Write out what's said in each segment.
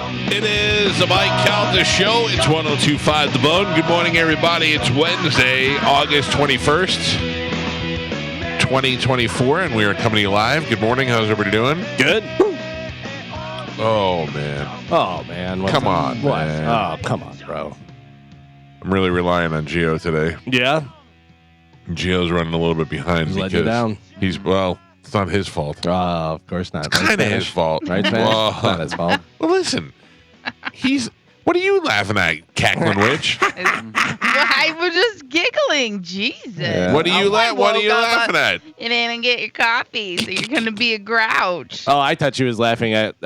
It is the Mike Calta Show. It's 102.5 The Bone. Good morning, everybody. It's Wednesday, August 21st, 2024, and we are coming to you live. Good morning. How's everybody doing? Good. Oh, man. Oh, man. Come on, man. Oh, come on, bro. I'm really relying on Gio today. Yeah? Gio's running a little bit behind He's let you down. it's not his fault. Of course not. It's kind of his fault. Right, Spanish? It's not his fault. Well, listen. What are you laughing at, cackling witch? I was just giggling. Jesus. Yeah. What are you laughing at? You didn't get your coffee, so you're going to be a grouch. Oh, I thought you was laughing at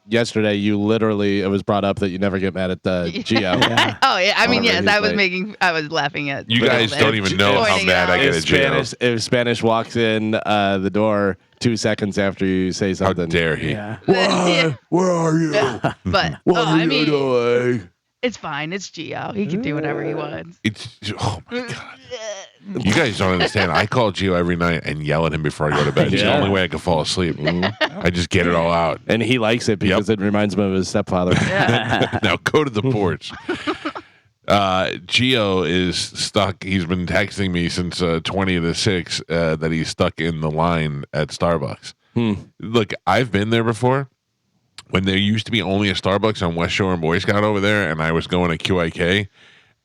yesterday. You literally, it was brought up that you never get mad at Gio. Yeah. Oh, yeah. I mean, Whenever yes, he's I was laughing at. You guys don't even know how mad I get at Gio. If Spanish walks in the door 2 seconds after you say How something. dare he? Yeah. Why? Where are you? But What are you doing? it's fine. It's Gio. He can do whatever he wants. Oh my God. You guys don't understand. I call Gio every night and yell at him before I go to bed. It's the only way I can fall asleep. I just get it all out. And he likes it because it reminds him of his stepfather. Now go to the porch. Gio is stuck. He's been texting me since 20 to 6 that he's stuck in the line at Starbucks. Look, I've been there before when there used to be only a Starbucks on West Shore and Boy Scout over there, and I was going to QIK,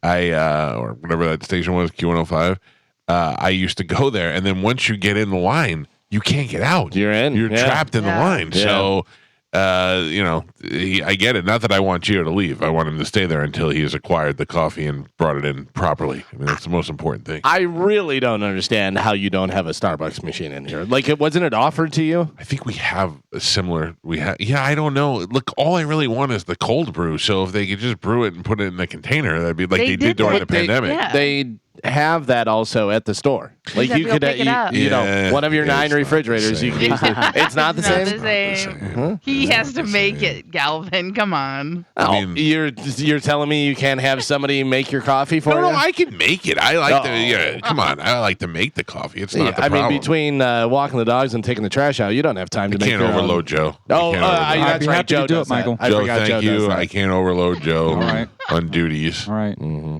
or whatever that station was, Q105. I used to go there, and then once you get in the line, you can't get out. You're in. You're trapped in the line. Yeah. So, I get it. Not that I want Gio to leave. I want him to stay there until he has acquired the coffee and brought it in properly. I mean, that's the most important thing. I really don't understand how you don't have a Starbucks machine in here. Like, wasn't it offered to you? I think we have a similar. I don't know. Look, all I really want is the cold brew. So if they could just brew it and put it in a containter, that'd be like they did during the pandemic. Yeah. They have that also at the store. Like have you to go could, pick it up. you know, one of your 9 refrigerators. You can use it. It's not the same. Huh? He has to make it, Galvin. Come on. I mean, you're telling me you can't have somebody make your coffee for you? No, I can make it. I like to. Yeah, come on. I like to make the coffee. It's not the problem. I mean, between walking the dogs and taking the trash out, you don't have time to make. Can't overload Joe. Oh, that's right. Joe do it, Michael. Joe, thank you. I can't overload Joe. All right. On duties. All right. Mm-hmm.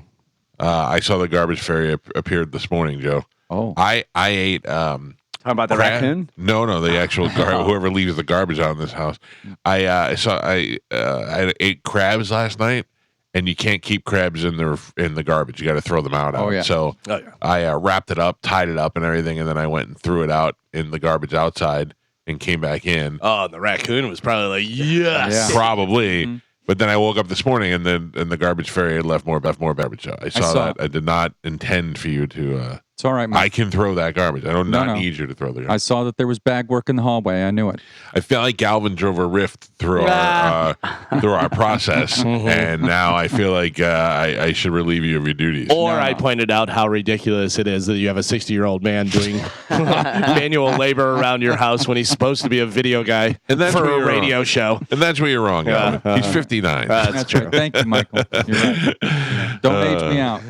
I saw the garbage fairy appeared this morning, Joe. Oh. I ate. How about the raccoon? No, the actual whoever leaves the garbage out in this house. I ate crabs last night, and you can't keep crabs in the garbage. You got to throw them out. Oh, yeah. So I wrapped it up, tied it up, and everything, and then I went and threw it out in the garbage outside and came back in. Oh, and the raccoon was probably like, yes, Yeah. Probably. Mm-hmm. But then I woke up this morning and the garbage fairy had left more garbage out. I saw that. I did not intend for you to. It's all right, Mike. I can throw that garbage. I don't need you to throw the garbage. I saw that there was bag work in the hallway. I knew it. I feel like Galvin drove a rift through our process, and now I feel like I should relieve you of your duties. Or I pointed out how ridiculous it is that you have a 60-year-old man doing manual labor around your house when he's supposed to be a video guy for a radio show. And that's where you're wrong, Galvin. He's 59. That's right. Thank you, Michael. You're right. Don't age me out.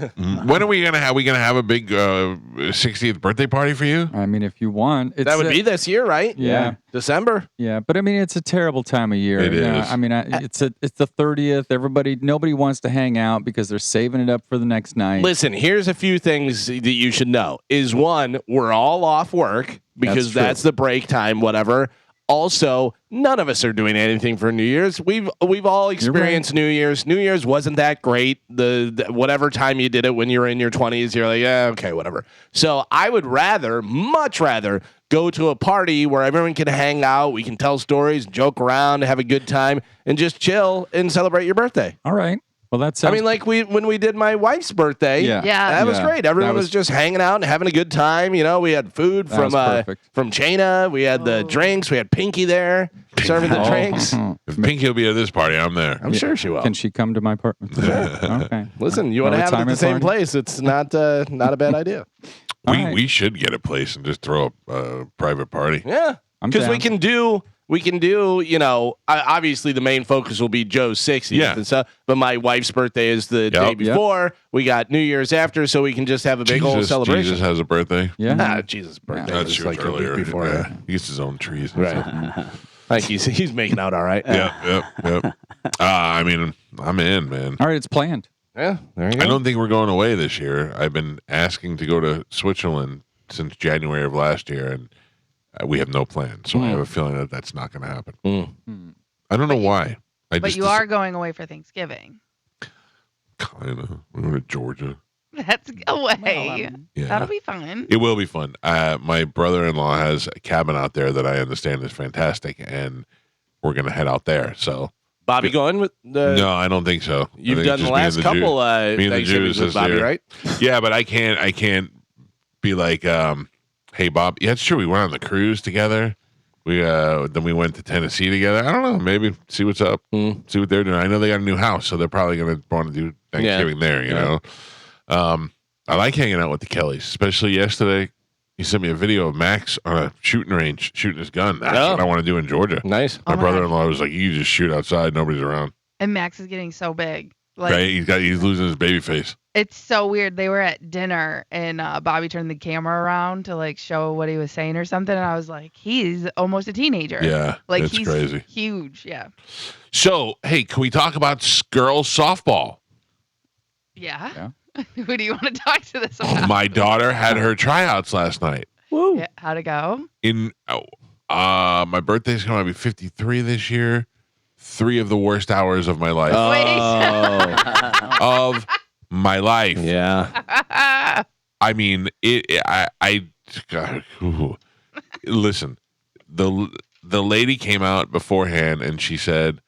When are we gonna have? We gonna have a big 60th birthday party for you? I mean, if you want, That would be this year, right? Yeah. December. Yeah, but I mean, it's a terrible time of year. It is. I mean, it's the 30th. Nobody wants to hang out because they're saving it up for the next night. Listen, here's a few things that you should know. Is one, we're all off work because that's the break time, whatever. Also, none of us are doing anything for New Year's. We've all experienced New Year's. New Year's wasn't that great. The whatever time you did it when you were in your 20s, you're like, yeah, okay, whatever. So I would much rather go to a party where everyone can hang out, we can tell stories, joke around, have a good time, and just chill and celebrate your birthday. All right. Well, that sounds. I mean, like when we did my wife's birthday, that was great. Everyone was just hanging out and having a good time. You know, we had food from China. We had the drinks. We had Pinky there serving the drinks. If Pinky will be at this party, I'm there. I'm sure she will. Can she come to my apartment? Okay. Listen, you want to have it at the same place? It's not a bad idea. We should get a place and just throw a private party. Yeah, because we can do. You know, obviously the main focus will be Joe's 60th and stuff, but my wife's birthday is the day before. Yep. We got New Year's after, so we can just have a big old celebration. Jesus has a birthday. Yeah. Jesus' birthday. That's true. Like earlier. Before. Yeah. He gets his own trees. Right. Like he's making out all right. Yep. I mean, I'm in, man. All right, it's planned. Yeah, there you go. I don't think we're going away this year. I've been asking to go to Switzerland since January of last year, and we have no plan. So I have a feeling that that's not going to happen. I don't know why. But you are going away for Thanksgiving. Kind of. We're going to Georgia. Let's go away. Yeah. That'll be fun. It will be fun. My brother-in-law has a cabin out there that I understand is fantastic, and we're going to head out there. So Bobby going with the? no, I don't think so. You've done the last couple Thanksgivings with Bobby, right? Yeah, but I can't be like, hey, Bob. Yeah, it's true. We went on the cruise together. Then we went to Tennessee together. I don't know. Maybe see what's up. See what they're doing. I know they got a new house, so they're probably going to want to do Thanksgiving there. You know. I like hanging out with the Kellys, especially yesterday. He sent me a video of Max on a shooting range shooting his gun. That's what I want to do in Georgia. Nice. My brother-in-law was like, "You just shoot outside, nobody's around." And Max is getting so big. Like, Right? He's losing his baby face. it's so weird. They were at dinner and Bobby turned the camera around to like show what he was saying or something. And I was like, he's almost a teenager. Yeah, Like it's he's crazy. huge. Yeah. So, hey, can we talk about girls softball? Yeah. Who do you want to talk to this about? My daughter had her tryouts last night. Woo. Yeah, how'd it go? My birthday's going to be 53 this year. 3 of the worst hours of my life. Of my life. Yeah. I mean, God, listen, the lady came out beforehand and she said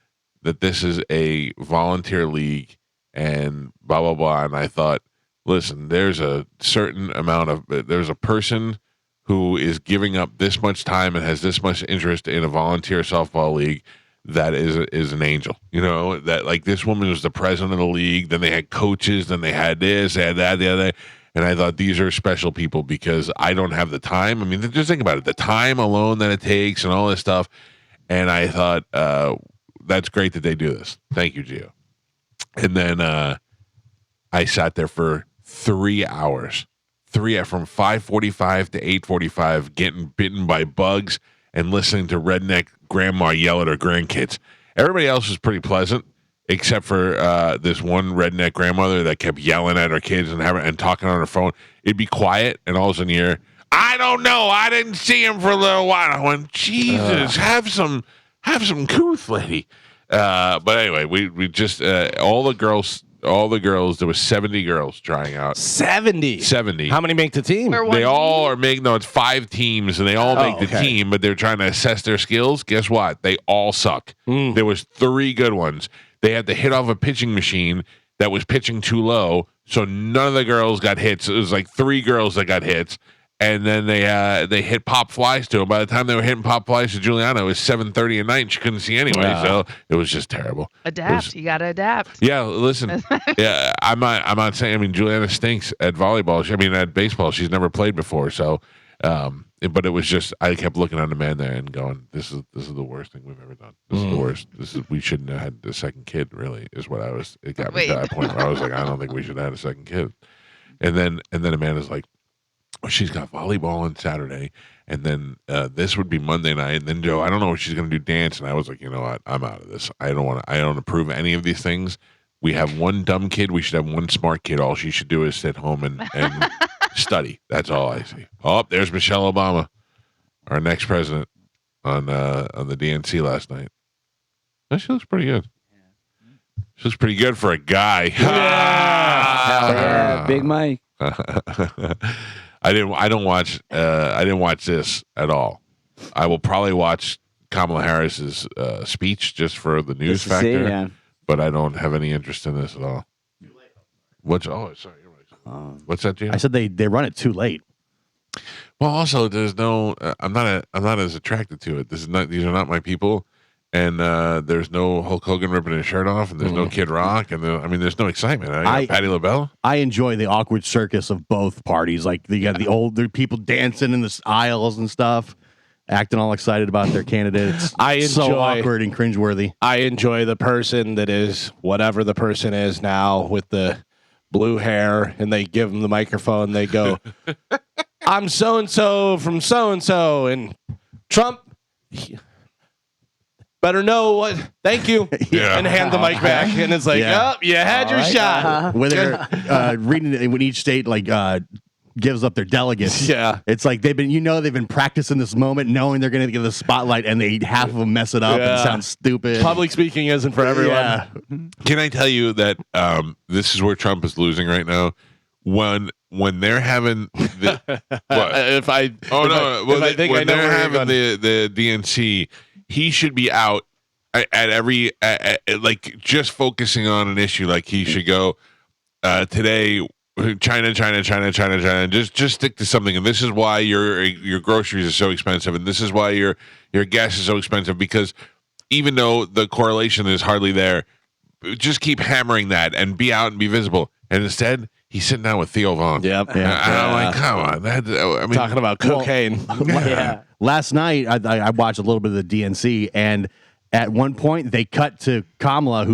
that this is a volunteer league and blah, blah, blah. And I thought, listen, there's a certain amount of, there's a person who is giving up this much time and has this much interest in a volunteer softball league that is an angel. You know, that like this woman was the president of the league, then they had coaches, then they had this, they had that, the other. And I thought these are special people because I don't have the time. I mean, just think about it, the time alone that it takes and all this stuff. And I thought, that's great that they do this. Thank you, Gio. And then I sat there for 3 hours, from 5:45 to 8:45, getting bitten by bugs and listening to redneck grandma yell at her grandkids. Everybody else was pretty pleasant, except for this one redneck grandmother that kept yelling at her kids and talking on her phone. It'd be quiet, and all of a sudden you hear, I don't know, I didn't see him for a little while. I went, Jesus, have some couth, lady. But anyway, we just all the girls. There was 70 girls trying out. 70. How many make the team? They all are making. No, it's 5 teams, and they all make the team. But they're trying to assess their skills. Guess what? They all suck. There was 3 good ones. They had to hit off a pitching machine that was pitching too low, so none of the girls got hits. It was like 3 girls that got hits. And then they hit pop flies to him. By the time they were hitting pop flies to Juliana, it was 7:30 at night, and she couldn't see anyway. So it was just terrible. Adapt. You gotta adapt. Yeah, listen. Yeah, I'm not saying. I mean, Juliana stinks at volleyball. At baseball, she's never played before. So, but it was just I kept looking at the man there and going, "This is the worst thing we've ever done. This is the worst. We shouldn't have had the second kid. Really, is what I was. It got me to that point where I was like, I don't think we should have had a second kid. And then Amanda's like, she's got volleyball on Saturday, and then this would be Monday night. And then Joe, I don't know if she's going to do dance. And I was like, you know what? I'm out of this. I don't approve any of these things. We have one dumb kid. We should have one smart kid. All she should do is sit home and study. That's all I see. Oh, there's Michelle Obama, our next president, on the DNC last night. Oh, she looks pretty good. She looks pretty good for a guy. Yeah, Big Mike. I didn't watch this at all. I will probably watch Kamala Harris's speech just for the news factor, but I don't have any interest in this at all. Sorry, you're right. What's that, Jim? I said they run it too late. Well, also there's no. I'm not as attracted to it. These are not my people, and there's no Hulk Hogan ripping his shirt off, and there's no Kid Rock, and there's no excitement. I got Patti LaBelle. I enjoy the awkward circus of both parties. Like you got the older people dancing in the aisles and stuff, acting all excited about their candidates. I enjoy so awkward and cringeworthy. I enjoy the person that is whatever the person is now with the blue hair, and they give them the microphone. They go, "I'm so and so from so and so," and Trump. better know what. Thank you. Yeah. And hand the mic back, and it's like, Yeah. oh, you had your shot. When they're reading it, when each state gives up their delegates. Yeah. It's like they've been practicing this moment, knowing they're going to get the spotlight, and half of them mess it up and sound stupid. Public speaking isn't for everyone. Yeah. Can I tell you that this is where Trump is losing right now? When they're having the If I think I know they're where having the DNC, he should be out at every like just focusing on an issue. Like he should go today. China. Just stick to something, and this is why your groceries are so expensive, and this is why your gas is so expensive, because even though the correlation is hardly there, just keep hammering that and be out and be visible. And instead, he's sitting down with Theo Vaughn. Yep. And I'm like, come on. I mean, Talking about cocaine. Last night, I watched a little bit of the DNC, and at one point they cut to Kamala,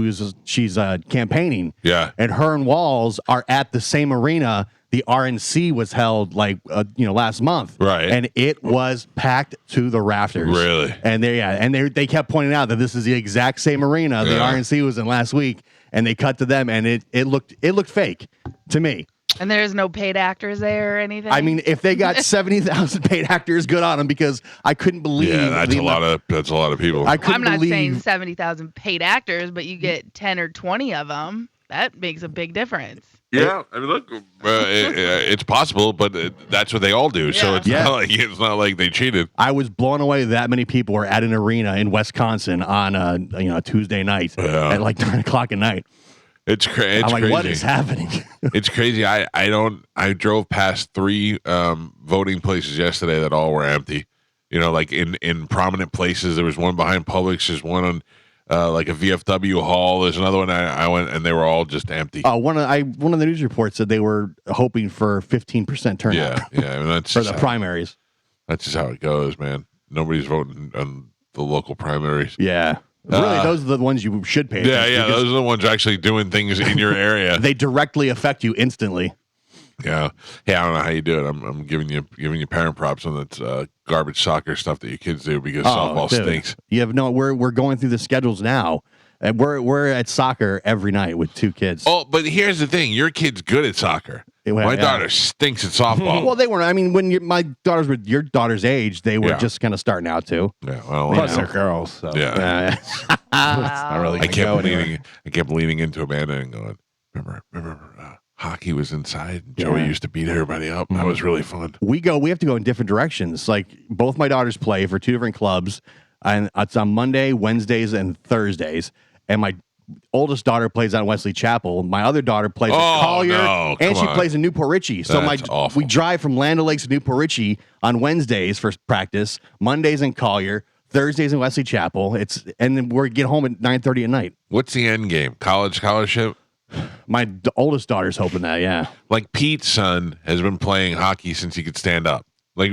she's campaigning. Yeah. And her and Walz are at the same arena the RNC was held last month. Right. And it was packed to the rafters. Really? And they kept pointing out that this is the exact same arena the RNC was in last week, and they cut to them, and it looked fake to me. And there's no paid actors there or anything. I mean, if they got 70,000 paid actors, good on them, because I couldn't believe. yeah, that's a lot of people. I'm not saying 70,000 paid actors, but you get 10 or 20 of them. That makes a big difference. Yeah, I mean, look, it's possible, but that's what they all do. So it's not like they cheated. I was blown away that many people were at an arena in Wisconsin on a Tuesday night at like 9:00 at night. It's crazy. I'm like, what is happening? It's crazy. I drove past 3 voting places yesterday that all were empty. You know, like in prominent places. There was one behind Publix. There's one on like a VFW hall. There's another one I went, and they were all just empty. One of the news reports said they were hoping for 15% turnout. Yeah. I mean, that's for the primaries. That's just how it goes, man. Nobody's voting on the local primaries. Yeah. Really, those are the ones you should pay attention to. Yeah, those are the ones actually doing things in your area. They directly affect you instantly. Yeah. Hey, I don't know how you do it. I'm giving you parent props on that garbage soccer stuff that your kids do, because softball stinks. You have we're going through the schedules now. And we're at soccer every night with 2 kids. Oh, but here's the thing: your kid's good at soccer. My daughter stinks at softball. Well, they weren't. I mean, when my daughters were your daughter's age, they were just kind of starting out too. Yeah, well, Plus they're girls. So. Yeah. Not really. I kept leaning into Amanda and going, remember hockey was inside. Joey used to beat everybody up. That was really fun. We have to go in different directions. Like, both my daughters play for 2 different clubs, and it's on Monday, Wednesdays, and Thursdays. And my oldest daughter plays on Wesley Chapel. My other daughter plays at Collier, and she plays in Newport Richie. So we drive from Land O'Lakes to Newport Richie on Wednesdays for practice, Mondays in Collier, Thursdays in Wesley Chapel. And then we get home at 9:30 at night. What's the end game? College scholarship? My oldest daughter's hoping that, yeah. Like, Pete's son has been playing hockey since he could stand up, like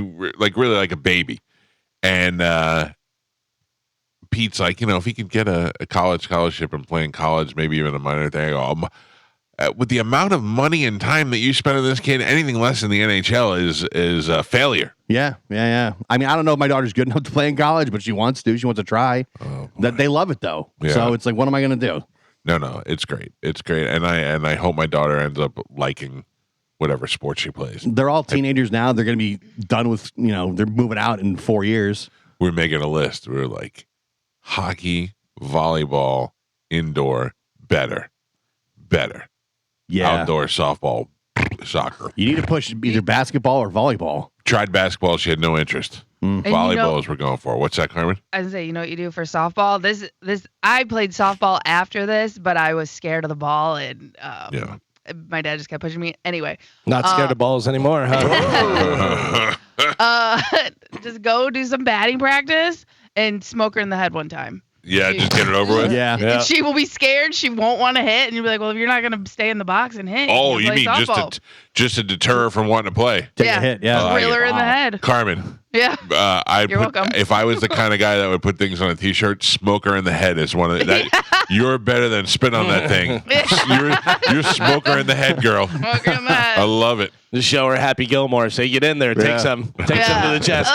really like a baby, and Pete's like, if he could get a college scholarship and play in college, maybe even a minor thing, with the amount of money and time that you spend on this kid, anything less than the NHL is a failure. Yeah. I mean, I don't know if my daughter's good enough to play in college, but she wants to. She wants to try. That they love it though. Yeah. So it's like, what am I going to do? No, it's great. It's great, and I hope my daughter ends up liking whatever sport she plays. They're all teenagers now. They're going to be done with, they're moving out in 4 years. We're making a list. We're like, hockey, volleyball, indoor, better. Yeah. Outdoor, softball, soccer. You need to push either basketball or volleyball. Tried basketball. She had no interest. Volleyball is we're going for. What's that, Carmen? I was say, you know what you do for softball? This I played softball after this, but I was scared of the ball, and my dad just kept pushing me. Anyway, not scared of balls anymore, huh? Just go do some batting practice and smoke her in the head one time. Yeah, just get it over with. Yeah. And she will be scared. She won't want to hit, and you'll be like, "Well, if you're not going to stay in the box and hit, oh, you play mean softball." just to deter her from wanting to play? Take a hit, yeah. Reel her in the head. Carmen. Yeah. You're welcome. If I was the kind of guy that would put things on a T-shirt, "Smoker in the head" is one of that. You're better than spit on that thing. You're smoker in the head, girl. Smoker in the head. I love it. Just show her Happy Gilmore. Say, get in there. Take some to the chest.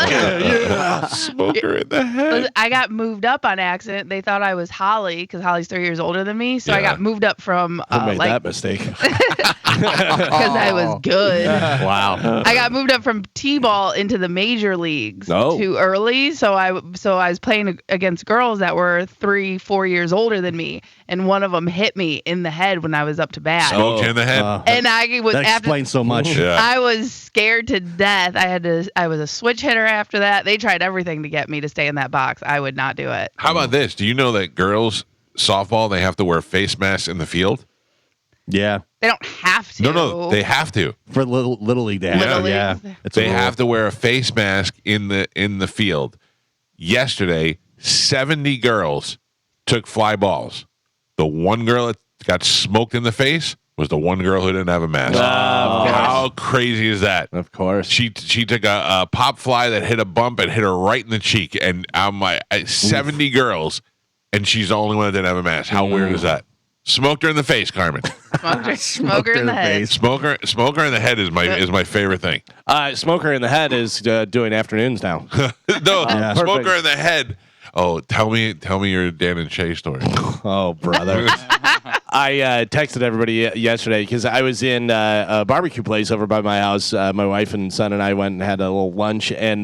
Smoker in the head. Listen, I got moved up on accident. They thought I was Holly because Holly's 3 years older than me. So I got moved up from Who made that mistake? because I was good. Wow. I got moved up from T-ball into the major leagues too early. So I was playing against girls that were 3-4 years older than me, and one of them hit me in the head when I was up to bat. Smoked in the head. And I was That explains so much. Yeah. I was scared to death. I was a switch hitter after that. They tried everything to get me to stay in that box. I would not do it. How about this? Do you know that girls softball, they have to wear face masks in the field? Yeah. They don't have to. No, they have to. For little league, they have. Little Yeah. leagues. It's a They rule. have to wear a face mask in the field. Yesterday, 70 girls took fly balls. The one girl that got smoked in the face was the one girl who didn't have a mask. How crazy is that? Of course. She took a pop fly that hit a bump and hit her right in the cheek. And I'm like, 70 girls, and she's the only one that didn't have a mask. How weird is that? Smoked her in the face, Carmen. Smoker in the head. Smoker in the head is my favorite thing. Smoker in the head is doing afternoons now. No, Yeah. smoker Perfect. in the head. Oh, tell me your Dan and Shay story. Oh, brother. I texted everybody yesterday because I was in a barbecue place over by my house. My wife and son and I went and had a little lunch, and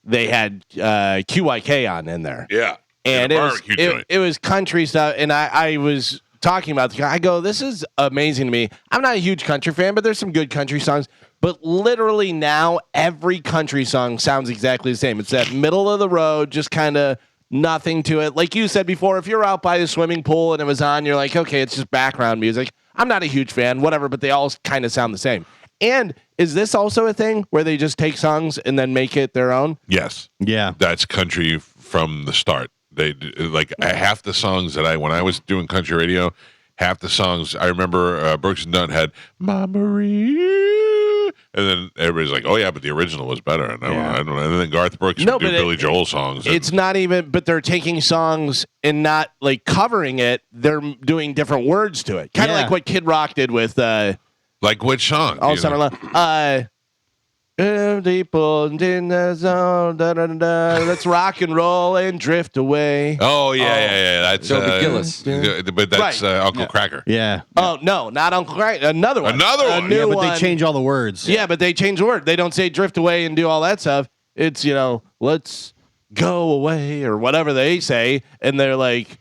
they had QYK on in there. Yeah. And In a barbecue joint. it was country stuff, and I was talking about the I go, this is amazing to me. I'm not a huge country fan, but there's some good country songs. But literally now, every country song sounds exactly the same. It's that middle of the road, just kind of nothing to it. Like you said before, if you're out by the swimming pool and it was on, you're like, okay, it's just background music. I'm not a huge fan, whatever, but they all kind of sound the same. And is this also a thing where they just take songs and then make it their own? Yes. Yeah. That's country from the start. They like half the songs that when I was doing country radio, half the songs I remember Brooks and Dunn had "Ma Marie," and then everybody's like, "Oh yeah, but the original was better." And I don't know. And then Garth Brooks would do Billy Joel songs. It's not even, but they're taking songs and not like covering it. They're doing different words to it, kind of like what Kid Rock did with like which song? All Summer Long. People in the zone, da, da, da, da. Let's rock and roll and drift away. Oh yeah. That's Toby Gillis. But that's Uncle Cracker. Yeah. Oh no, not Uncle Cracker. Another one. Another A one. new Yeah, but one. they change all the words. Yeah, but they change the word. They don't say drift away and do all that stuff. It's let's go away or whatever they say, and they're like,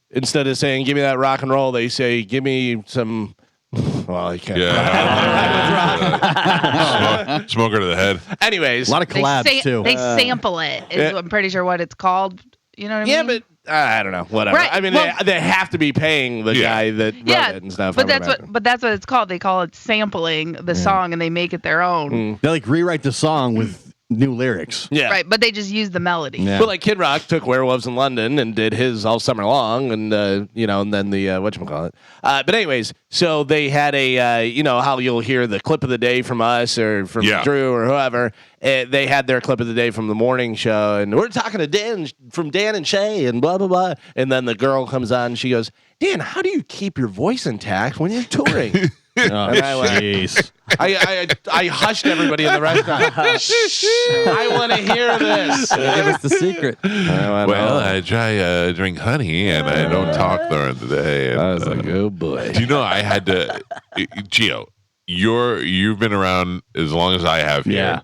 instead of saying give me that rock and roll, they say give me some. Well, I can't. Yeah. Smoker to the head. Anyways, A lot of collabs too. They sample it. I'm pretty sure what it's called. You know what I mean? yeah, but I don't know. Whatever. Right, I mean, well- they have to be paying the guy that wrote it and stuff. But that's what it's called. They call it sampling the song and they make it their own. They like rewrite the song with new lyrics. Yeah. Right, but they just use the melody. Yeah. But like Kid Rock took Werewolves in London and did his all summer long, and and then the whatchamacallit. But anyways, so they had a how you'll hear the clip of the day from us or from Drew or whoever. They had their clip of the day from the morning show, and we're talking to Dan and Shay and blah blah blah. And then the girl comes on, and she goes, "Dan, how do you keep your voice intact when you're touring?" Oh, jeez. I hushed everybody in the restaurant. I want to hear this. Give us the secret. Well, I try drink honey and I don't talk during the day. And, I was like, oh boy. do you know I had to, Gio? You've been around as long as I have here.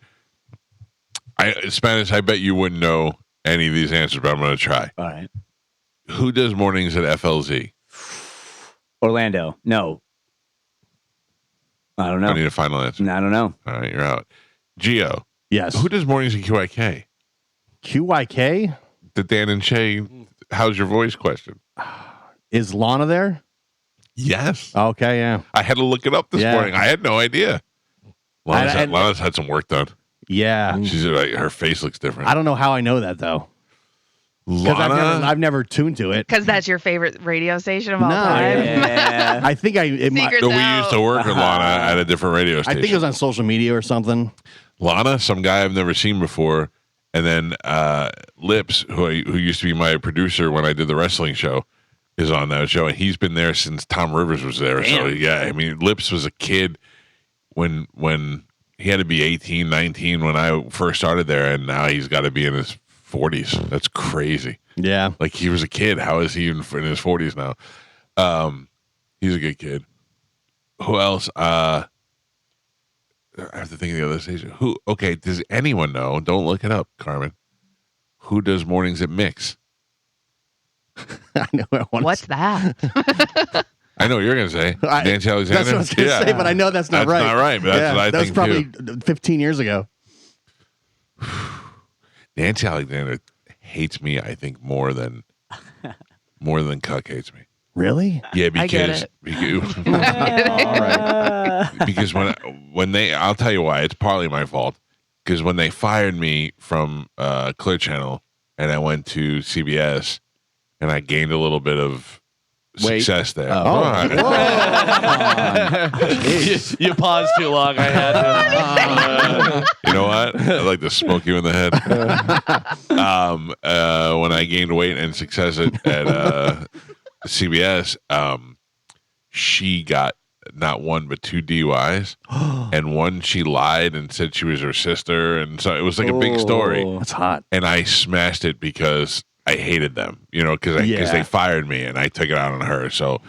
Spanish. I bet you wouldn't know any of these answers, but I'm going to try. All right. Who does mornings at FLZ? Orlando. No. I don't know. I need a final answer. I don't know. All right, you're out. Gio. Yes. Who does mornings at QIK? QYK? The Dan and Shay, how's your voice question? Is Lana there? Yes. Okay, yeah. I had to look it up this morning. I had no idea. Lana's had some work done. Yeah. She's like, her face looks different. I don't know how I know that though. Lana? I've never tuned to it. Because that's your favorite radio station of all time. Yeah. I think it might. Secret No, we used to work with Lana at a different radio I station. think it was on social media or something. Lana, some guy I've never seen before, and then Lips, who used to be my producer when I did the wrestling show, is on that show, and he's been there since Tom Rivers was there. Damn. So yeah, I mean, Lips was a kid when he had to be 18, 19 when I first started there, and now he's got to be in his 40s. That's crazy. Yeah. Like he was a kid. How is he in his 40s now? He's a good kid. Who else? I have to think of the other station. Who? Okay, does anyone know? Don't look it up, Carmen. Who does mornings at Mix? I know. What's that? I know what you're going to say. Nancy Alexander. That's what I was going to say, but I know that's not right. That's not right, but that's what I think that was probably 15 years ago. Nancy Alexander hates me, I think, more than Cuck hates me. Really? Yeah, I get it. All right. Because when they, I'll tell you why. It's partly my fault. Because when they fired me from Clear Channel and I went to CBS and I gained a little bit of success there. You paused too long. I had to. You know what? I'd like to smoke you in the head. When I gained weight and success at CBS, she got not one but 2 DUIs, and one she lied and said she was her sister, and so it was like a big story. That's hot. And I smashed it because I hated them, because they fired me and I took it out on her. So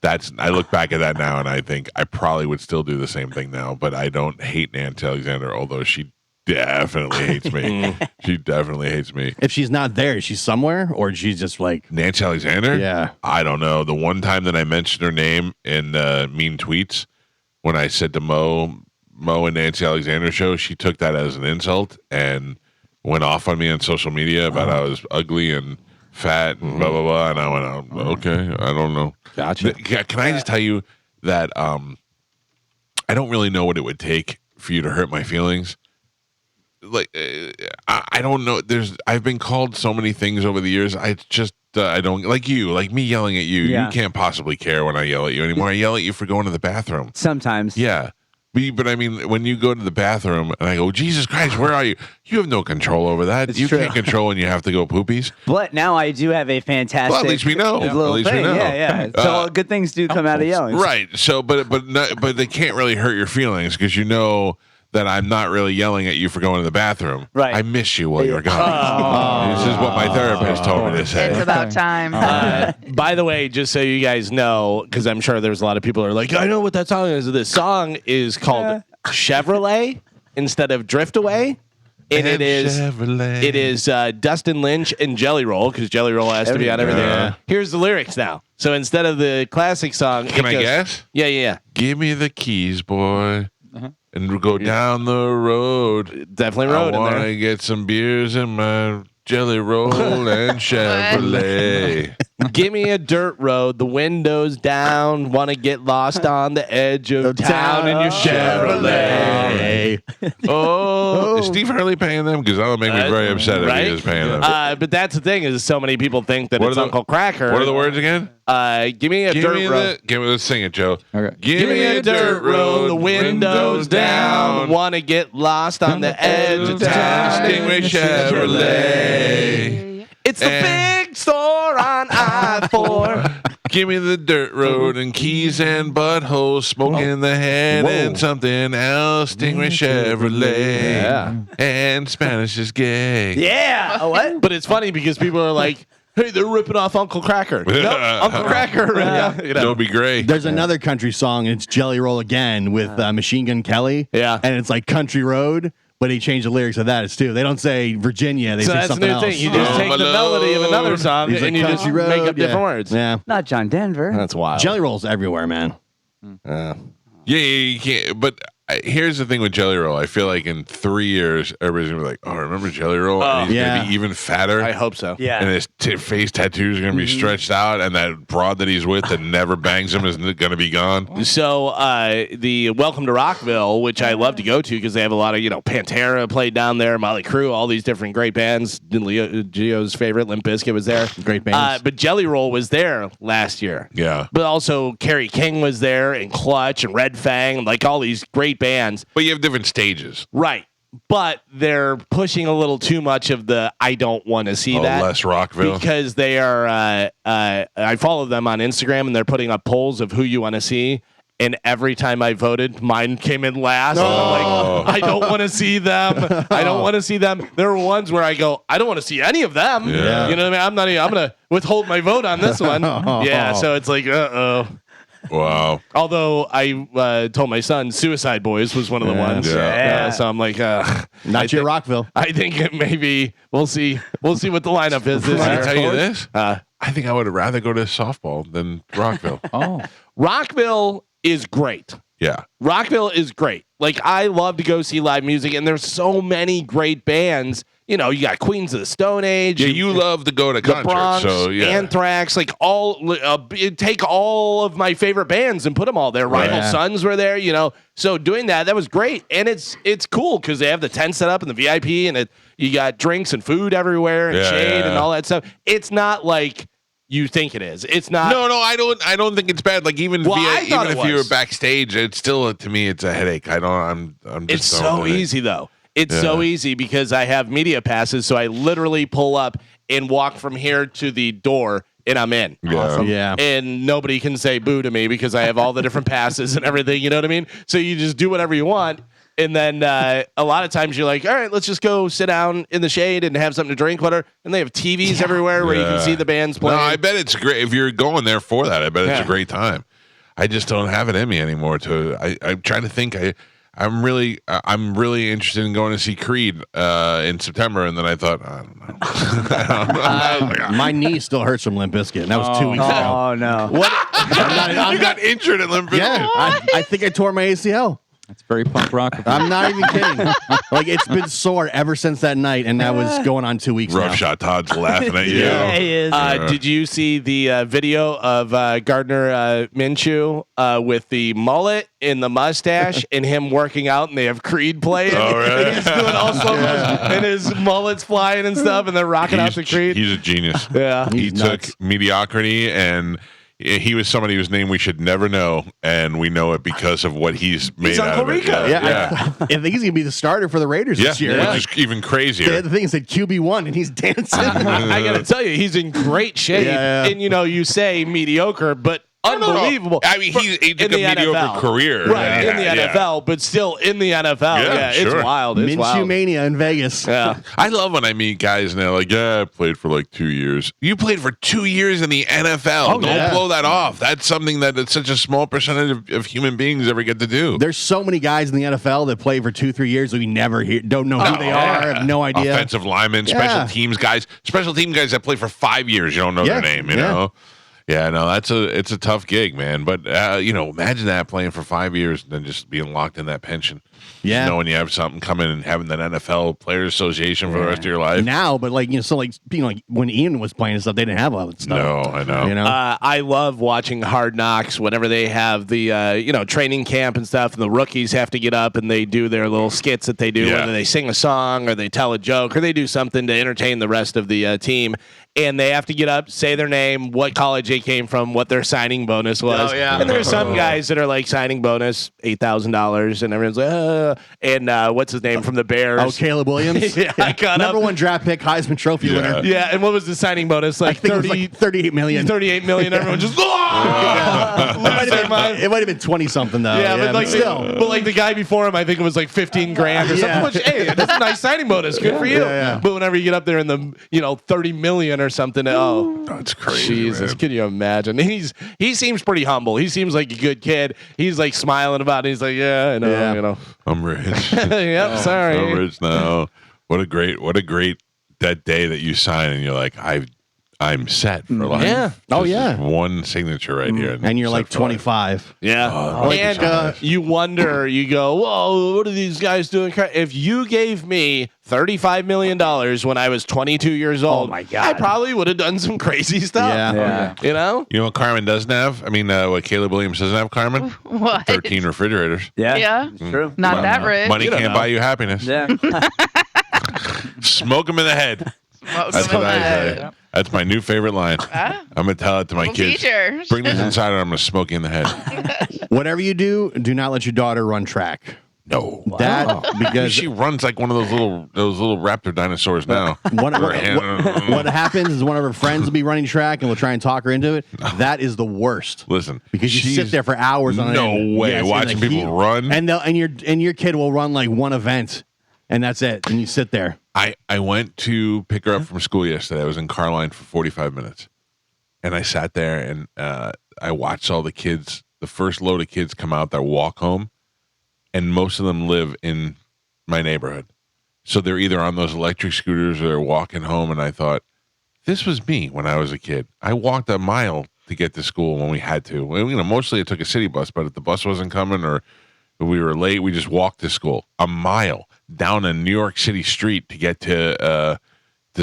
I look back at that now and I think I probably would still do the same thing now, but I don't hate Nancy Alexander, although she definitely hates me. She definitely hates me. If she's not there, is she somewhere, or she's just like Nancy Alexander? Yeah. I don't know. The one time that I mentioned her name in mean tweets, when I said to Mo and Nancy Alexander show, she took that as an insult and went off on me on social media about how I was ugly and fat and blah blah blah. And I went, okay, I don't know. Gotcha. Can I just tell you that I don't really know what it would take for you to hurt my feelings. Like I don't know. I've been called so many things over the years. I just I don't like me yelling at you. Yeah. You can't possibly care when I yell at you anymore. I yell at you for going to the bathroom. Sometimes. Yeah. But I mean, when you go to the bathroom and I go, Jesus Christ, where are you? You have no control over that. It's you true. can't control when you have to go poopies. But now I do have a fantastic. Well, at least we know. Little At least we thing. know. Yeah. So good things do come out of yelling. Right. So, but they can't really hurt your feelings because you know that I'm not really yelling at you for going to the bathroom. Right. I miss you while you're gone. This is what my therapist told me to say. It's about time. By the way, just so you guys know, because I'm sure there's a lot of people who are like, I know what that song is. This song is called Chevrolet instead of Drift Away. And it is Dustin Lynch and Jelly Roll, because Jelly Roll has to be on everything. Yeah. Here's the lyrics now. So instead of the classic song, Can I guess? Yeah. Give me the keys, boy. And we'll go down the road. Definitely road I in want there. to get some beers in my Jelly Roll and Chevrolet. Give me a dirt road, the windows down. Want to get lost on the edge of town in your Chevrolet. Is Steve Hurley paying them? Because that'll make me very upset if he is paying them. But that's the thing, is so many people think that it's Uncle Cracker. What are the words again? Give me a dirt road. Let's sing it, Joe. Okay. Give me a dirt road, the windows down. Want to get lost on the edge of town. Stingray Chevrolet. It's the big store on I-4. Give me the dirt road and keys and buttholes, smoke in the head and something else. Stingray Chevrolet. Yeah. And Spanish is gay. Yeah. Oh, what? But it's funny because people are like, hey, they're ripping off Uncle Cracker. No, Uncle Cracker. Don't be great. There's another country song, and it's Jelly Roll again with Machine Gun Kelly. Yeah. And it's like Country Road, but he changed the lyrics of that too. They don't say Virginia, they So say that's the something new else. thing. You just take the melody of another song He's and like, you just Country Road, make up different words. Yeah. Not John Denver. That's wild. Jelly Roll's everywhere, man. Yeah, you can't. But here's the thing with Jelly Roll. I feel like in 3 years, everybody's gonna be like, "Oh, remember Jelly Roll?" And he's gonna be even fatter. I hope so. Yeah. And his face tattoos are gonna be stretched out, and that broad that he's with that never bangs him is gonna be gone. So the Welcome to Rockville, which I love to go to because they have a lot of, Pantera played down there, Motley Crue, all these different great bands. Gio's favorite, Limp Bizkit, was there. Great bands. But Jelly Roll was there last year. Yeah, But also Kerry King was there, and Clutch and Red Fang, like all these great bands. but you have different stages. Right. But they're pushing a little too much of the I don't want to see that. Less Rockville. Because they are, I follow them on Instagram and they're putting up polls of who you want to see. And every time I voted, mine came in last. And I'm like, I don't want to see them. I don't want to see them. There were ones where I go, I don't want to see any of them. Yeah. You know what I mean? I'm going to withhold my vote on this one. Yeah. So it's like, Wow. Although I told my son Suicide Boys was one of the ones. Yeah. So I'm like, Not your Rockville. I think it maybe we'll see what the lineup is this Can I year. tell you this? I think I would rather go to softball than Rockville. Rockville is great. Yeah. Rockville is great. Like, I love to go see live music, and there's so many great bands. You know, you got Queens of the Stone Age. Yeah, you love to go to the concerts. Bronx, So, yeah. Anthrax, like take all of my favorite bands and put them all there. Rival Sons were there, you know. So doing that was great, and it's cool because they have the tent set up and the VIP, and you got drinks and food everywhere and shade and all that stuff. It's not like you think it is. It's not. No, I don't think it's bad. Like even even if you were backstage, it's still to me it's a headache. I'm just It's so easy though. It's so easy because I have media passes, so I literally pull up and walk from here to the door, and I'm in. Awesome. Yeah. And nobody can say boo to me because I have all the different passes and everything. You know what I mean? So you just do whatever you want. And then a lot of times you're like, all right, let's just go sit down in the shade and have something to drink, whatever. And they have TVs everywhere where you can see the bands playing. No, I bet it's great if you're going there for that. I bet it's a great time. I just don't have it in me anymore. I'm trying to think. I'm really interested in going to see Creed in September, and then I thought, I don't know. My knee still hurts from Limp Bizkit, and that was 2 weeks ago. Oh no! You got injured at Limp Bizkit? Yeah, I think I tore my ACL. That's very punk rock. I'm not even kidding. Like, it's been sore ever since that night, and that was going on 2 weeks Rough now. shot. Todd's laughing at you. Yeah, he is. Did you see the video of Gardner Minshew with the mullet and the mustache and him working out, and they have Creed playing? Oh, really? He's doing all slow motion, and his mullet's flying and stuff, and they're rocking out to Creed. He's a genius. Yeah. He He's took nuts. mediocrity, and he was somebody whose name we should never know, and we know it because of what he's made out Uncle of it. Rico. Yeah, I think he's gonna be the starter for the Raiders this year. Which is even crazier. The thing is that QB1 and he's dancing. I gotta tell you, he's in great shape. Yeah. And you say mediocre, but unbelievable. I mean, he took a mediocre NFL. career. Right, in the NFL, but still in the NFL. Yeah, It's sure. wild. It's Minshew wild. mania in Vegas. Yeah. I love when I meet guys and they're like, I played for like 2 years. You played for 2 years in the NFL. Don't blow that off. That's something that it's such a small percentage of human beings ever get to do. There's so many guys in the NFL that play for 2-3 years that we never don't know who they are, have no idea. Offensive linemen, special team guys that play for 5 years. You don't know their name, you know? Yeah, no, it's a tough gig, man. But imagine that playing for 5 years and then just being locked in that pension. Yeah. Knowing you have something coming and having that NFL Players Association for the rest of your life. Now, but like when Ian was playing and stuff, they didn't have all that stuff. No, I know. You know, I love watching Hard Knocks whenever they have the training camp and stuff, and the rookies have to get up and they do their little skits that they do, whether they sing a song or they tell a joke or they do something to entertain the rest of the team. And they have to get up, say their name, what college they came from, what their signing bonus was. Oh, yeah. And there's some guys that are like signing bonus $8,000, and everyone's like, and what's his name from the Bears? oh, Caleb Williams, I got number up. one draft pick, Heisman Trophy winner. Yeah, and what was the signing bonus? I Like think it was like 38 million. 38 million. Everyone just It might have been 20 something though. Yeah, but like still. but like the guy before him, I think it was like 15 grand or something. Which, hey, that's a nice signing bonus. Good for you. Yeah. But whenever you get up there in the 30 million or something, That's crazy. Jesus, man. can you imagine? He seems pretty humble. He seems like a good kid. He's like smiling about it. He's like, yeah, I know, Yeah. I'm rich. Yep, sorry. I'm rich now. What a great that day that you sign and you're like, I'm set for life. Yeah. Oh, This yeah. is one signature right here. And you're set like for life. 25. Yeah. that'd be And nice. you wonder, you go, whoa, what are these guys doing? If you gave me $35 million when I was 22 years old, my God. I probably would have done some crazy stuff. Yeah. You know? You know what Carmen doesn't have? I mean, what Caleb Williams doesn't have, Carmen? What? 13 refrigerators. Yeah. Yeah. It's true. Not that rich. Money You don't can't know. buy you happiness. Yeah. Smoke them in the head. That's what I say. That's my new favorite line. I'm going to tell it to my kids. Features. Bring this inside and I'm going to smoke you in the head. Whatever you do not let your daughter run track. No, That because she runs like one of those little raptor dinosaurs now. what happens is one of her friends will be running track and we'll try and talk her into it. That is the worst. Listen, because you sit there for hours on end. No way, watching people run, and your kid will run like one event, and that's it. And you sit there. I went to pick her up from school yesterday. I was in Carline for 45 minutes, and I sat there and I watched all the kids. The first load of kids come out that walk home. And most of them live in my neighborhood. So they're either on those electric scooters or they're walking home. And I thought, this was me when I was a kid. I walked a mile to get to school when we had to. Mostly I took a city bus, but if the bus wasn't coming or we were late, we just walked to school. A mile down a New York City street to get to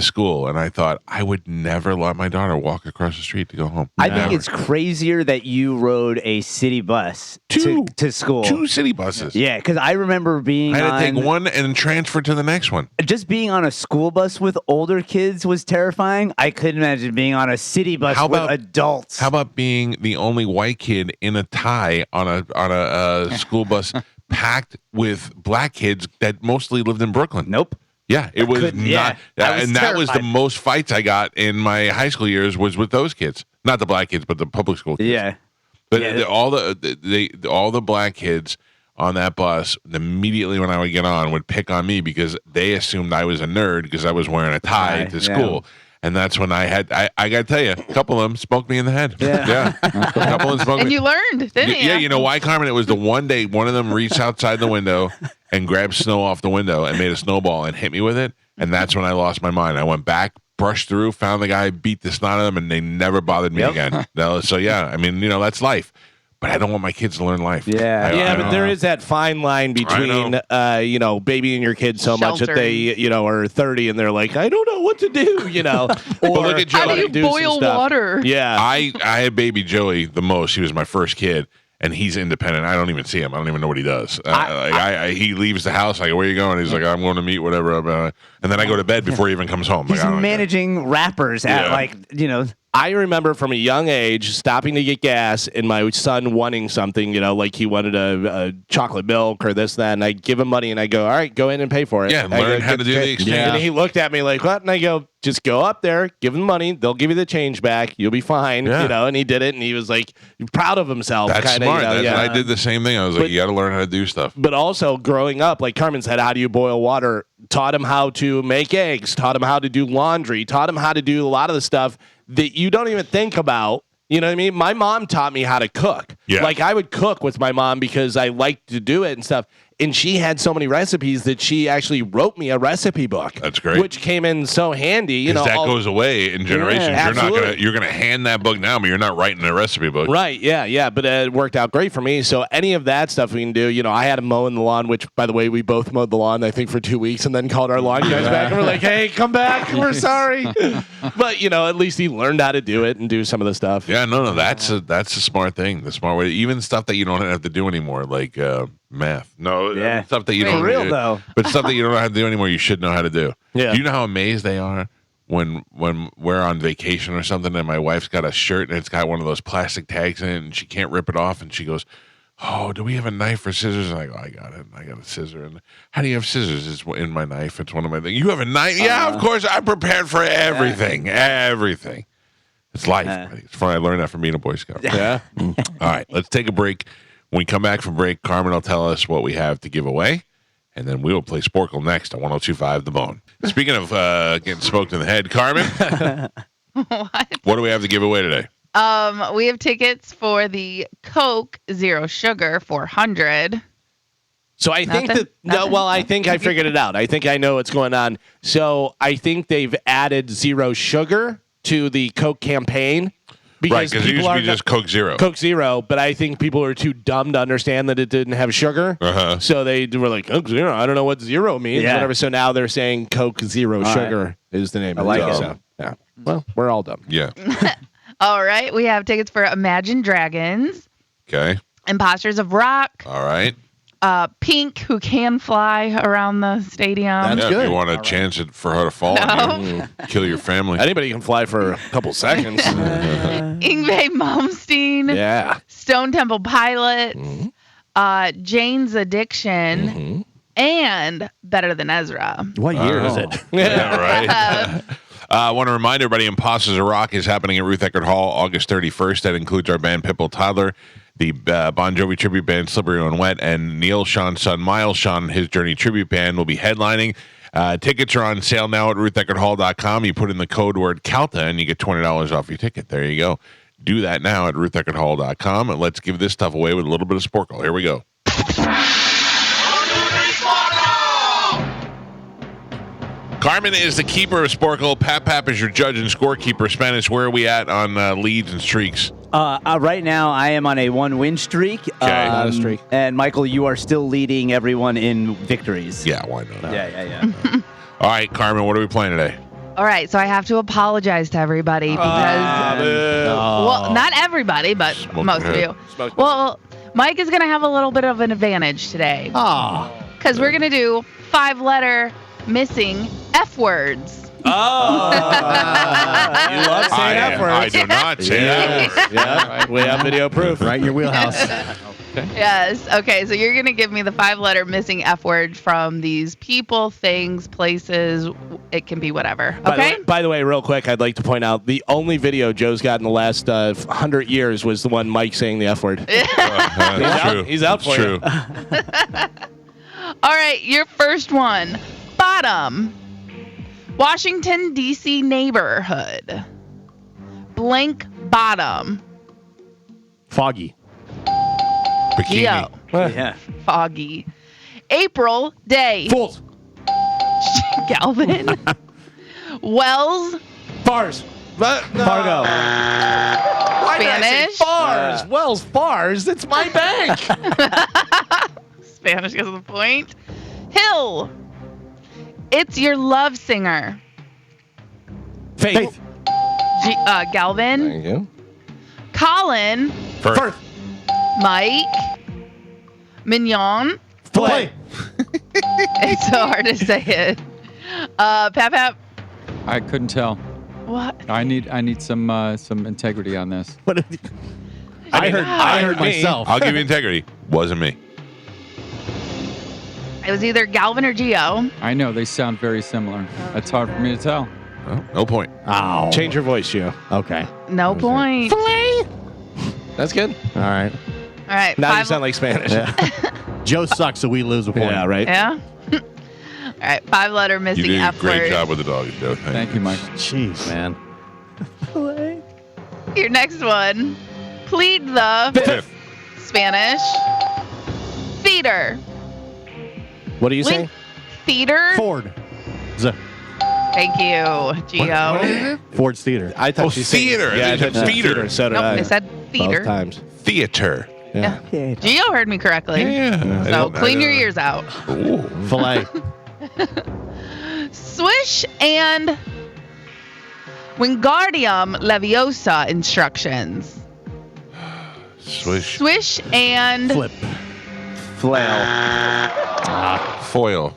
school. And I thought, I would never let my daughter walk across the street to go home. I think it's crazier that you rode a city bus to school. 2 city buses. Yeah, because I remember being I had to take one and transfer to the next one. Just being on a school bus with older kids was terrifying. I couldn't imagine being on a city bus with adults. How about being the only white kid in a tie on a school bus packed with black kids that mostly lived in Brooklyn? Nope. Yeah, it was not, and that was the most fights I got in my high school years was with those kids, not the black kids, but the public school kids. Yeah, but all the black kids on that bus immediately when I would get on would pick on me because they assumed I was a nerd because I was wearing a tie to school. And that's when I got to tell you, a couple of them smoked me in the head. Yeah. A couple of them smoked and me. you learned, didn't you? Yeah, you know why, Carmen? It was the one day one of them reached outside the window and grabbed snow off the window and made a snowball and hit me with it. And that's when I lost my mind. I went back, brushed through, found the guy, beat the snot out of them, and they never bothered me again. So, yeah, I mean, that's life. But I don't want my kids to learn life. Yeah, but there is that fine line between, babying your kids so much that they, are 30 and they're like, I don't know what to do, Or look at Joey. How do you boil water? Yeah. I had baby Joey the most. He was my first kid. And he's independent. I don't even see him. I don't even know what he does. He leaves the house. I go, where are you going? He's like, I'm going to meet whatever. And then I go to bed before he even comes home. He's managing rappers at I remember from a young age stopping to get gas and my son wanting something, like he wanted a chocolate milk or this, that. And I give him money and I go, all right, go in and pay for it. Yeah, learn how to do the exchange. And he looked at me like, what? And I go, just go up there, give them money. They'll give you the change back. You'll be fine. And he did it. And he was like proud of himself. That's kinda, smart. I did the same thing. I was like, you got to learn how to do stuff. But also growing up, like Carmen said, how do you boil water? Taught him how to make eggs, taught him how to do laundry, taught him how to do a lot of the stuff that you don't even think about. You know what I mean? My mom taught me how to cook. Yeah. Like I would cook with my mom because I liked to do it and stuff. And she had so many recipes that she actually wrote me a recipe book. That's great. Which came in so handy. That goes away in generations. Yeah, you're gonna hand that book now, but you're not writing a recipe book. Right, yeah. But it worked out great for me. So any of that stuff we can do. I had him mowing the lawn, which, by the way, we both mowed the lawn, I think, for 2 weeks and then called our lawn guys back and we're like, hey, come back. We're sorry. But, at least he learned how to do it and do some of the stuff. Yeah, no, that's a smart thing. The smart way. Even stuff that you don't have to do anymore, like math. No, stuff that you don't real do, though. But stuff that you don't know how to do anymore, you should know how to do. Yeah. Do you know how amazed they are when we're on vacation or something and my wife's got a shirt and it's got one of those plastic tags in it and she can't rip it off and she goes, oh, do we have a knife or scissors? And I go, I got it. I got a scissor. And how do you have scissors? It's in my knife. It's one of my things. You have a knife? Yeah, of course. I'm prepared for everything. Everything. It's life. It's fun. I learned that from being a Boy Scout. Yeah. All right, let's take a break. When we come back from break, Carmen will tell us what we have to give away, and then we will play Sporkle next on 102.5 The Bone. Speaking of getting smoked in the head, Carmen, what do we have to give away today? We have tickets for the Coke Zero Sugar 400. So I think I think I figured it out. I think I know what's going on. So I think they've added zero sugar to the Coke campaign. Because it used to be just Coke Zero. Coke Zero, but I think people are too dumb to understand that it didn't have sugar. So they were like, Coke Zero, I don't know what zero means. Yeah. Whatever. So now they're saying Coke Zero Sugar is the name of it. like it. So, yeah. Well, we're all dumb. Yeah. All right. We have tickets for Imagine Dragons, Okay. Imposters of Rock, All right. Pink, who can fly around the stadium. If you want a chance for her to fall on you, kill your family. Anybody can fly for a couple seconds. Yngwie Malmsteen. Yeah. Stone Temple Pilots. Jane's Addiction, and Better Than Ezra. What year is it? Yeah, right. I want to remind everybody, Imposters of Rock is happening at Ruth Eckerd Hall August 31st. That includes our band Pitbull Toddler, the Bon Jovi tribute band Slippery When Wet, and Neil Sean's son Miles Sean, his Journey tribute band, will be headlining. Tickets are on sale now at rutheckerdhall.com. You put in the code word Calta and you get $20 off your ticket. There you go. Do that now at rutheckerdhall.com, and let's give this stuff away with a little bit of Sporkle. Here we go. Carmen is the keeper of Sporkle. Pap is your judge and scorekeeper. Spanish, where are we at on leads and streaks? Right now, I am on a 1-win streak. Not a streak. And Michael, you are still leading everyone in victories. Yeah, why not? Yeah. All right, Carmen, what are we playing today? All right, so I have to apologize to everybody because, well, not everybody, but most of you. Well, Mike is going to have a little bit of an advantage today because we're going to do 5-letter missing F words. Oh, you love saying F words. I do not say F words. Yeah, we have video proof. Right in your wheelhouse. Yes. Okay. So you're going to give me the 5-letter missing F word from these people, things, places. It can be whatever. Okay. By the way, real quick, I'd like to point out the only video Joe's got in the last 100 years was the one Mike saying the F word. That's true. He's out for That's you. true. All right. Your first one. Bottom. Washington, D.C. neighborhood. Blank bottom. Foggy. Bikini. Geo. Yeah. Foggy. April day. Fools. Galvin. Wells. Bars. Fargo. Why did I say Spanish. bars. Wells Bars. It's my bank. Spanish gets the point. Hill. It's your love singer. Faith. Galvin. Thank you. Colin. Firth. Mike. Mignon. Play. It's so hard to say it. Pap. I couldn't tell. What? I need some integrity on this. I heard myself. I'll give you integrity. Wasn't me. It was either Galvin or Geo. I know they sound very similar. That's hard for me to tell. Oh, no point. Ow. Change your voice, Gio. Okay. No point. All That's good. All right. right. Now you 5 sound like Spanish. Joe sucks, so we lose a point. Yeah, right. Yeah. All right. 5-letter You missing did a F great word. job with the dog, Joe. Thank you, Mike. Jeez, man. Your next one. Plead the Fifth. Spanish. Theater. What are you saying? Link. Theater. Ford. Thank you, Geo. What is it? Ford's Theater. I thought Oh, she said theater. Yeah, I I thought said she said theater. So did Nope, I. I said theater. Both times. Theater. Yeah. Geo heard me correctly. Yeah. So clean your ears out. Ooh. Filet. Swish and Wingardium Leviosa instructions. Swish. Swish and Flip. Flail. Foil.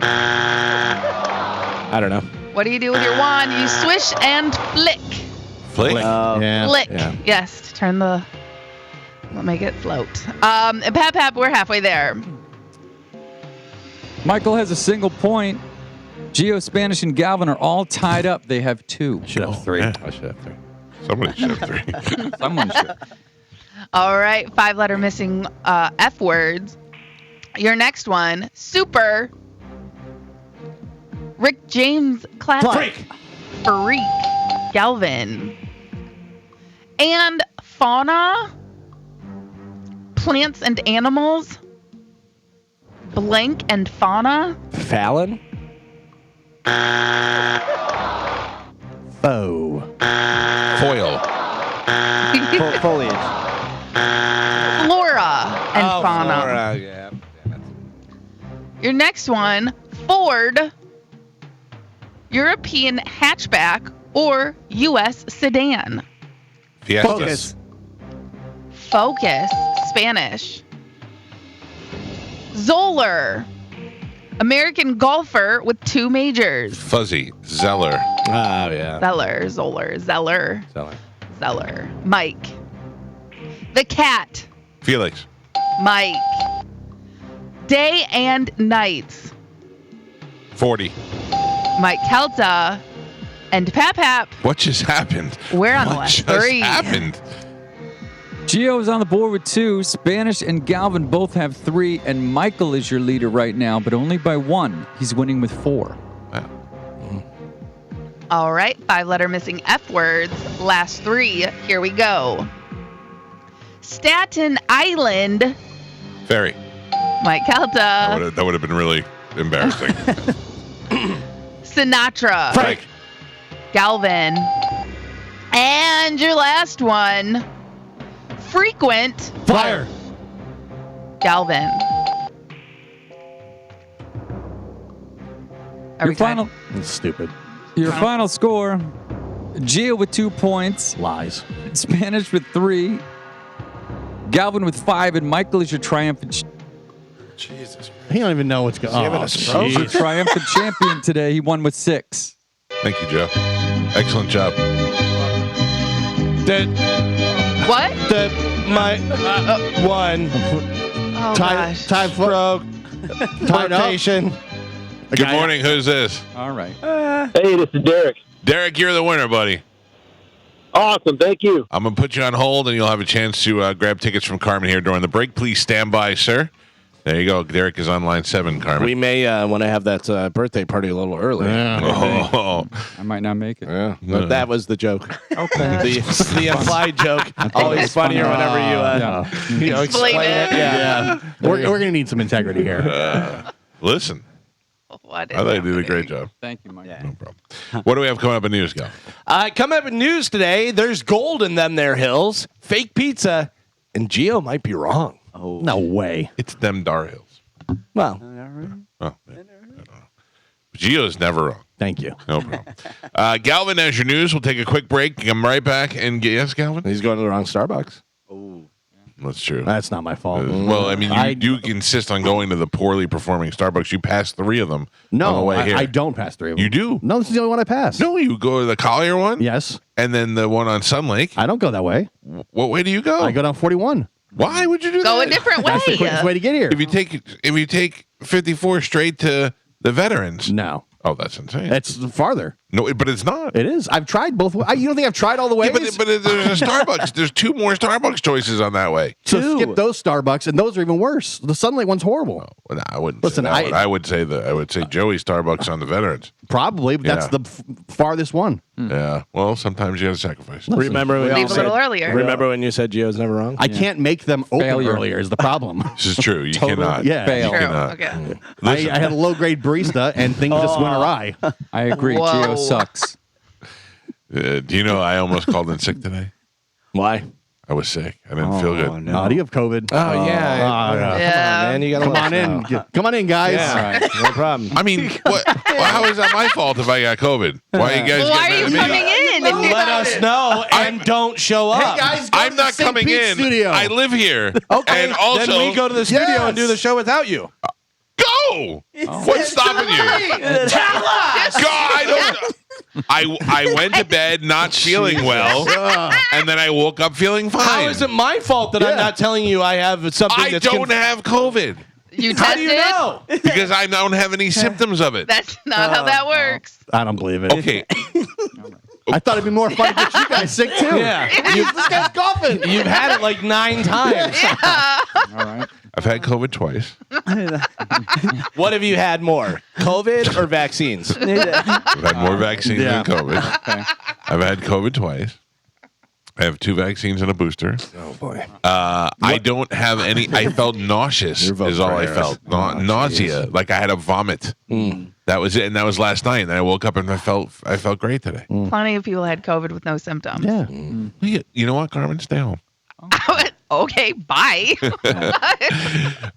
I don't know. what do you do with your wand? You swish and flick. Flick. Yeah. Flick. Yeah. Yes, to turn the. Make it float. And Pap, we're halfway there. Michael has a single point. Geo, Spanish, and Galvin are all tied up. They have 2. Should have 3. Yeah. I should have 3. Somebody should have 3. Someone should. All right, 5-letter missing F words. Your next one, super. Rick James classic. Freak. Galvin. And fauna. Plants and animals. Blank and fauna. Fallon? Foe. Foil. Foliage. Flora and fauna. Flora, yeah. Your next one, Ford. European hatchback or U.S. sedan. Fiestas. Focus. Spanish. Zoller. American golfer with 2 majors. Fuzzy. Zeller. Oh, yeah. Zeller. Mike. The cat. Felix. Mike. Day and nights. 40. Mike Calta. And Pap. What just happened? We're on the What last just 3. happened? Gio is on the board with 2. Spanish and Galvin both have 3. And Michael is your leader right now, but only by 1. He's winning with 4. Wow. All right, 5-letter missing F words. Last 3. Here we go. Staten Island. Ferry. Mike Calta. That would have been really embarrassing. Sinatra. Frank. Galvin. And your last one. Frequent. Fire. Galvin. Your final, That's stupid. your final score: Gio with 2 points, Lies. Spanish with 3, Galvin with 5, and Michael is your triumphant. Jesus. He don't even know what's going on. Your triumphant champion today. He won with 6. Thank you, Joe. Excellent job. What? My one Oh, gosh. Time for rotation. Good morning. Who's this? All right. Hey, this is Derek. Derek, you're the winner, buddy. Awesome. Thank you. I'm going to put you on hold, and you'll have a chance to grab tickets from Carmen here during the break. Please stand by, sir. There you go. Derek is on line 7, Carmen. We may want to have that birthday party a little early. Oh. I might not make it. Yeah, but that was the joke. Okay. The implied joke. Always funnier whenever you explain it. Yeah. We're going to need some integrity here. Listen, What is I thought you did a happening? great job. Thank you, Mike. No problem. What do we have coming up in news, Gal? Coming up in news today, there's gold in them there hills, fake pizza, and Gio might be wrong. No way. It's them Dar Hills. Well, Oh, yeah. I don't know. Gio's never wrong. Thank you. No problem. Galvin, as your news, we'll take a quick break. Come right back and get yes, Galvin. he's going to the wrong Starbucks. That's true. That's not my fault. Well, I mean, you do insist on going to the poorly performing Starbucks. You pass 3 of them on the No, way here. I don't pass 3 of them. You do? No, this is the only one I pass. No, you go to the Collier one. Yes. And then the one on Sun Lake. I don't go that way. What way do you go? I go down 41. Why would you do Go that? a different way. That's the quickest way to get here. If you take 54 straight to the Veterans. No. Oh, that's insane. It's farther. No, but it's not. It is. I've tried both ways. You don't think I've tried all the ways? Yeah, but there's a Starbucks. There's 2 more Starbucks choices on that way. So skip those Starbucks, and those are even worse. The Sunlight one's horrible. Well, no, I wouldn't. Listen, say that one. I would say Joey Starbucks on the Veterans. Probably, but that's Yeah. the farthest one. Yeah. Well, sometimes you got to sacrifice. Remember when Leave a little earlier. Remember when you said Gio's never wrong? I can't make them open Failure. earlier is the problem. This is true. You cannot. Yeah. Fail. You True. cannot. Okay. I had a low-grade barista, and things just went awry. I agree. Whoa. Gio sucks. Do you know I almost called in sick today? Why? I was sick. I didn't feel good. Do you have COVID? Oh, yeah. Yeah. Man, you gotta Come on in. Come on in, guys. Yeah, no problem. I mean, what? Well, how is that my fault if I got COVID? Why are you guys Well, why are getting you mad at me? coming in? If you Let us know and don't show up. guys, I'm not coming in. Studio. I live here. Okay, And also, then we go to the studio and do the show without you. go. What's stopping you? Tell us. God, I don't. I went to bed not feeling well, and then I woke up feeling fine. How is it my fault that I'm not telling you I have something I that's don't have COVID You How tested do you know? because I don't have any symptoms of it. That's not how that works. I don't believe it. Okay, I thought it'd be more fun to get you guys sick, too. Yeah. This guy's coughing. You've had it like 9 times. All right. I've had COVID twice. What have you had more, COVID or vaccines? I've had more vaccines Yeah. than COVID. Okay. I've had COVID twice. I have 2 vaccines and a booster. Oh, boy. I don't have any. I felt nauseous. vote Is all for I Harris. felt. Nausea, like I had a vomit. That was it, and that was last night. And then I woke up and I felt great today. Plenty of people had COVID with no symptoms. Yeah. You know what, Carmen? Stay home. Okay, bye.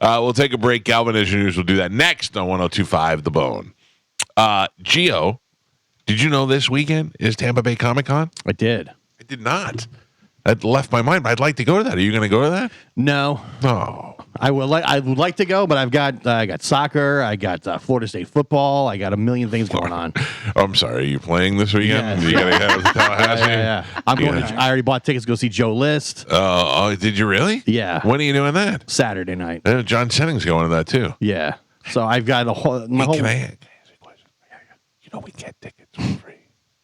We'll take a break. Galvin as your news will do that next on 102.5 The Bone. Gio, did you know this weekend is Tampa Bay ComicCon? I did. I did not. That left my mind, but I'd like to go to that. Are you going to go to that? No. No. I would like to go, but I got soccer, I got Florida State football, I got a million things going on. Oh, I'm sorry. Are you playing this weekend? Yeah. You got to head to Tallahassee? Yeah. I'm going. I already bought tickets to go see Joe List. Oh, did you really? Yeah. When are you doing that? Saturday night. John Senning's going to that too. Yeah. So I've got a whole. Can I ask you a question? You know we get tickets for free.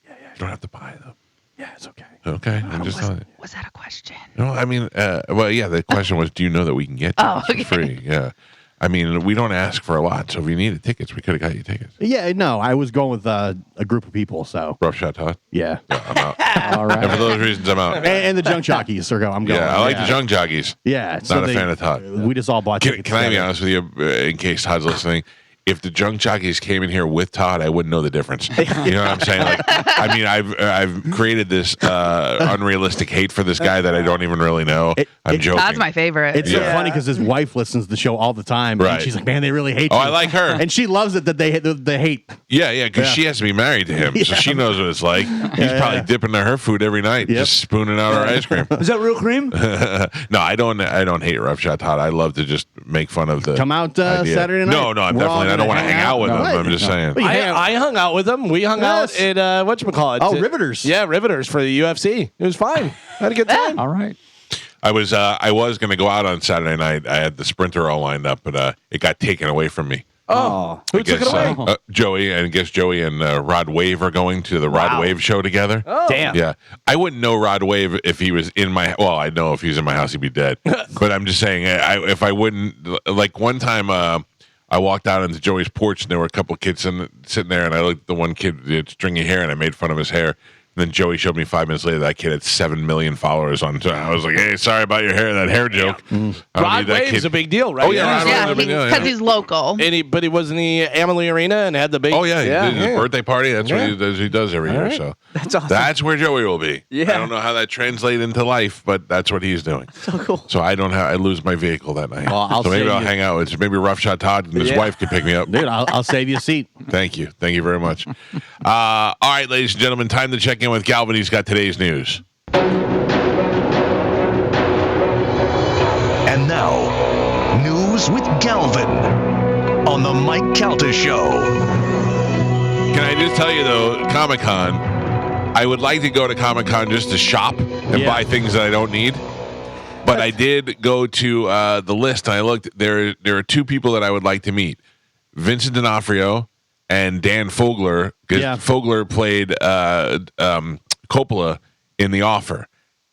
Yeah. You don't have to buy them. Yeah, it's okay. Okay. I'm just telling you. Was that a question? No, I mean, well, yeah. The question was, do you know that we can get tickets for free? Yeah. I mean, we don't ask for a lot, so if you needed tickets, we could have got you tickets. Yeah, no, I was going with a group of people, so. Rough shot, Todd. Yeah. I'm out. All right. And for those reasons, I'm out. And the junk jockeys are going. I'm going. Yeah, I like the junk jockeys. Yeah. Not a fan of Todd. We just all bought tickets. Can I be together. honest with you, in case Todd's listening? If the junk jockeys came in here with Todd, I wouldn't know the difference. You know what I'm saying? Like, I mean, I've created this unrealistic hate for this guy that I don't even really know. I'm joking. Todd's my favorite. It's so funny because his wife listens to the show all the time. Right. And she's like, man, they really hate Oh, you. I like her. And she loves it that they hate. Yeah, because she has to be married to him, so she knows what it's like. He's probably dipping to her food every night, just spooning out her ice cream. Is that real cream? No, I don't hate Rough Shot Todd. I love to just make fun of the Come out idea. Saturday night. No, I'm We're all definitely. I don't gonna want to hang out with him. Right. I'm just saying. Well, you hang out- I hung out with them. We hung Yes. out at whatchamacallit? Oh, Riveters. Yeah, Riveters for the UFC. It was fine. Had a good time. All right. I was going to go out on Saturday night. I had the Sprinter all lined up, but it got taken away from me. Oh, who I took guess, it away? Joey, and I guess Joey and Rod Wave are going to the Rod Wave show together. Oh. Damn. Yeah, I wouldn't know Rod Wave if he was in my. Well, I know if he was in my house, he'd be dead. But I'm just saying, if I wouldn't, like one time, I walked out into Joey's porch and there were a couple of kids sitting there, and I looked at the one kid with stringy hair, and I made fun of his hair. And then Joey showed me 5 minutes later that kid had 7 million followers on. I was like, "Hey, sorry about your hair, that hair joke." I don't Rod need that Wave's kid. a big deal, right? Oh, yeah, Rod Yeah, Wave's a big deal, because he's local. But he was in the Amalie Arena and had the big. Oh yeah, he did his birthday party. That's what he does every year. right. So That's awesome. that's where Joey will be. Yeah. I don't know how that translates into life, but that's what he's doing. So cool. So I lose my vehicle that night. Well, I'll so maybe save I'll you. hang out with maybe Rough Shot Todd and his wife can pick me up. Dude, I'll save you a seat. Thank you very much. All right, ladies and gentlemen, time to check in with Galvin. He's got today's news. And now, news with Galvin on the Mike Calta Show. Can I just tell you though, ComicCon, I would like to go to ComicCon just to shop and buy things that I don't need. But I did go to the list and I looked. There are two people that I would like to meet: Vincent D'Onofrio and Dan Fogler. Because Fogler played Coppola in The Offer,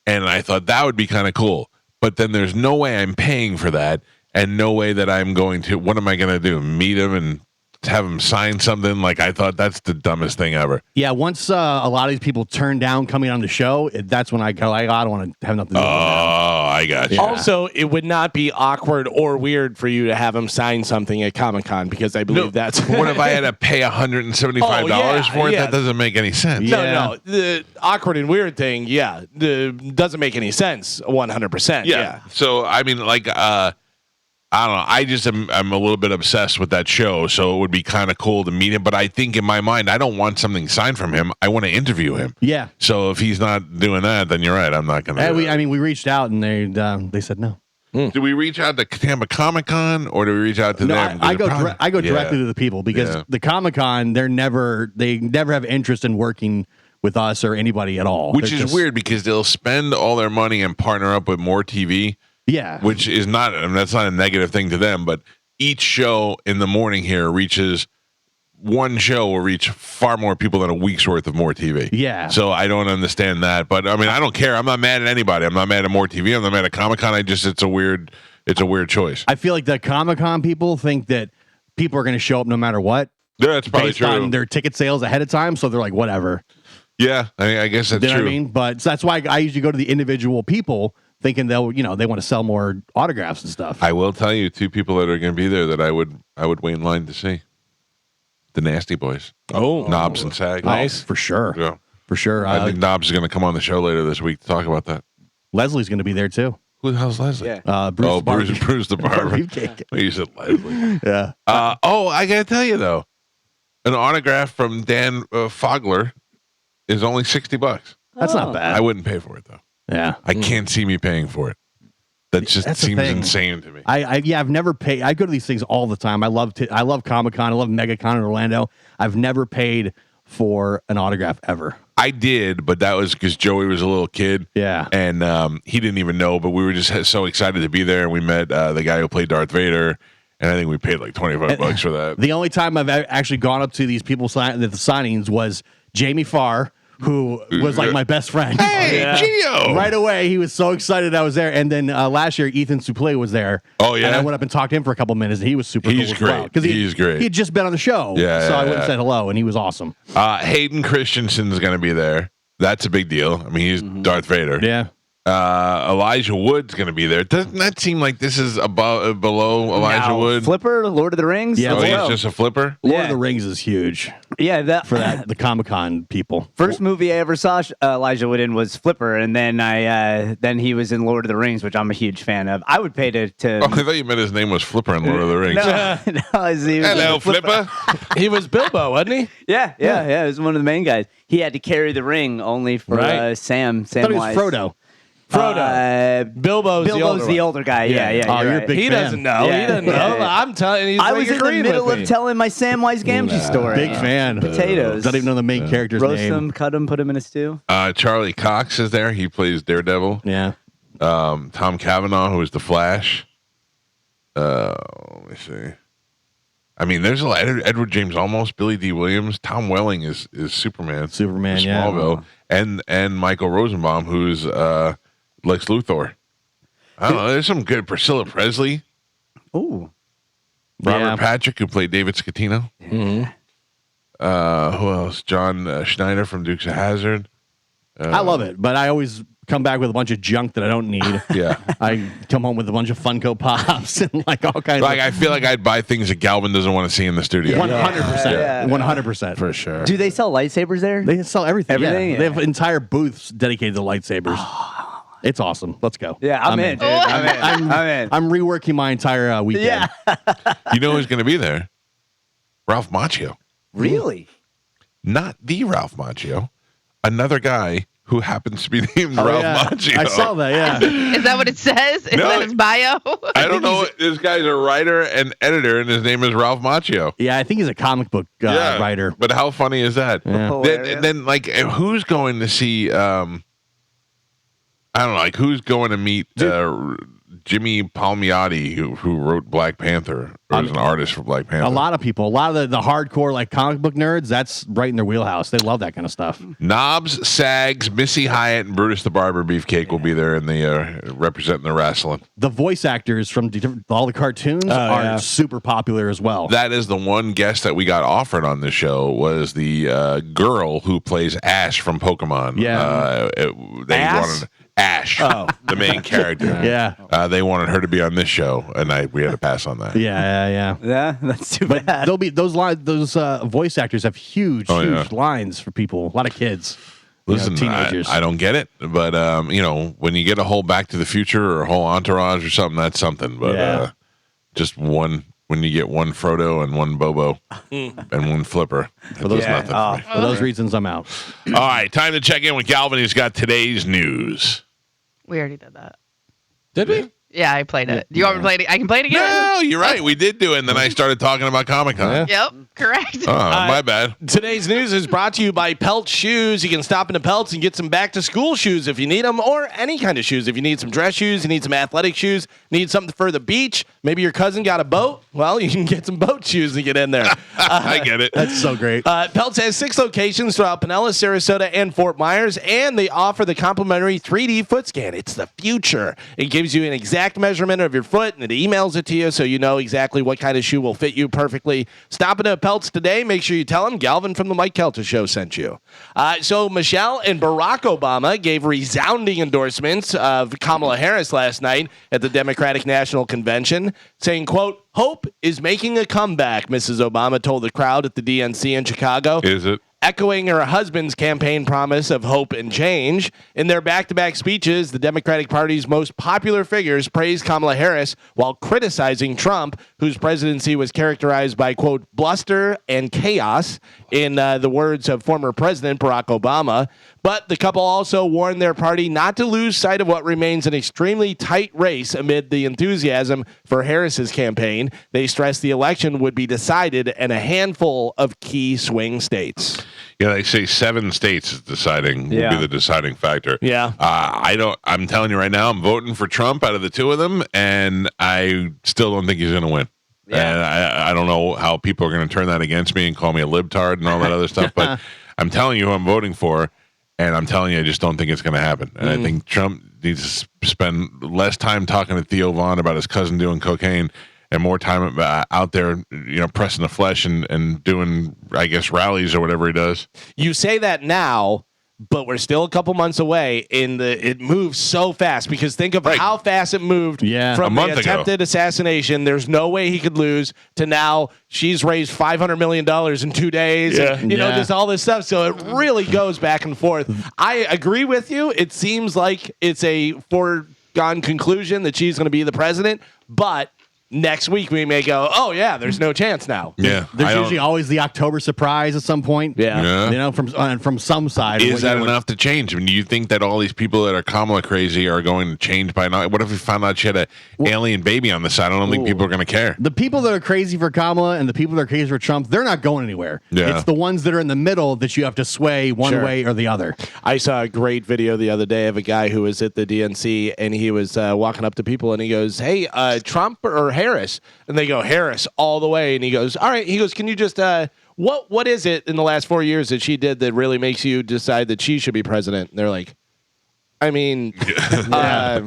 and I thought that would be kind of cool. But then there's no way I'm paying for that, and no way that I'm going to. What am I going to do? Meet him and have him sign something? Like, I thought that's the dumbest thing ever. Yeah, once a lot of these people turn down coming on the show, that's when I go, I don't want to have nothing to do with that. Oh, I got you. Also, it would not be awkward or weird for you to have him sign something at Comic-Con because I believe that's. What if I had to pay $175 for it? Yeah. That doesn't make any sense. No. The awkward and weird thing, doesn't make any sense 100%. Yeah. So, I mean, like, I don't know. I just I'm a little bit obsessed with that show, so it would be kind of cool to meet him. But I think in my mind, I don't want something signed from him. I want to interview him. Yeah. So if he's not doing that, then you're right. I'm not going to. We reached out and they said no. Do we reach out to Tampa Comic Con or do we reach out to No, them? I go directly to the people because the Comic-Con they never have interest in working with us or anybody at all. Which They're is just- weird because they'll spend all their money and partner up with more TV. Yeah. Which is not, I mean, that's not a negative thing to them, but each show in the morning here one show will reach far more people than a week's worth of more TV. Yeah. So I don't understand that, but I mean, I don't care. I'm not mad at anybody. I'm not mad at more TV. I'm not mad at Comic-Con. It's a weird choice. I feel like the Comic-Con people think that people are going to show up no matter what. Yeah, that's probably based true. on their ticket sales ahead of time, so they're like, whatever. Yeah, I guess that's You know true. what I mean? But so that's why I usually go to the individual people thinking they want to sell more autographs and stuff. I will tell you two people that are going to be there that I would wait in line to see. The Nasty Boys. Oh. Knobs and Sag. Nice. For sure. Yeah. For sure. I think Knobs is going to come on the show later this week to talk about that. Leslie's going to be there too. Who the hell's Leslie? Yeah. Bruce the barber. Beefcake. You said Leslie. Yeah. I got to tell you, though, an autograph from Dan Fogler is only $60. That's not bad. I wouldn't pay for it, though. Yeah. I can't see me paying for it. That just That's the seems thing. insane to me. I've never paid. I go to these things all the time. I love ComicCon. I love MegaCon in Orlando. I've never paid for an autograph ever. I did, but that was because Joey was a little kid. Yeah. And he didn't even know, but we were just so excited to be there. And we met the guy who played Darth Vader. And I think we paid like $25 for that. The only time I've actually gone up to these people the signings was Jamie Farr, who was like my best friend. Hey, Gio! Right away, he was so excited I was there. And then last year, Ethan Suplee was there. Oh, yeah? And I went up and talked to him for a couple minutes, and he was super He's cool as great. well. Because He's great. He had just been on the show. Yeah, so yeah, I went yeah. and said hello, and he was awesome. Hayden Christensen's going to be there. That's a big deal. I mean, he's Darth Vader. Yeah. Elijah Wood's going to be there. Doesn't that seem like this is below Elijah Now, Wood? Flipper, Lord of the Rings. Yeah, Oh, Let's he's go. just a flipper? Lord Yeah. of the Rings is huge Yeah, for the Comic-Con people. First movie I ever saw Elijah Wood in was Flipper, and then then he was in Lord of the Rings, which I'm a huge fan of. I would pay to. Oh, I thought you meant his name was Flipper in Lord of the Rings. No, he was Hello, Flipper. He was Bilbo, wasn't he? Yeah, he was one of the main guys. He had to carry the ring only for Right. Sam. I thought he was Wise. Frodo. Bilbo's Bilbo's the older guy. Yeah. Oh, you're a right. big He fan. doesn't know. Yeah. He doesn't know. Yeah. I'm telling. He's I like was in the agreeing middle with of me. telling my Samwise Gamgee story. Big fan. Potatoes. Don't even know the main character's Roast name. them, cut them, put them in a stew. Charlie Cox is there. He plays Daredevil. Yeah. Tom Cavanaugh, who is the Flash. Let me see. I mean, there's a lot. Edward James Olmos, Billy D. Williams, Tom Welling is Superman. Superman, for yeah. Smallville, and Michael Rosenbaum, who's Lex Luthor. I don't know. There's some good. Priscilla Presley, Ooh. Robert Patrick, who played David Scatino. Mm-hmm. Who else? John Schneider from Dukes of Hazzard. I love it, but I always come back with a bunch of junk that I don't need. Yeah. I come home with a bunch of Funko Pops and like all kinds Like of I feel like I'd buy things that Galvin doesn't want to see in the studio. 100%. Yeah. 100%. For sure. Do they sell lightsabers there? They sell everything. Everything? Yeah. Yeah. They have entire booths dedicated to lightsabers. It's awesome. Let's go. Yeah, I'm in, dude. I'm in. I'm reworking my entire weekend. Yeah. You know who's going to be there? Ralph Macchio. Really? Not the Ralph Macchio. Another guy who happens to be named Oh, Ralph yeah. Macchio. I saw that, yeah. Is that what it says? Is No, that his bio? I don't know. This guy's a writer and editor, and his name is Ralph Macchio. Yeah, I think he's a comic book writer. But how funny is that? Yeah. Then, like, who's going to see? I don't know. Like, who's going to meet Jimmy Palmiotti, who wrote Black Panther, or is an artist for Black Panther? A lot of people, a lot of the hardcore like comic book nerds, that's right in their wheelhouse. They love that kind of stuff. Knobs, Sags, Missy Hyatt, and Brutus the Barber Beefcake will be there in the representing the wrestling. The voice actors from all the cartoons are super popular as well. That is the one guest that we got offered on this show was the girl who plays Ash from Pokemon. Yeah. They Ash? wanted Ash, the main character. Yeah. They wanted her to be on this show, and we had to pass on that. Yeah. Yeah, that's too But bad. they'll be those voice actors have huge lines for people. A lot of kids. Listen, teenagers. I don't get it, but when you get a whole Back to the Future or a whole Entourage or something, that's something. But just one, when you get one Frodo and one Bobo and one Flipper, For those, nothing for me. for those reasons, I'm out. All right, time to check in with Galvin. He's got today's news. We already did that. Did we? Yeah, I played it. Do you want me to play it? I can play it again. No, you're right. We did do it, and then I started talking about Comic-Con. Yep, correct. Oh, my bad. Today's news is brought to you by Pelt Shoes. You can stop into Pelts and get some back-to-school shoes if you need them, or any kind of shoes. If you need some dress shoes, you need some athletic shoes, need something for the beach, maybe your cousin got a boat, well, you can get some boat shoes to get in there. I get it. That's so great. Pelts has 6 locations throughout Pinellas, Sarasota, and Fort Myers, and they offer the complimentary 3D foot scan. It's the future. It gives you an exact measurement of your foot, and it emails it to you so you know exactly what kind of shoe will fit you perfectly. Stop into Pelts today. Make sure you tell them Galvin from the Mike Calta Show sent you. So Michelle and Barack Obama gave resounding endorsements of Kamala Harris last night at the Democratic National Convention, saying, quote, "Hope is making a comeback," Mrs. Obama told the crowd at the DNC in Chicago. Is it? echoing her husband's campaign promise of hope and change. In their back-to-back speeches, the Democratic Party's most popular figures praised Kamala Harris while criticizing Trump, whose presidency was characterized by, quote, bluster and chaos, in the words of former President Barack Obama. But the couple also warned their party not to lose sight of what remains an extremely tight race amid the enthusiasm for Harris's campaign. They stressed the election would be decided in a handful of key swing states. Yeah, they say 7 states is deciding will be the deciding factor. Yeah. I'm telling you right now, I'm voting for Trump out of the two of them, and I still don't think he's going to win. Yeah. And I don't know how people are going to turn that against me and call me a libtard and all that other stuff, but I'm telling you who I'm voting for. And I'm telling you, I just don't think it's going to happen. And I think Trump needs to spend less time talking to Theo Vaughn about his cousin doing cocaine and more time out there, pressing the flesh and doing, I guess, rallies or whatever he does. You say that now, but we're still a couple months away. It moves so fast because think of how fast it moved from the attempted assassination. There's no way he could lose to now she's raised $500 million in 2 days. Yeah. And, just all this stuff. So it really goes back and forth. I agree with you. It seems like it's a foregone conclusion that she's going to be the president, but next week we may go, oh yeah, there's no chance now. Yeah, there's usually always the October surprise at some point. Yeah. From some side. Is that enough to change? I mean, do you think that all these people that are Kamala crazy are going to change by now? What if we found out she had an alien baby on the side? I don't think people are going to care. The people that are crazy for Kamala and the people that are crazy for Trump, they're not going anywhere. Yeah. It's the ones that are in the middle that you have to sway one way or the other. I saw a great video the other day of a guy who was at the DNC and he was walking up to people and he goes, hey, Trump or Harris? And they go, Harris all the way. And he goes, all right. He goes, can you just, what is it in the last 4 years that she did that really makes you decide that she should be president? And they're like, I mean,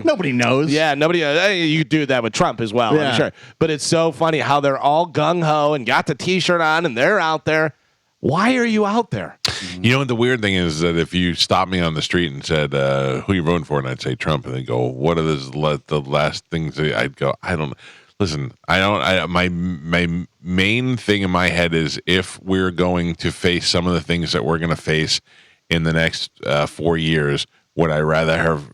nobody knows. Yeah, nobody. You do that with Trump as well, I'm sure. But it's so funny how they're all gung-ho and got the T-shirt on and they're out there. Why are you out there? You know what the weird thing is that if you stopped me on the street and said, who you voting for? And I'd say Trump. And they go, what are the last things? I'd go, I don't know. Listen, my main thing in my head is if we're going to face some of the things that we're going to face in the next 4 years, would I rather have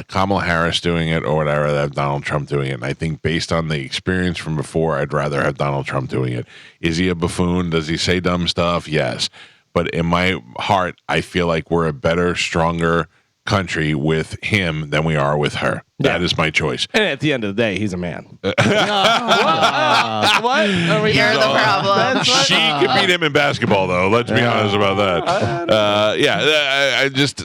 Kamala Harris doing it or would I rather have Donald Trump doing it? And I think based on the experience from before, I'd rather have Donald Trump doing it. Is he a buffoon? Does he say dumb stuff? Yes. But in my heart, I feel like we're a better, stronger country with him than we are with her. That is my choice. And at the end of the day, he's a man. What? You're the problem. She could beat him in basketball, though. Let's be honest about that.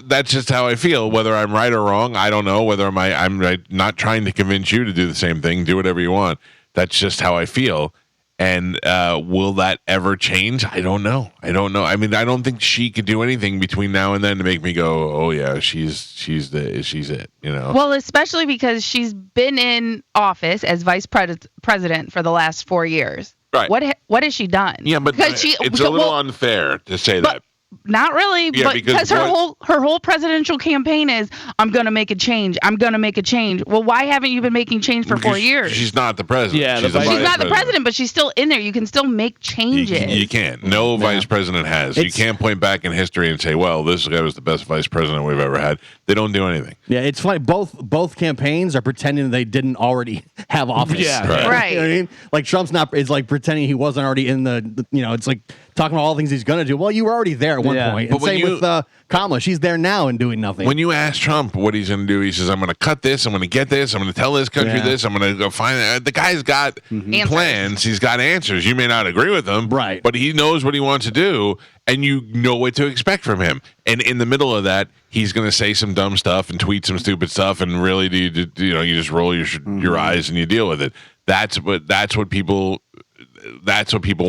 That's just how I feel. Whether I'm right or wrong, I don't know. Whether I'm right, not trying to convince you to do the same thing. Do whatever you want. That's just how I feel. And will that ever change? I don't know. I mean, I don't think she could do anything between now and then to make me go, "Oh yeah, she's it." Well, especially because she's been in office as vice president for the last 4 years. Right. What has she done? Yeah, but it's a little unfair to say that. Not really, but because her whole presidential campaign is, I'm going to make a change. I'm going to make a change. Well, why haven't you been making change for 4 years? She's not the president. Yeah, she's not the president, but she's still in there. You can still make changes. You can't. No vice president has. You can't point back in history and say, well, this guy was the best vice president we've ever had. They don't do anything. Yeah, it's funny. Both campaigns are pretending they didn't already have office. Yeah, right. You know what I mean? Like Trump's is like pretending he wasn't already in the it's like talking about all the things he's going to do. Well, you were already there at one point. And same with Kamala. She's there now and doing nothing. When you ask Trump what he's going to do, he says, I'm going to cut this. I'm going to get this. I'm going to tell this country this. I'm going to go find it. The guy's got plans. He's got answers. You may not agree with them. Right. But he knows what he wants to do, and you know what to expect from him. And in the middle of that, he's going to say some dumb stuff and tweet some stupid stuff, and really, you just roll your eyes and you deal with it. That's what people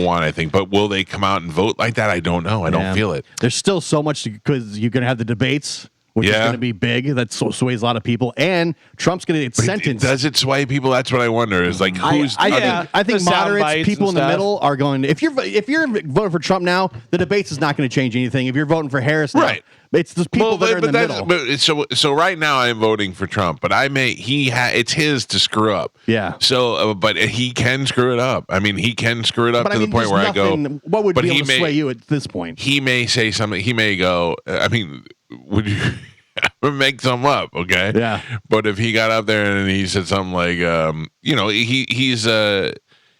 want, I think. But will they come out and vote like that? I don't know. I don't feel it. There's still so much because you're going to have the debates which is going to be big. That sways a lot of people. And Trump's going to get sentenced. Does it sway people? That's what I wonder. Is like who's? I think moderates, people in the middle, are going. If you're voting for Trump now, the debates is not going to change anything. If you're voting for Harris, now, right? It's the people that are in the middle. But so right now I'm voting for Trump, but it's his to screw up. Yeah. So, but he can screw it up. I mean, he can screw it up to the point where I go. What would be able to sway you at this point? He may say something. He may go. I mean, would you? Make something up, okay? Yeah. But if he got up there and he said something like, he's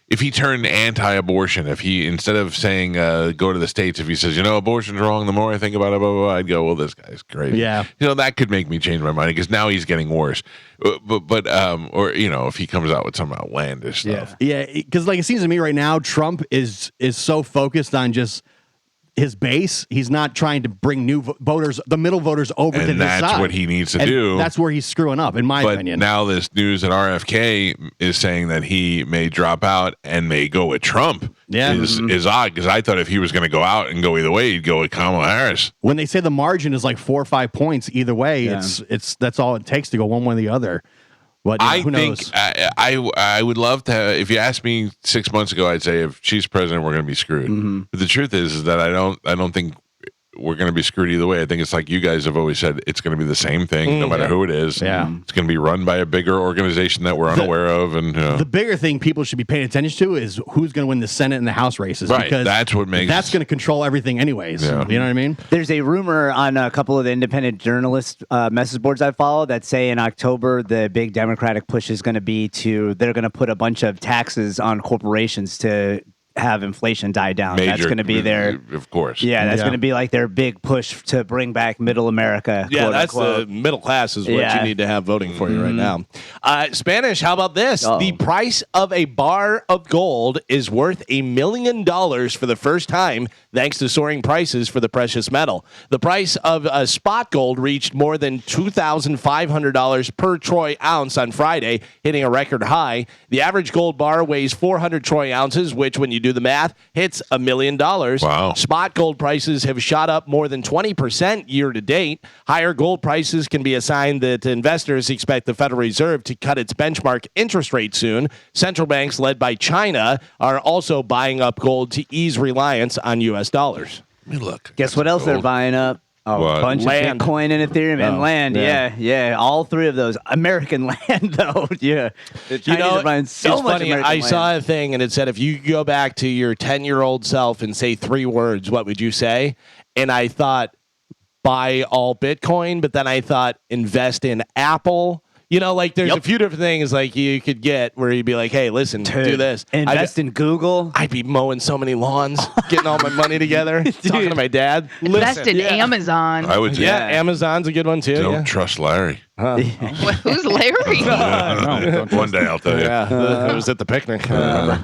if he turned anti-abortion, if he instead of saying go to the states, if he says abortion's wrong, the more I think about it, blah, blah, blah, I'd go, well, this guy's crazy. Yeah. That could make me change my mind because now he's getting worse. But if he comes out with some outlandish stuff, yeah, because like it seems to me right now, Trump is so focused on just his base. He's not trying to bring new voters, the middle voters, over to his side. And that's what he needs to do. That's where he's screwing up, in my opinion. But now this news at RFK is saying that he may drop out and may go with Trump. Yeah. Is odd because I thought if he was going to go out and go either way, he'd go with Kamala Harris. When they say the margin is like 4 or 5 points either way, it's that's all it takes to go one way or the other. But who knows? I would love to have, if you asked me 6 months ago, I'd say if she's president, we're going to be screwed. Mm-hmm. But the truth is that I don't think we're going to be screwed either way. I think it's like you guys have always said, it's going to be the same thing, no matter who it is. Yeah. It's going to be run by a bigger organization that we're unaware of. And the bigger thing people should be paying attention to is who's going to win the Senate and the House races. Right. Because that's going to control everything anyways. Yeah. You know what I mean? There's a rumor on a couple of the independent journalist message boards I follow that say in October, the big Democratic push is going to be they're going to put a bunch of taxes on corporations to have inflation die down. That's going to be their, of course. Yeah, that's going to be like their big push to bring back middle America. Yeah, that's unquote. the middle class is what you need to have voting for you right now. Spanish, how about this? The price of a bar of gold is worth $1 million for the first time thanks to soaring prices for the precious metal. The price of a spot gold reached more than $2,500 per troy ounce on Friday, hitting a record high. The average gold bar weighs 400 troy ounces, which when you do the math, hits $1 million. Wow. Spot gold prices have shot up more than 20% year to date. Higher gold prices can be a sign that investors expect the Federal Reserve to cut its benchmark interest rate soon. Central banks led by China are also buying up gold to ease reliance on U.S. dollars. I mean, look. Guess what else they're buying up? A bunch of Bitcoin and Ethereum and land. Yeah. All three of those. American land, though. Yeah. The Chinese are buying so much funny. American I land. saw a thing, and it said if you go back to your 10-year-old self and say 3 words, what would you say? And I thought, buy all Bitcoin, but then I thought, invest in Apple. There's a few different things like you could get where you'd be like, hey, listen, do this. Invest in Google. I'd be mowing so many lawns, getting all my money together, talking to my dad. Invest in Amazon. I would. Yeah, Amazon's a good one too. Don't trust Larry. Who's Larry? One day I'll tell you. Yeah, I was at the picnic. But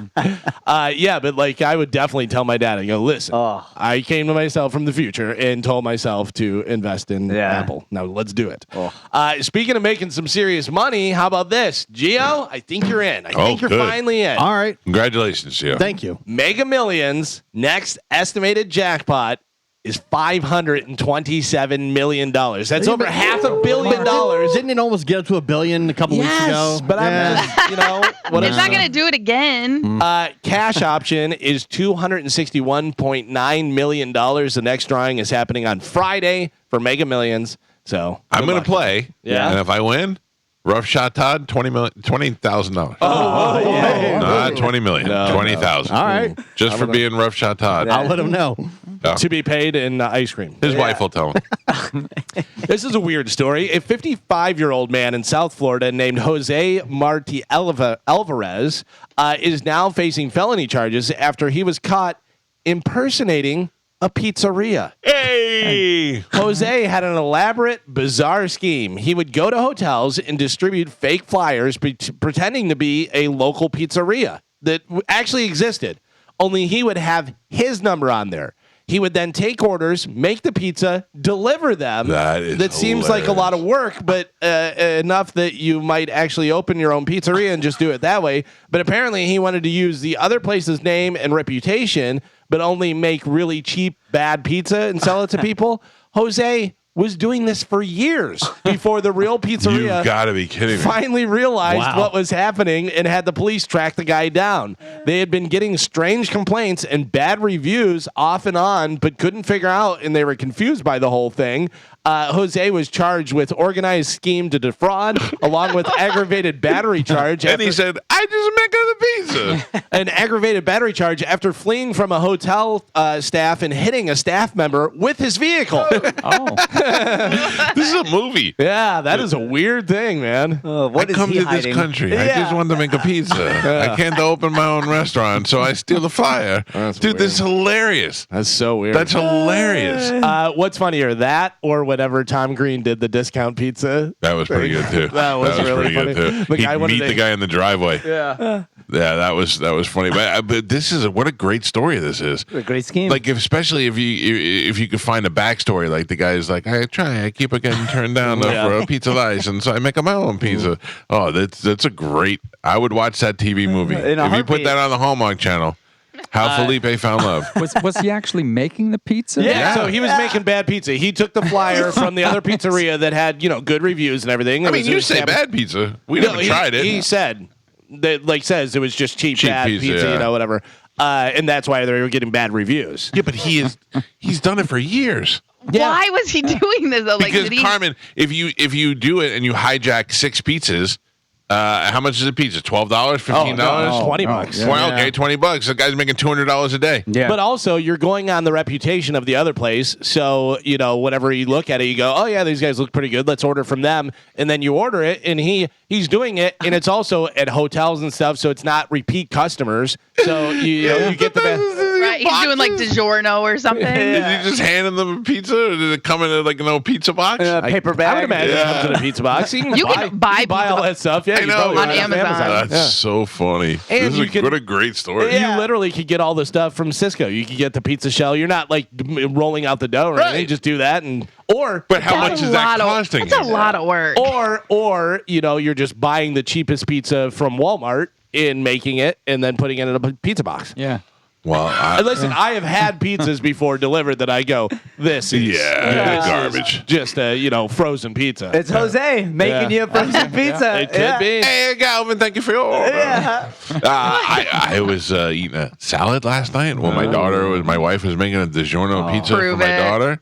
I would definitely tell my dad, I go, listen, I came to myself from the future and told myself to invest in Apple. Now let's do it. Speaking of making some serious money, how about this? Gio, I think you're in. I think you're finally in. All right. Congratulations, Gio. Thank you. Mega Millions, next estimated jackpot is $527 million. That's over $500 million. Didn't it almost get up to $1 billion a couple weeks ago? But It's not going to do it again. Cash option is $261.9 million. The next drawing is happening on Friday for Mega Millions. So I'm going to play. Yeah. And if I win, rough shot Todd, $20,000. Not 20 million. 20,000. All right. Just for being rough shot Todd. I'll let him know. To be paid in ice cream. His wife will tell him. This is a weird story. A 55-year-old man in South Florida named Jose Marti Alvarez is now facing felony charges after he was caught impersonating a pizzeria. Hey! Jose had an elaborate, bizarre scheme. He would go to hotels and distribute fake flyers pretending to be a local pizzeria that actually existed, only he would have his number on there. He would then take orders, make the pizza, deliver them. That seems like a lot of work, but enough that you might actually open your own pizzeria and just do it that way. But apparently he wanted to use the other place's name and reputation, but only make really cheap, bad pizza and sell it to people. Jose was doing this for years before the real pizzeria. You've got to be kidding me. Finally realized what was happening and had the police track the guy down. They had been getting strange complaints and bad reviews off and on, but couldn't figure out, and they were confused by the whole thing. Jose was charged with organized scheme to defraud, along with aggravated battery charge. And he said, "I just make the pizza." An aggravated battery charge after fleeing from a hotel staff and hitting a staff member with his vehicle. This is a movie. Yeah, that is a weird thing, man. What I is come he to hiding? this country. I just wanted to make a pizza. I can't open my own restaurant, so I steal the flyer. Dude, this is hilarious. That's so weird. That's hilarious. What's funnier, that or whatever Tom Green did the discount pizza? That was pretty good too. That was really pretty good funny. too. The guy He'd wanted meet to- the guy in the driveway. Yeah. Yeah, that was funny. But this is what a great story this is. A great scheme. Like especially if you could find a backstory, like the guy's like, I keep getting turned down for a pizza license, so I make my own pizza. Oh, that's a great. I would watch that TV movie In a if you put heartbeat. that on the Hallmark Channel. How Felipe found love. Was he actually making the pizza? Yeah, so he was making bad pizza. He took the flyer from the other pizzeria that had, good reviews and everything. I mean, you say bad pizza. We never tried it. He said that says it was just cheap bad pizza, yeah. whatever. And that's why they were getting bad reviews. Yeah, but he's done it for years. Why was he doing this? Though? Like, Because did he? Carmen, if you do it and you hijack 6 pizzas, how much is a pizza? $12, $15? $20. Well, okay, $20. The guy's making $200 a day. Yeah. But also, you're going on the reputation of the other place. So, whenever you look at it, you go, oh, yeah, these guys look pretty good. Let's order from them. And then you order it, and he's doing it, and it's also at hotels and stuff, so it's not repeat customers. So, you get the best. Right, he's doing like DiGiorno or something. Did you just hand them a pizza, or did it come in a pizza box? Paper bag. I would imagine it comes in a pizza box. You can buy all that stuff. Yeah, I you know. probably On buy it off Amazon. That's so funny. And What a great story. You literally could get all the stuff from Cisco. You could get the pizza shell. You're not like rolling out the dough or anything. Just do that But how much is that costing? That's a lot of work. Or you're just buying the cheapest pizza from Walmart and making it and then putting it in a pizza box. Yeah. Well, Listen, I have had pizzas before delivered that I go, this is garbage. just frozen pizza. It's Jose making you a frozen pizza. It could be. Hey, Galvin, thank you for your order. I was eating a salad last night. Well, my wife was making a DiGiorno pizza for Prove my it. daughter.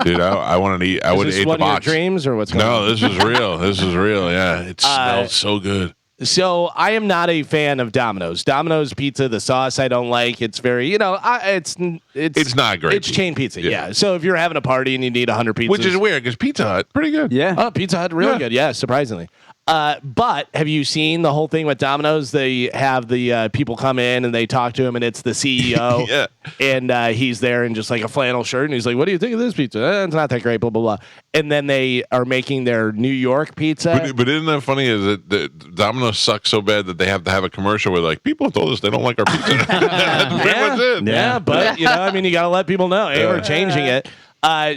Dude, I wanted to eat. I would have Is this ate the one of your box. dreams or what's going on? No, this was real. This was real. Yeah, it smelled so good. So I am not a fan of Domino's. Domino's pizza, the sauce I don't like. It's very, it's not great It's pizza. chain pizza, Yeah. yeah. So if you're having a party and you need 100 pizzas, Which is weird because Pizza Hut, pretty good. Yeah. Oh, Pizza Hut, really good. Yeah, surprisingly. But have you seen the whole thing with Domino's? They have the people come in and they talk to him, and it's the CEO. Yeah. And he's there in just like a flannel shirt, and he's like, "What do you think of this pizza? It's not that great." Blah blah blah. And then they are making their New York pizza. But isn't that funny? Is that Domino's sucks so bad that they have to have a commercial where like people have told us they don't like our pizza. That's pretty much it. Yeah, but you got to let people know, hey, we're changing it.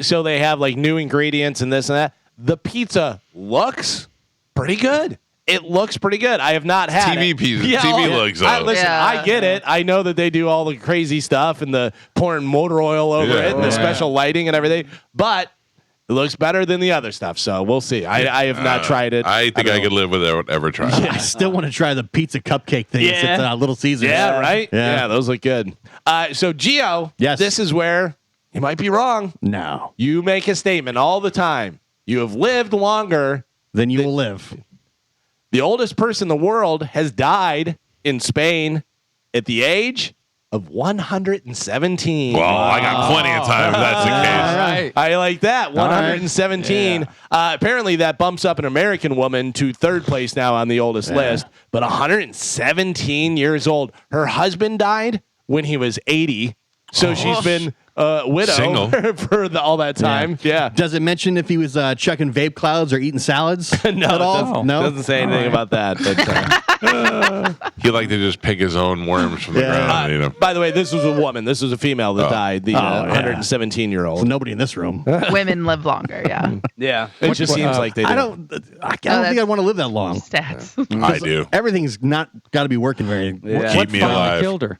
So they have like new ingredients and this and that. The pizza looks pretty good. It looks pretty good. I have not had TV it. pizza. TV looks up. Listen, Yeah. I get it. I know that they do all the crazy stuff and the pouring motor oil over it and the special lighting and everything, but it looks better than the other stuff. So we'll see. I have not tried it. I think I could live without ever trying. I still want to try the pizza cupcake thing. Yeah. It's Little Caesars. Yeah, right? Yeah. Those look good. So, Gio, Yes. this is where you might be wrong. No. You make a statement all the time. You have lived longer. Then you will live. The oldest person in the world has died in Spain at the age of 117. Well, I got plenty of time if that's the case. Right. I like that. 117. Apparently, that bumps up an American woman to third place now on the oldest list, but 117 years old. Her husband died when he was 80. So she's been widow Single. for all that time. Yeah. Does it mention if he was chucking vape clouds or eating salads No, at all? doesn't, No. doesn't say anything about that. But, He liked to just pick his own worms from the ground. You know. by the way, this was a woman. This was a female that died. The yeah. 117-year-old. Nobody in this room. Women live longer. Yeah. Yeah. It just seems like they do. I don't think I'd want to live that long. Stats. I do. Everything's not got to be working very. Keep me Finally alive. killed her.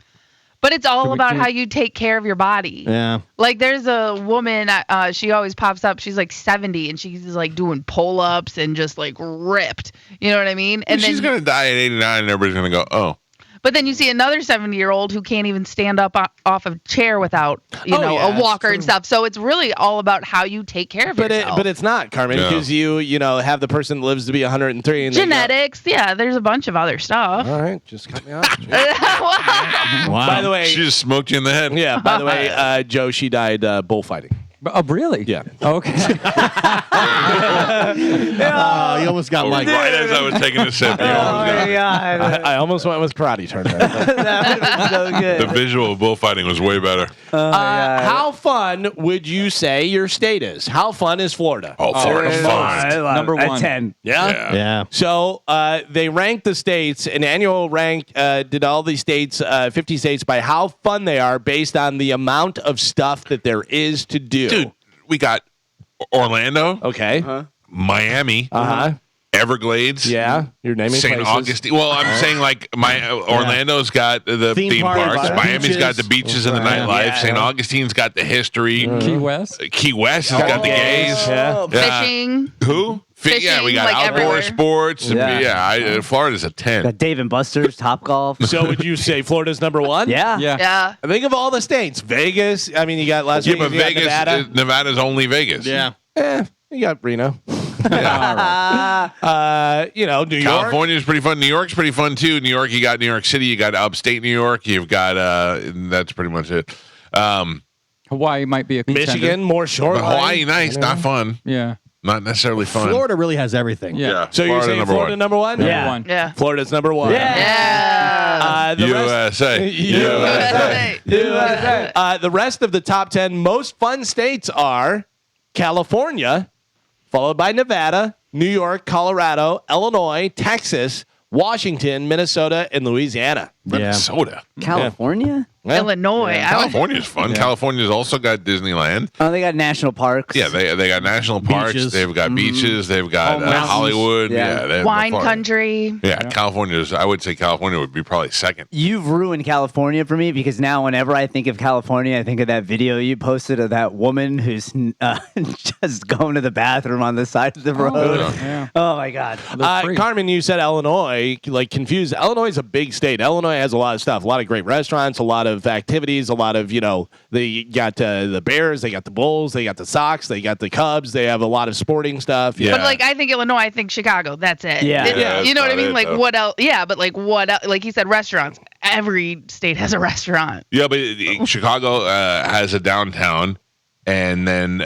But it's all about how you take care of your body. Yeah. Like there's a woman, she always pops up. She's like 70 and she's like doing pull-ups and just like ripped. You know what I mean? And she's going to die at 89 and everybody's going to go, oh. But then you see another 70-year-old who can't even stand up off a chair without, a walker and stuff. So it's really all about how you take care of yourself. But it's not, Carmen, because you have the person that lives to be 103. And genetics, there's a bunch of other stuff. All right, just cut me off. Wow. By the way, she just smoked you in the head. Yeah. By the way, Joe, she died bullfighting. Oh, really? Yeah. Okay. You almost got Mike. Right as I was taking a sip, you almost got it. I almost went with karate turn. That was so good. The visual of bullfighting was way better. How fun would you say your state is? How fun is Florida? Oh, Florida's fun. Number one. 10. Yeah. So they ranked the states, an annual rank did all these states, 50 states, by how fun they are based on the amount of stuff that there is to do. Dude, we got Orlando, Okay. Miami, Everglades. Yeah. You're naming St. places. Augustine. Well, I'm saying like Orlando's got the theme parks. Miami's got the beaches and the nightlife. Yeah. St. Augustine's got the history. Key West. Key West has got the gays. Yeah. Fishing. Who? Yeah, we got like outdoor everywhere. sports. Yeah. Florida's a 10. Got Dave and Buster's, Top Golf. So would you say Florida's number one? Yeah. Yeah. I think of all the states. Vegas. I mean, you got Las Yeah, Vegas. but you got Vegas, Nevada. Nevada's only Vegas. Yeah. You got Reno. New York. California's pretty fun. New York's pretty fun too. New York, you got New York City, you got upstate New York, you've got that's pretty much it. Hawaii might be a contender. Michigan, more shoreline. But Hawaii, nice, not fun. Yeah. Not necessarily fun. Florida really has everything. Yeah. So you're saying Florida number one? Number one. Yeah. Florida's number one. Yeah. The rest- USA. USA. The rest of the top 10 most fun states are California, followed by Nevada, New York, Colorado, Illinois, Texas, Washington, Minnesota, and Louisiana. Minnesota. California? Illinois. California's fun. California's also got Disneyland. Oh, they got national parks. Yeah, they got national parks. Beaches. They've got beaches. They've got mountains. Hollywood. Yeah. Yeah, Wine country. Yeah, California's. I would say California would be probably second. You've ruined California for me because now whenever I think of California, I think of that video you posted of that woman who's just going to the bathroom on the side of the road. Yeah. Oh my God. Carmen, you said Illinois, like confused. Illinois is a big state. Illinois has a lot of stuff, a lot of great restaurants, a lot of activities, a lot of, they got the Bears, they got the Bulls, they got the Sox, they got the Cubs, they have a lot of sporting stuff. Yeah. But like I think Illinois, I think Chicago. That's it. Yeah. Yeah, you know what I that's mean? about Like it, though. what else? Yeah, but like what else? Like he said, restaurants. Every state has a restaurant. Yeah, but Chicago has a downtown, and then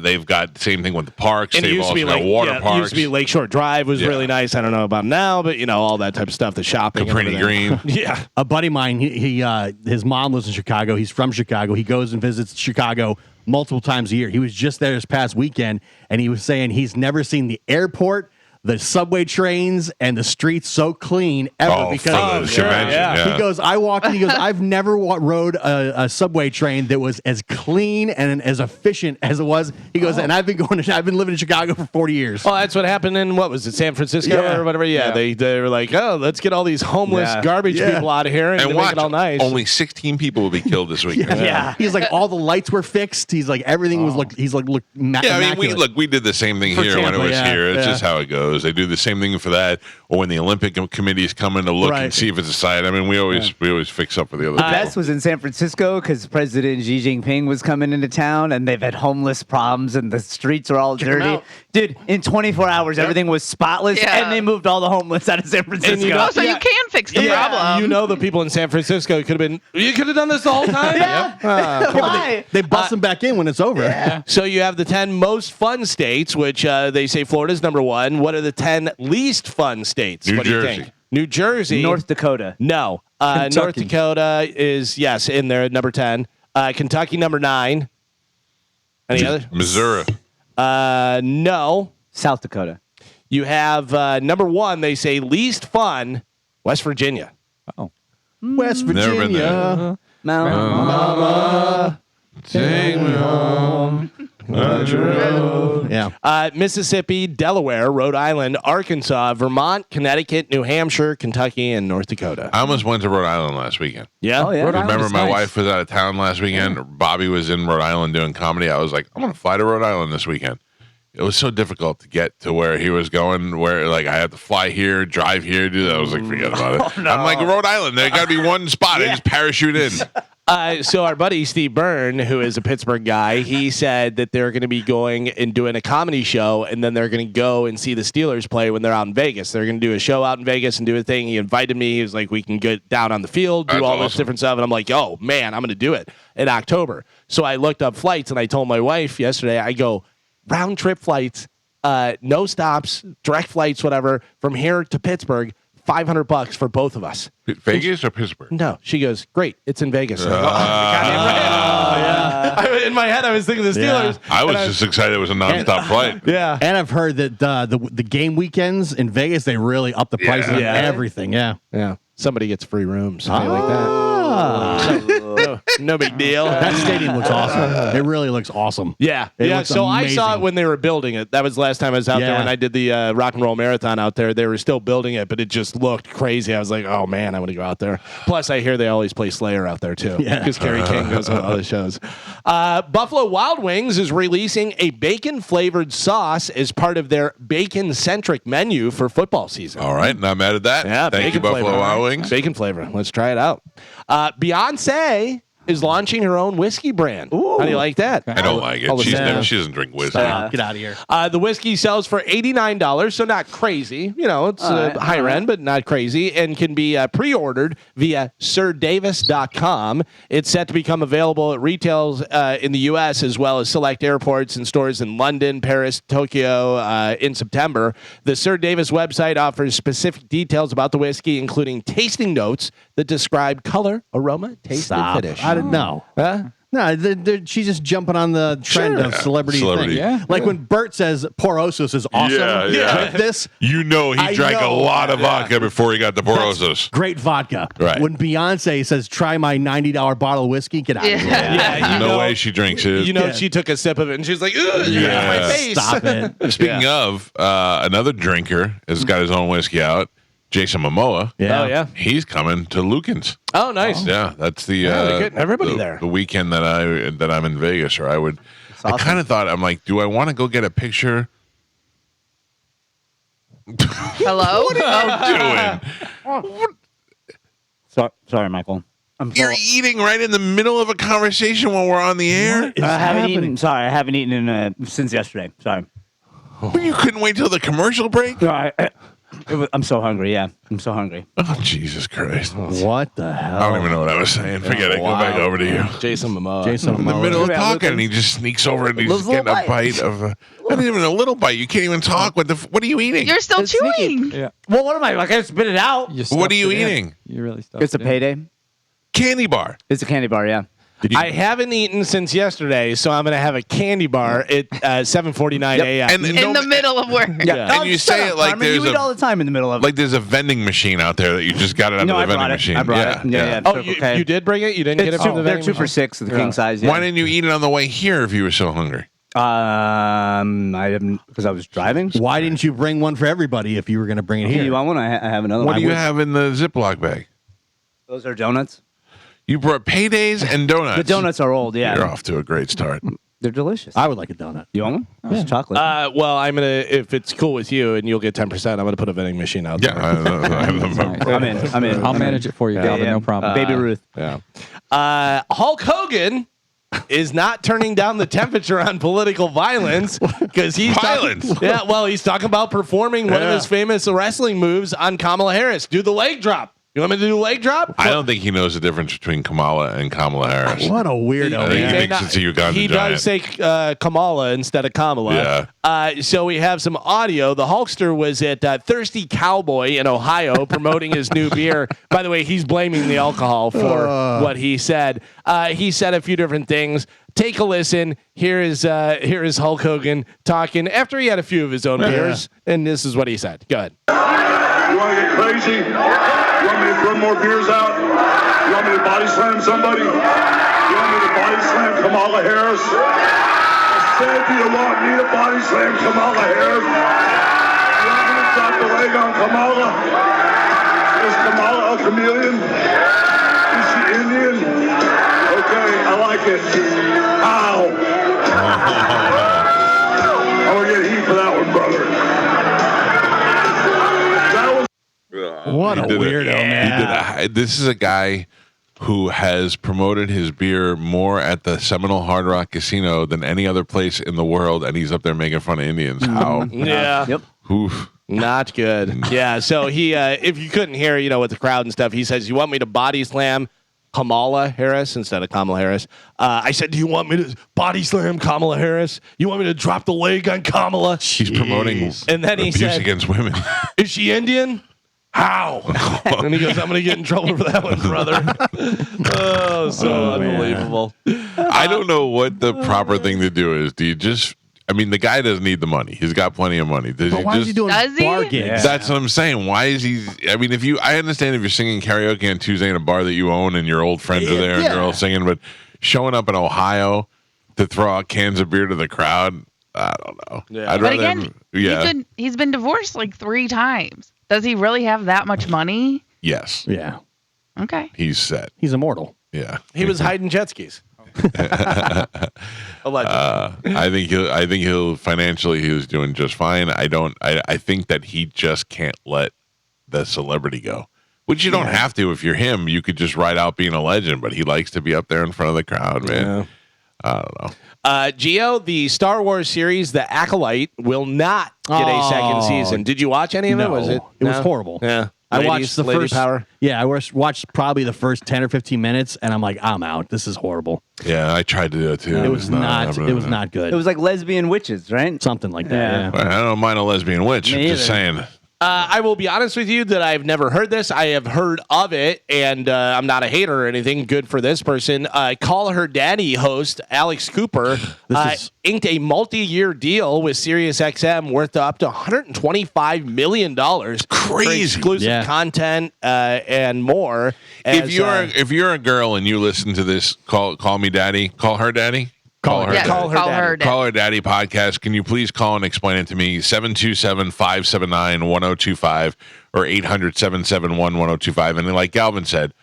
they've got the same thing with the parks. And it They've used to be also got like water It parks. used to be Lakeshore Drive was Yeah. really nice. I don't know about now, but all that type of stuff, the shopping, and Caprini everything. Green. Yeah. A buddy of mine, he his mom lives in Chicago. He's from Chicago. He goes and visits Chicago multiple times a year. He was just there this past weekend, and he was saying he's never seen the airport, the subway trains, and the streets so clean ever Oh, because for the convention, yeah. He goes, I walked in, he goes, I've never rode a subway train that was as clean and as efficient as it was. He goes, and I've been living in Chicago for 40 years. Well, that's what happened in, what was it, San Francisco Yeah. or whatever? Yeah, they were like, oh, let's get all these homeless garbage people out of here and, And make watch, it all nice. only 16 people will be killed this weekend. Yeah. He's like, all the lights were fixed. He's like, everything was look Yeah, I mean, we did the same thing For here when it Tampa, was yeah, here. It's yeah. just how it goes. They do the same thing for that, or when the Olympic committees come in to look and Right. see if it's a site. I mean, we always fix up for the other The people. best was in San Francisco because President Xi Jinping was coming into town and they've had homeless problems and the streets are all dirty. out. Dude, in 24 hours, everything was spotless Yeah. and they moved all the homeless out of San Francisco. know- Oh, so Yeah. you can fix the problem. the people in San Francisco could have been, you could have done this the whole time? Yeah. Why? They bust them back in when it's over. So you have the 10 most fun states, which they say Florida's number one. What are the 10 least fun states? New What do you Jersey. think? New Jersey. North Dakota. No. North Kentucky. Dakota is, yes, in there at number 10. Kentucky, number 9. Any other? Missouri. No. South Dakota. You have number 1, they say least fun, West Virginia. West Never been Virginia. Mount Take me home. Yeah. Mississippi, Delaware, Rhode Island, Arkansas, Vermont, Connecticut, New Hampshire, Kentucky, and North Dakota. I almost went to Rhode Island last weekend. Yeah. Oh, yeah. Rhode Island Remember, is my nice. wife was out of town last weekend. Bobby was in Rhode Island doing comedy. I was like, I'm going to fly to Rhode Island this weekend. It was so difficult to get to where he was going, where like I had to fly here, drive here, do that. I was like, forget about it. I'm like, Rhode Island, there got to be one spot. I just parachute in. So our buddy Steve Byrne, who is a Pittsburgh guy, he said that they're going to be going and doing a comedy show, and then they're going to go and see the Steelers play when they're out in Vegas. They're going to do a show out in Vegas and do a thing. He invited me. He was like, we can get down on the field, do That's all this awesome. different stuff. And I'm like, oh, man, I'm going to do it in October. So I looked up flights, and I told my wife yesterday, I go, round trip flights, no stops, direct flights, whatever, from here to Pittsburgh, $500 for both of us. Vegas or Pittsburgh? No, she goes, great, it's in Vegas. In my head, I was thinking the Steelers. I was just excited it was a nonstop flight. Yeah. And I've heard that the game weekends in Vegas, they really up the prices of everything. Yeah. Yeah. Somebody gets free rooms. I like that. No big deal. That stadium looks awesome. It really looks awesome. Yeah. It Yeah. looks So I saw it amazing. when they were building it. That was the last time I was out there Yeah. when I did the rock and roll marathon out there. They were still building it, but it just looked crazy. I was like, oh man, I want to go out there. Plus, I hear they always play Slayer out there too. Yeah. Because Kerry King goes on other shows. Buffalo Wild Wings is releasing a bacon flavored sauce as part of their bacon centric menu for football season. All right, not mad at that. Yeah, Thank you, bacon Buffalo flavor. Wild Wings. Bacon flavor. Let's try it out. Beyonce is launching her own whiskey brand. How do you like that? I don't like it. She doesn't drink whiskey. Get out of here. The whiskey sells for $89, so not crazy. You know, it's higher end, but not crazy, and can be pre-ordered via SirDavis.com. It's set to become available at retails in the U.S. as well as select airports and stores in London, Paris, Tokyo in September. The Sir Davis website offers specific details about the whiskey, including tasting notes that describe color, aroma, taste, and finish. I didn't know. Huh? No, she's just jumping on the trend of celebrity Celebrity. thing. Yeah. Like when Bert says Porosos is awesome. Yeah. With this, You know he I drank know. a lot of vodka before he got the Porosos. great vodka. Right. When Beyonce says, try my $90 bottle of whiskey, get out of here. Yeah, No way she drinks it. You know, she took a sip of it and she's like, ugh, Yeah. my face. Stop it. Speaking of, another drinker has got his own whiskey out. Jason Momoa. Yeah. Oh, yeah. He's coming to Lucan's. Oh, nice. Yeah, that's the they're getting everybody the, there. The weekend that I'm in Vegas, or I kind of thought, I'm like, do I want to go get a picture? Hello? What are you doing? Sorry, Michael. You're eating right in the middle of a conversation while we're on the air. I haven't eaten. Sorry, I haven't eaten in since yesterday. Sorry. But you couldn't wait till the commercial break? I'm so hungry. Yeah, I'm so hungry. Oh, Jesus Christ. What the hell? I don't even know what I was saying. Forget it. Go back over to you. Jason Momoa. Jason In the Momoa. middle of Yeah, talking, and Lucas. he just sneaks over and he's Little getting a bite. bite of. Not even a little bite. You can't even talk. What are you eating? You're still It's sneaky. chewing. Yeah. Well, what am I? I can't spit it out. You What stuffed are you it in. eating? You really stuffed It's a it in. payday. Candy bar. It's a candy bar. Yeah. I haven't eaten since yesterday, so I'm going to have a candy bar at 7:49 a.m. And In the middle of work. And you shut say up, it like Carmen. there's you eat all a the time in the middle of like there's a vending machine out there that you just got it out No, of I the vending brought it. machine. I brought it. Yeah. Oh, Circle you, K. you did bring it? You didn't get it from the They're vending 2 for machine? $6, the king size. Yeah. Why didn't you eat it on the way here if you were so hungry? I didn't because I was driving. Why didn't you bring one for everybody if you were going to bring it Do here? you want one? I have another What one. do you have in the Ziploc bag? Those are donuts. You brought paydays and donuts. The donuts are old. Yeah. You're off to a great start. They're delicious. I would like a donut. You want one? It's chocolate. Well, I'm going to, if it's cool with you and you'll get 10%, I'm going to put a vending machine out there. Yeah. I'm in. I'll manage it for you, Galvin. No problem. Baby Ruth. Yeah. Hulk Hogan is not turning down the temperature on political violence because he's Violence? he's talking about performing one of his famous wrestling moves on Kamala Harris. Do the leg drop. You want me to do the leg drop? I don't think he knows the difference between Kamala and Kamala Harris. What a weirdo. I think he man. thinks it's a Ugandan He giant. does say Kamala instead of Kamala. So we have some audio. The Hulkster was at Thirsty Cowboy in Ohio promoting his new beer. By the way, he's blaming the alcohol for what he said. He said a few different things. Take a listen. Here is Hulk Hogan talking after he had a few of his own beers, and this is what he said. Go ahead. You want to get crazy? You want me to throw more beers out? You want me to body slam somebody? You want me to body slam Kamala Harris? said, do you want me to body slam Kamala Harris? You want me to drop the leg on Kamala? Is Kamala a chameleon? Is she Indian? Okay, I like it. Ow. I'm going to get heat for that one, brother. What a weirdo, man. This is a guy who has promoted his beer more at the Seminole Hard Rock Casino than any other place in the world, and he's up there making fun of Indians. How? Yeah. Yep. Oof. Not good. Yeah. So he, if you couldn't hear, with the crowd and stuff, he says, "You want me to body slam Kamala Harris instead of Kamala Harris?" I said, "Do you want me to body slam Kamala Harris? You want me to drop the leg on Kamala?" He's promoting And then he abuse said, against women. "Is she Indian? How?" And he goes, "I'm going to get in trouble for that one, brother." Oh, so unbelievable. I don't know what the proper thing to do is. Do you just? I mean, the guy doesn't need the money. He's got plenty of money. Does But he why is he doing Does he? bar gigs? Yeah. That's what I'm saying. Why is he? I mean, I understand if you're singing karaoke on Tuesday in a bar that you own and your old friends are there and you're all singing, but showing up in Ohio to throw out cans of beer to the crowd, I don't know. Yeah. I'd But rather, again, he's been divorced like 3 times. Does he really have that much money? yes, Yeah. Okay. he's set. He's immortal. Yeah, He was hiding jet skis. Allegedly. I think he'll financially he was doing just fine. I think that he just can't let the celebrity go. Which you don't have to if you're him. You could just ride out being a legend, but he likes to be up there in front of the crowd, man. Yeah. I don't know. Gio, the Star Wars series, The Acolyte, will not get a second season. Did you watch any of it? No, Was it was horrible. Yeah. I watched the Lady first Power. Yeah, I watched probably the first 10 or 15 minutes, and I'm like, I'm out. This is horrible. Yeah, I tried to do it too. It was not good. It was like lesbian witches, right? Something like that. Yeah. Yeah. I don't mind a lesbian witch. I'm Me just either. saying. I will be honest with you that I've never heard this. I have heard of it, and I'm not a hater or anything. Good for this person. Call Her Daddy host Alex Cooper inked a multi-year deal with SiriusXM worth up to $125 million. Crazy. For exclusive content and more. If you're a girl and you listen to this, call me daddy. Call her daddy. Call her daddy. Call her daddy. Call her daddy podcast. Can you please call and explain it to me? 727-579-1025 or 800-771-1025. And like Galvin said,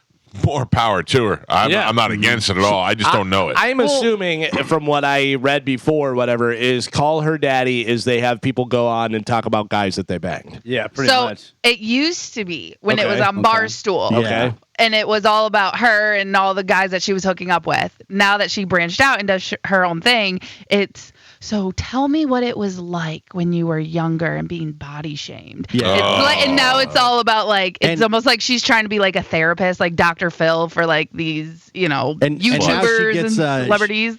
more power to her. I'm not against it at all. I just don't know it. I'm assuming from what I read before, whatever, is Call Her Daddy is they have people go on and talk about guys that they banged. Yeah, pretty much. It used to be when it was on Barstool. Okay. And it was all about her and all the guys that she was hooking up with. Now that she branched out and does her own thing, it's so tell me what it was like when you were younger and being body shamed. Yeah. It's like, and now it's all about like, it's almost like she's trying to be like a therapist, like Dr. Phil for like these, YouTubers and celebrities.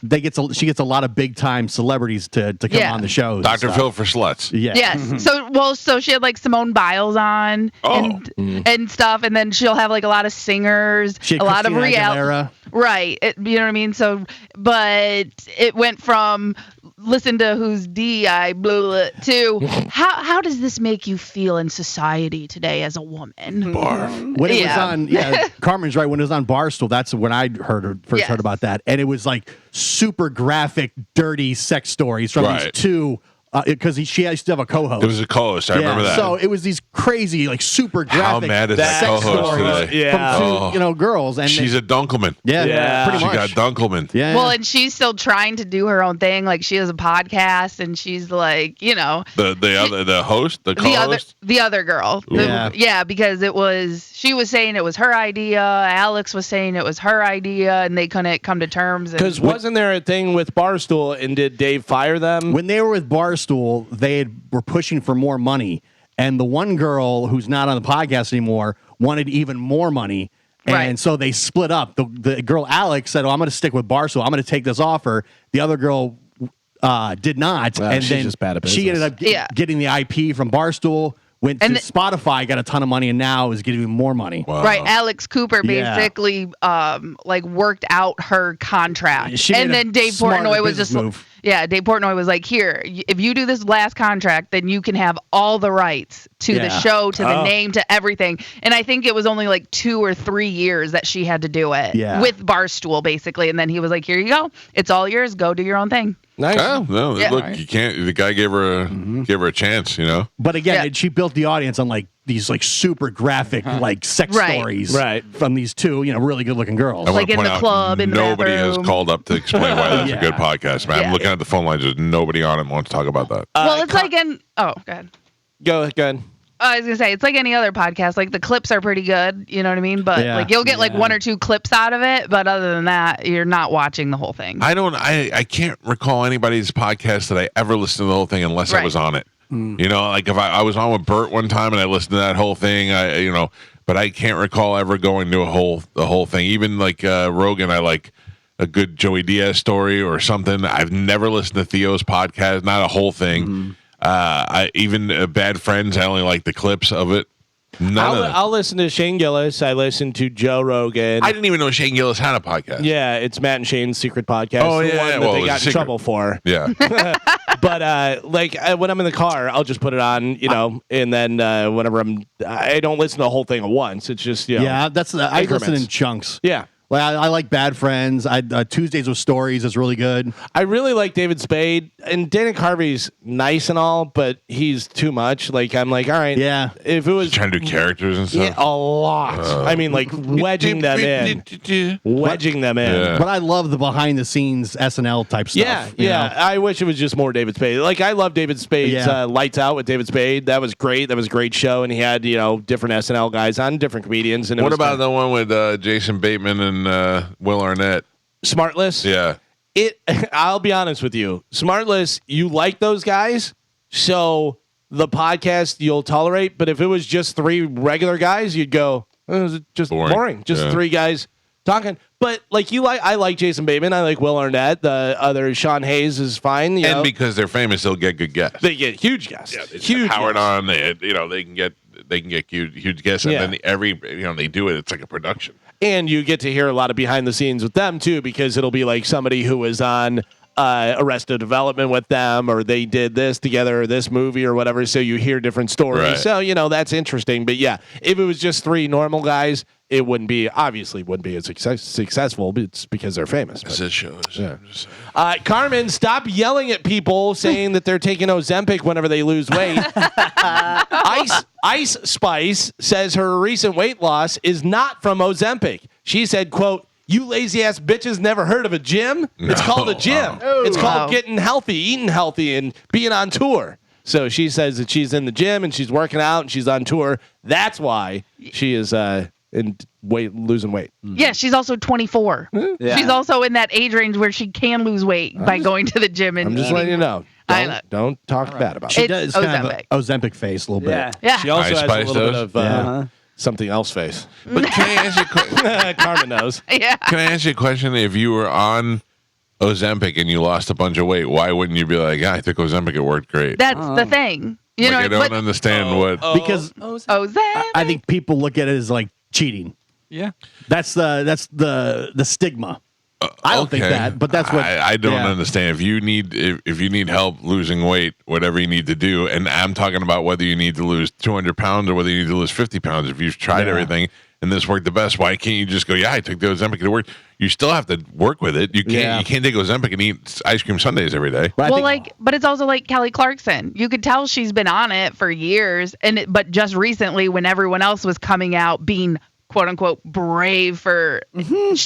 She gets a lot of big time celebrities to come on the show. Dr. Phil for sluts. Yeah. Yes. So she had like Simone Biles on and stuff, and then she'll have like a lot of singers, She had a lot of Christina reality. Aguilera. Right. You know what I mean? So, but it went from listen to who's D.I. blah, blah, to how does this make you feel in society today as a woman? Barf. When it was on, Carmen's right. When it was on Barstool, that's when I first heard about that, and it was like super graphic, dirty sex stories from these two. Because she used to have a co-host. It was a co-host. I remember that. So it was these crazy, like super graphic. How mad is that sex co-host stories today? from two, girls, and she's a Dunkelman. pretty much. She got Dunkelman. Yeah. Well, and she's still trying to do her own thing. Like she has a podcast, and she's like, the host, the co-host, the other girl. Because she was saying it was her idea. Alex was saying it was her idea, and they couldn't come to terms. Because wasn't there a thing with Barstool, and did Dave fire them? When they were with Barstool, they were pushing for more money, and the one girl who's not on the podcast anymore wanted even more money, and so they split up. The girl Alex said, "Oh, I'm going to stick with Barstool. I'm going to take this offer." The other girl did not, and she's then just bad at she ended up getting the IP from Barstool. Went to Spotify, got a ton of money, and now is getting more money. Wow. Right, Alex Cooper basically worked out her contract, and then Dave Portnoy was just Yeah, Dave Portnoy was like, here, if you do this last contract, then you can have all the rights to the show, to the name, to everything. And I think it was only like 2 or 3 years that she had to do it with Barstool, basically. And then he was like, here you go. It's all yours. Go do your own thing. Nice. Oh, no, look, you can't. The guy gave her a chance, you know. But again, she built the audience on like these like super graphic like sex stories from these two, really good looking girls. Like in the club, in the nobody bathroom. has called up to explain why that's a good podcast, man. I'm looking at the phone lines. There's nobody on it wants to talk about that. Well, it's like go ahead. Go ahead. I was gonna say it's like any other podcast. Like the clips are pretty good, you know what I mean. But like you'll get like 1 or 2 clips out of it. But other than that, you're not watching the whole thing. I can't recall anybody's podcast that I ever listened to the whole thing unless I was on it. You know, like if I was on with Bert one time and I listened to that whole thing, but I can't recall ever going to the whole thing. Even like Rogan, I like a good Joey Diaz story or something. I've never listened to Theo's podcast, not a whole thing. I even Bad Friends, I only like the clips of it. I'll listen to Shane Gillis. I listen to Joe Rogan. I didn't even know Shane Gillis had a podcast. Yeah, it's Matt and Shane's secret podcast. Oh, the yeah, one that well, they got in trouble for. Yeah. But when I'm in the car, I'll just put it on, and then whenever I don't listen to the whole thing at once. It's just, I listen in chunks. Yeah. Like I like Bad Friends. Tuesdays with Stories is really good. I really like David Spade, and Dana Carvey's nice and all, but he's too much. Like I'm like, all right, if it was trying to do characters and stuff, a lot. I mean, like wedging them in. Yeah. But I love the behind the scenes SNL type stuff. Yeah. I wish it was just more David Spade. Like I love David Spade's Lights Out with David Spade. That was great. That was a great show, and he had different SNL guys on, different comedians. And what about the one with Jason Bateman and Will Arnett? Smartless? Yeah. I'll be honest with you. Smartless, you like those guys, so the podcast you'll tolerate, but if it was just 3 regular guys, you'd go, it's just boring. Just 3 guys talking. But I like Jason Bateman, I like Will Arnett, the other Sean Hayes is fine. And because they're famous, they'll get good guests. They get huge guests. Yeah, huge Howard on, they can get huge guests, and then they do it. It's like a production. And you get to hear a lot of behind the scenes with them too, because it'll be like somebody who was on Arrested Development with them, or they did this together, or this movie, or whatever. So you hear different stories. Right. So that's interesting. But yeah, if it was just 3 normal guys, it wouldn't be as successful. But it's because they're famous. As it shows. Yeah. Carmen, stop yelling at people saying that they're taking Ozempic whenever they lose weight. Ice Spice says her recent weight loss is not from Ozempic. She said, quote, "You lazy ass bitches never heard of a gym? It's called a gym. It's called getting healthy, eating healthy, and being on tour." So she says that she's in the gym and she's working out and she's on tour. That's why she is losing weight. Yeah, she's also 24. Yeah. She's also in that age range where she can lose weight by going to the gym and I'm just letting you know. Don't talk bad about it. She does kind of an Ozempic face a little bit. Yeah. She also has a little bit of something else face. But can I ask you a question? Carmen knows. Yeah. Can I ask you a question? If you were on Ozempic and you lost a bunch of weight, why wouldn't you be like, I took Ozempic, it worked great? That's the thing. I don't understand what. Because Ozempic. I think people look at it as like cheating. Yeah. That's the stigma. I don't think that, but that's what I don't understand. If you need help losing weight, whatever you need to do, and I'm talking about whether you need to lose 200 pounds or whether you need to lose 50 pounds. If you've tried everything and this worked the best, why can't you just go? Yeah, I took the Ozempic, it worked. You still have to work with it. You can't take Ozempic and eat ice cream sundaes every day. Well, but it's also like Kelly Clarkson. You could tell she's been on it for years, but just recently, when everyone else was coming out being quote unquote brave for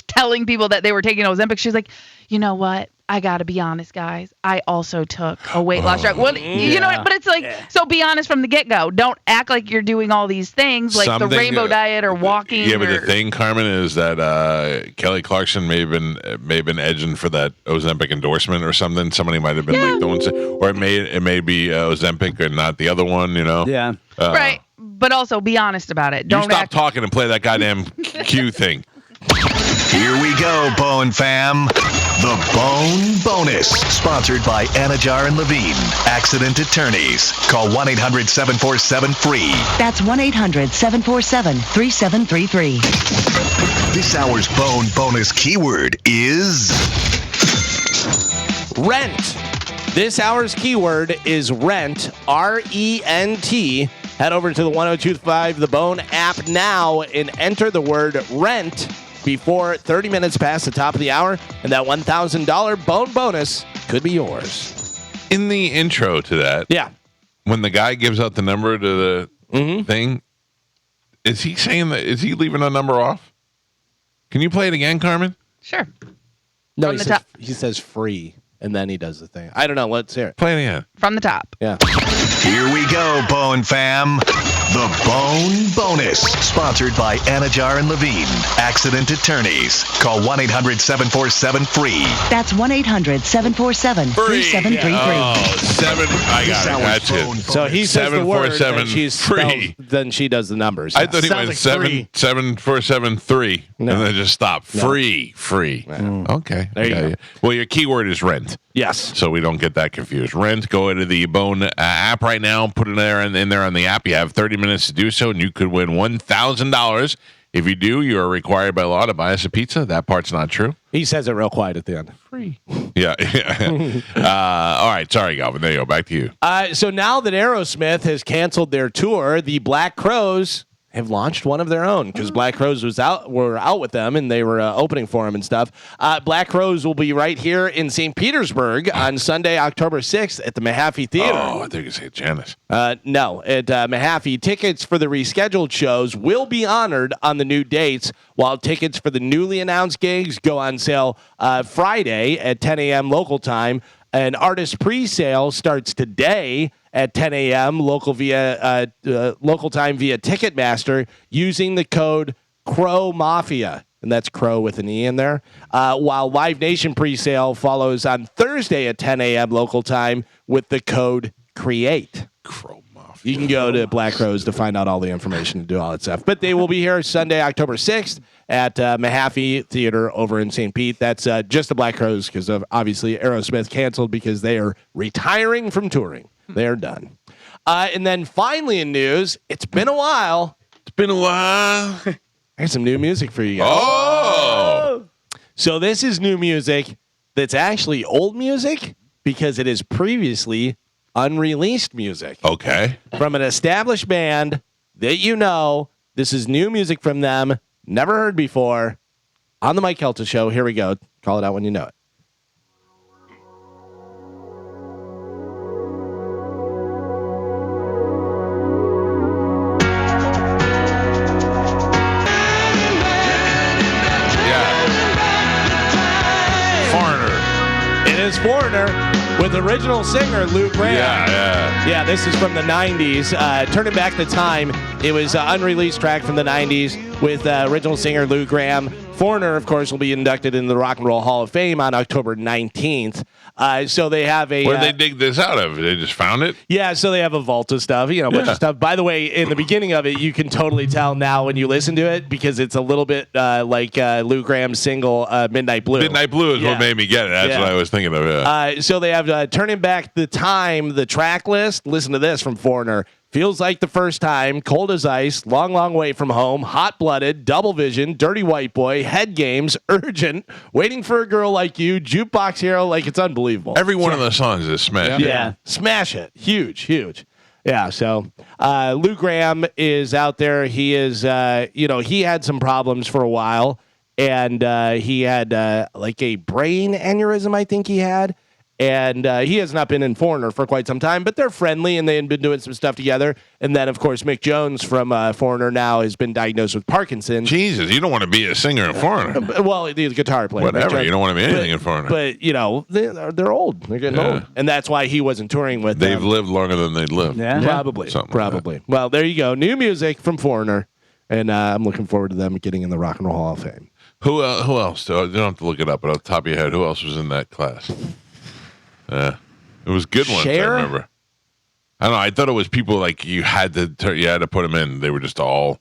telling people that they were taking Ozempic, she's like, you know what? I got to be honest, guys. I also took a weight loss drug. Well, you know what? But it's like, so be honest from the get-go. Don't act like you're doing all these things like the rainbow diet or walking. Yeah, but the thing, Carmen, is that Kelly Clarkson may have been edging for that Ozempic endorsement or something. Somebody might have been like doing, or it may be Ozempic and not the other one. Yeah. Right. But also be honest about it. Don't stop talking and play that goddamn cue thing. Here we go, Bone Fam. The Bone Bonus. Sponsored by Anajar and Levine. Accident Attorneys. Call 1-800-747-FREE. That's 1-800-747-3733. This hour's Bone Bonus keyword is... rent. This hour's keyword is rent, R-E-N-T. Head over to the 102.5 The Bone app now and enter the word rent before 30 minutes past the top of the hour, and that $1,000 Bone bonus could be yours. In the intro to that, yeah, when the guy gives out the number to the thing, is he saying that? Is he leaving a number off? Can you play it again, Carmen? Sure. No, he says free, and then he does the thing. I don't know. Let's hear it. Play it again. From the top. Yeah. Here we go, Bone fam. The Bone Bonus, sponsored by Anajar and Levine, accident attorneys. Call 1-800-747-FREE. That's 1-800-747-3733. Oh, 7. I got it. That's it. So he says the word, 747 free. Then she does the numbers. I thought he went 747-3, and then just stop. Free. Okay. There you go. Well, your keyword is rent. Yes. So we don't get that confused. Rent, go into the Bone app right now, put it there in there on the app. You have 30 minutes to do so, and you could win $1,000. If you do, you are required by law to buy us a pizza. That part's not true. He says it real quiet at the end. Free. Yeah. All right. Sorry, Galvin. There you go. Back to you. So now that Aerosmith has canceled their tour, the Black Crowes have launched one of their own because Black Crowes were out with them and they were opening for them and stuff. Black Crowes will be right here in St. Petersburg on Sunday, October 6th at the Mahaffey Theater. Oh, I think you said Janice. No, at Mahaffey. Tickets for the rescheduled shows will be honored on the new dates, while tickets for the newly announced gigs go on sale Friday at 10 a.m. local time. An artist pre-sale starts today at 10 a.m. local time via Ticketmaster using the code Crow Mafia, and that's Crow with an E in there. While Live Nation pre-sale follows on Thursday at 10 a.m. local time with the code Create. Crow Mafia. You can go to Black Crowes to find out all the information and do all that stuff. But they will be here Sunday, October 6th at Mahaffey Theater over in St. Pete. That's just the Black Crowes because of obviously Aerosmith canceled because they are retiring from touring. They're done. And then finally in news, it's been a while. Here's some new music for you guys. Oh! So this is new music that's actually old music because it is previously unreleased music. Okay. From an established band that you know. This is new music from them. Never heard before. On the Mike Calta Show. Here we go. Call it out when you know it. Foreigner with original singer Lou Graham. Yeah, this is from the 90s. Turning back the time, it was an unreleased track from the 90s with original singer Lou Graham. Foreigner, of course, will be inducted into the Rock and Roll Hall of Fame on October 19th. So they have a... Where did they dig this out of? They just found it? Yeah, so they have a vault of stuff, a bunch of stuff. By the way, in the beginning of it, you can totally tell now when you listen to it because it's a little bit like Lou Graham's single, Midnight Blue. Midnight Blue is what made me get it. That's what I was thinking of. So they have Turning Back the Time, the track list. Listen to this from Foreigner. Feels Like the First Time, Cold as Ice, Long, Long Way from Home, Hot Blooded, Double Vision, Dirty White Boy, Head Games, Urgent, Waiting for a Girl Like You, Jukebox Hero, like it's unbelievable. Every one of the songs is smash. Yeah. Smash it. Huge. Yeah, so Lou Graham is out there. He is, he had some problems for a while, and he had like a brain aneurysm, I think he had. And he has not been in Foreigner for quite some time, but they're friendly and they had been doing some stuff together. And then, of course, Mick Jones from Foreigner now has been diagnosed with Parkinson's. Jesus, you don't want to be a singer in Foreigner. Well, the guitar player. Whatever, you don't want to be anything in Foreigner. But, they're old. They're getting old. And that's why he wasn't touring with them. They've lived longer than they'd lived. Yeah. Probably. Like Well, there you go. New music from Foreigner. And I'm looking forward to them getting in the Rock and Roll Hall of Fame. Who else? You don't have to look it up, but off the top of your head, who else was in that class? Yeah, it was good ones. Cher? I remember. I don't know. I thought it was people like you had to put them in. They were just all.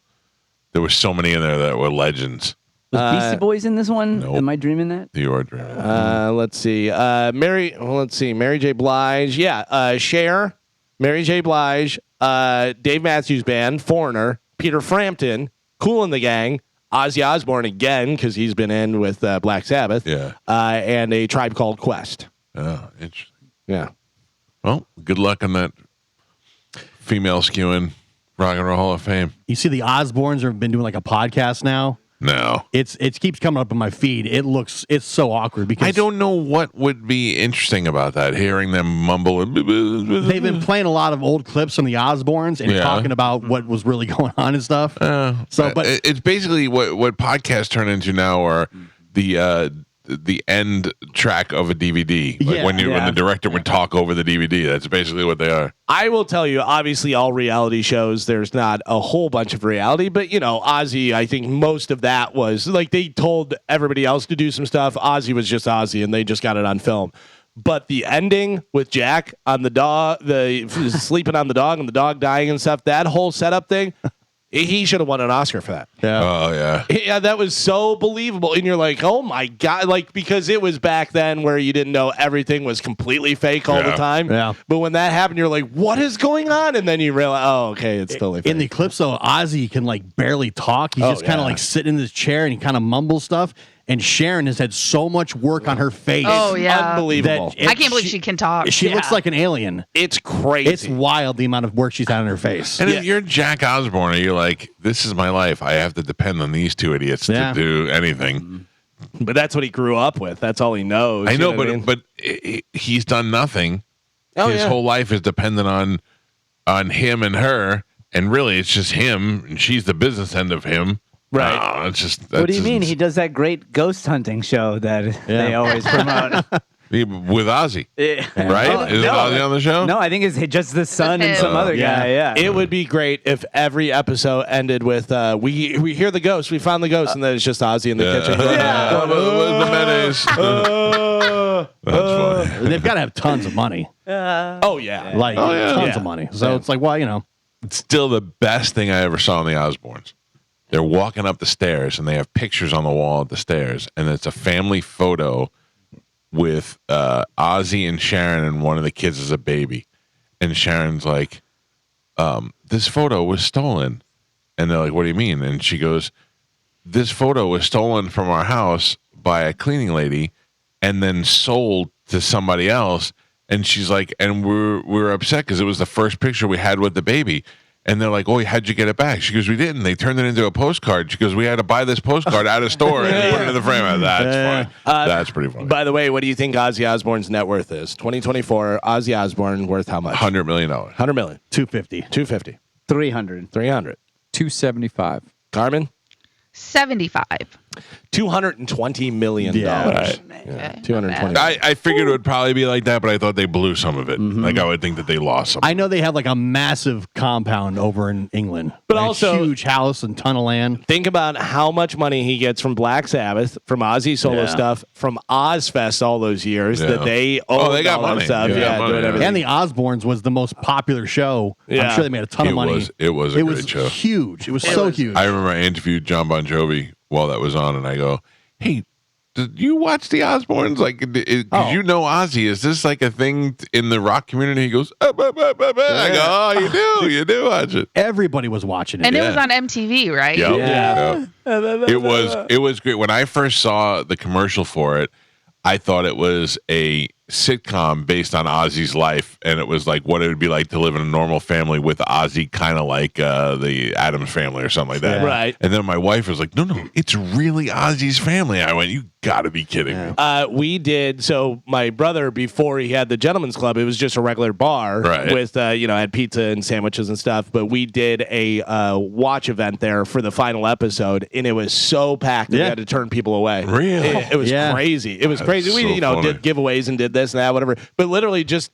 There were so many in there that were legends. Was Beastie Boys in this one? Nope. Am I dreaming that? You are dreaming. Let's see. Mary J. Blige. Yeah. Cher, Mary J. Blige, Dave Matthews Band, Foreigner, Peter Frampton, Kool and the Gang, Ozzy Osbourne again because he's been in with Black Sabbath. Yeah. And a Tribe Called Quest. Oh, interesting. Yeah. Well, good luck on that female skewing Rock and Roll Hall of Fame. You see, the Osbournes have been doing like a podcast now. No, it keeps coming up in my feed. It's so awkward because I don't know what would be interesting about that. Hearing them mumble. They've been playing a lot of old clips from the Osbournes and talking about what was really going on and stuff. But it's basically what podcasts turn into now are the end track of a DVD. Like when the director would talk over the DVD. That's basically what they are. I will tell you, obviously, all reality shows, there's not a whole bunch of reality, but, Ozzy, I think most of that was, like, they told everybody else to do some stuff. Ozzy was just Ozzy, and they just got it on film. But the ending with Jack on the dog, sleeping on the dog and the dog dying and stuff, that whole setup thing, he should have won an Oscar for that. Yeah. Oh, yeah. Yeah, that was so believable. And you're like, oh, my God. Like, because it was back then where you didn't know everything was completely fake all the time. Yeah. But when that happened, you're like, what is going on? And then you realize, oh, okay, it's totally fake. In the clips, though, Ozzy can like barely talk. He's just kind of like sitting in his chair and he kind of mumbles stuff. And Sharon has had so much work on her face. Oh, yeah. Unbelievable. I can't believe she can talk. She looks like an alien. It's crazy. It's wild the amount of work she's had on her face. And if you're Jack Osbourne, you're like, this is my life. I have to depend on these two idiots to do anything. But that's what he grew up with. That's all he knows. I know, but he's done nothing. Oh, His whole life is dependent on him and her. And really, it's just him. And she's the business end of him. Right. It's just. What do you mean? He does that great ghost hunting show that they always promote. With Ozzy, right? Is Ozzy on the show? No, I think it's just the son and some other guy. Yeah, it would be great if every episode ended with we hear the ghost, we found the ghost, and then it's just Ozzy in the kitchen. With the mayonnaise. That's funny. They've got to have tons of money. Tons of money. So it's like, well, it's still the best thing I ever saw in the Osbournes. They're walking up the stairs, and they have pictures on the wall at the stairs, and it's a family photo with Ozzy and Sharon, and one of the kids is a baby. And Sharon's like, this photo was stolen. And they're like, what do you mean? And she goes, this photo was stolen from our house by a cleaning lady and then sold to somebody else. And she's like, and we're upset because it was the first picture we had with the baby. And they're like, oh, how'd you get it back? She goes, we didn't. They turned it into a postcard. She goes, we had to buy this postcard out of store and put it in the frame. That's funny. That's pretty funny. By the way, what do you think Ozzy Osbourne's net worth is? 2024, Ozzy Osbourne worth how much? $100 million. $100 million. 250. 250. 300. 300. 275. Carmen? 75. $220 million. Okay. 220. I figured it would probably be like that, but I thought they blew some of it. Like I would think that they lost some. I know they have like a massive compound over in England, but like also a huge house and ton of land. Think about how much money he gets from Black Sabbath, from Ozzy solo stuff, from Ozfest all those years that they they got all that money. stuff. Doing everything. And the Osbournes was the most popular show. I'm sure they made a ton of money. It was a great show. Huge. It was so huge. I remember I interviewed John Bon Jovi while that was on, and I go, hey, did you watch the Osbournes? Like, because you know Ozzy. Is this like a thing in the rock community? He goes, I go, oh, you do watch it. Everybody was watching it. And it was on MTV, right? Yep. It was great. When I first saw the commercial for it, I thought it was a sitcom based on Ozzy's life, and it was like what it would be like to live in a normal family with Ozzy, kind of like the Addams Family or something like that. Right. And then my wife was like, no, it's really Ozzy's Family. I went, you got to be kidding me. We did. So my brother, before he had the Gentleman's Club, it was just a regular bar with, had pizza and sandwiches and stuff. But we did a watch event there for the final episode, and it was so packed that we had to turn people away. Really? It was crazy. It was crazy. We, did giveaways and did this and that, whatever. But literally just,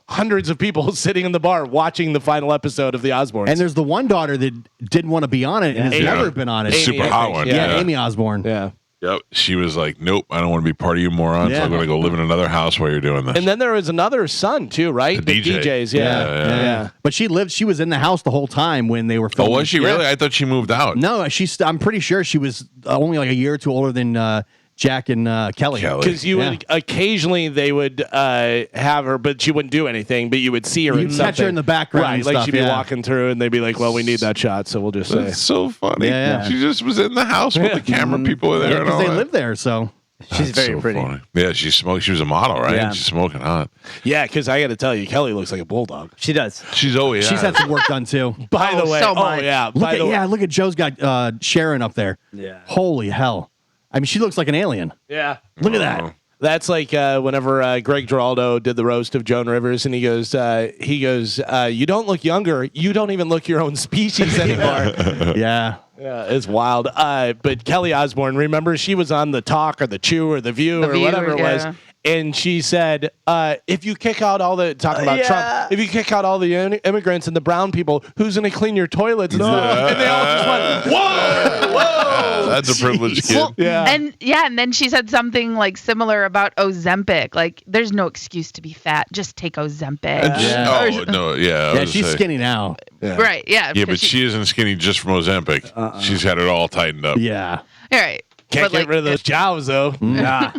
hundreds of people sitting in the bar watching the final episode of the Osbournes. And there's the one daughter that didn't want to be on it and has never been on it. Super hot one. Yeah, Amy Osbourne. Yeah. Yep. She was like, nope, I don't want to be part of you morons. So I'm going to go live in another house while you're doing this. And then there was another son, too, right? The DJ. DJs, yeah. But she was in the house the whole time when they were filming. Oh, was she really? I thought she moved out. No, I'm pretty sure she was only like a year or two older than Jack and Kelly. Because you would occasionally they would have her, but she wouldn't do anything. But you would see her. You'd catch her in the background, right? And like stuff, she'd be walking through, and they'd be like, "Well, we need that shot, so we'll just say." That's so funny. Yeah. She just was in the house with the camera people were there. Because they live there, so. She's very so pretty. funny. Yeah, she smoked. She was a model, right? Yeah. She's smoking hot. Yeah, because I got to tell you, Kelly looks like a bulldog. She does. She's always. She's had some work done too. By the way, so much. yeah. Look at Joe's got Sharon up there. Yeah. Holy hell. I mean, she looks like an alien. Yeah. Look at that. That's like whenever Greg Giraldo did the roast of Joan Rivers, and he goes, you don't look younger. You don't even look your own species anymore. Yeah. Yeah, it's wild. But Kelly Osbourne, remember she was on The Talk or The Chew or The View or whatever it was. And she said, if you kick out all the, talking about Trump, if you kick out all the immigrants and the brown people, who's going to clean your toilets? And they all just went, whoa. That's a privileged kid. Well, and then she said something like similar about Ozempic. Like, there's no excuse to be fat. Just take Ozempic. Oh, no, yeah. Yeah, she's skinny now. Yeah. Right, yeah. Yeah, but she isn't skinny just from Ozempic. She's had it all tightened up. Yeah. All right. Can't get rid of those jowls, though. Nah.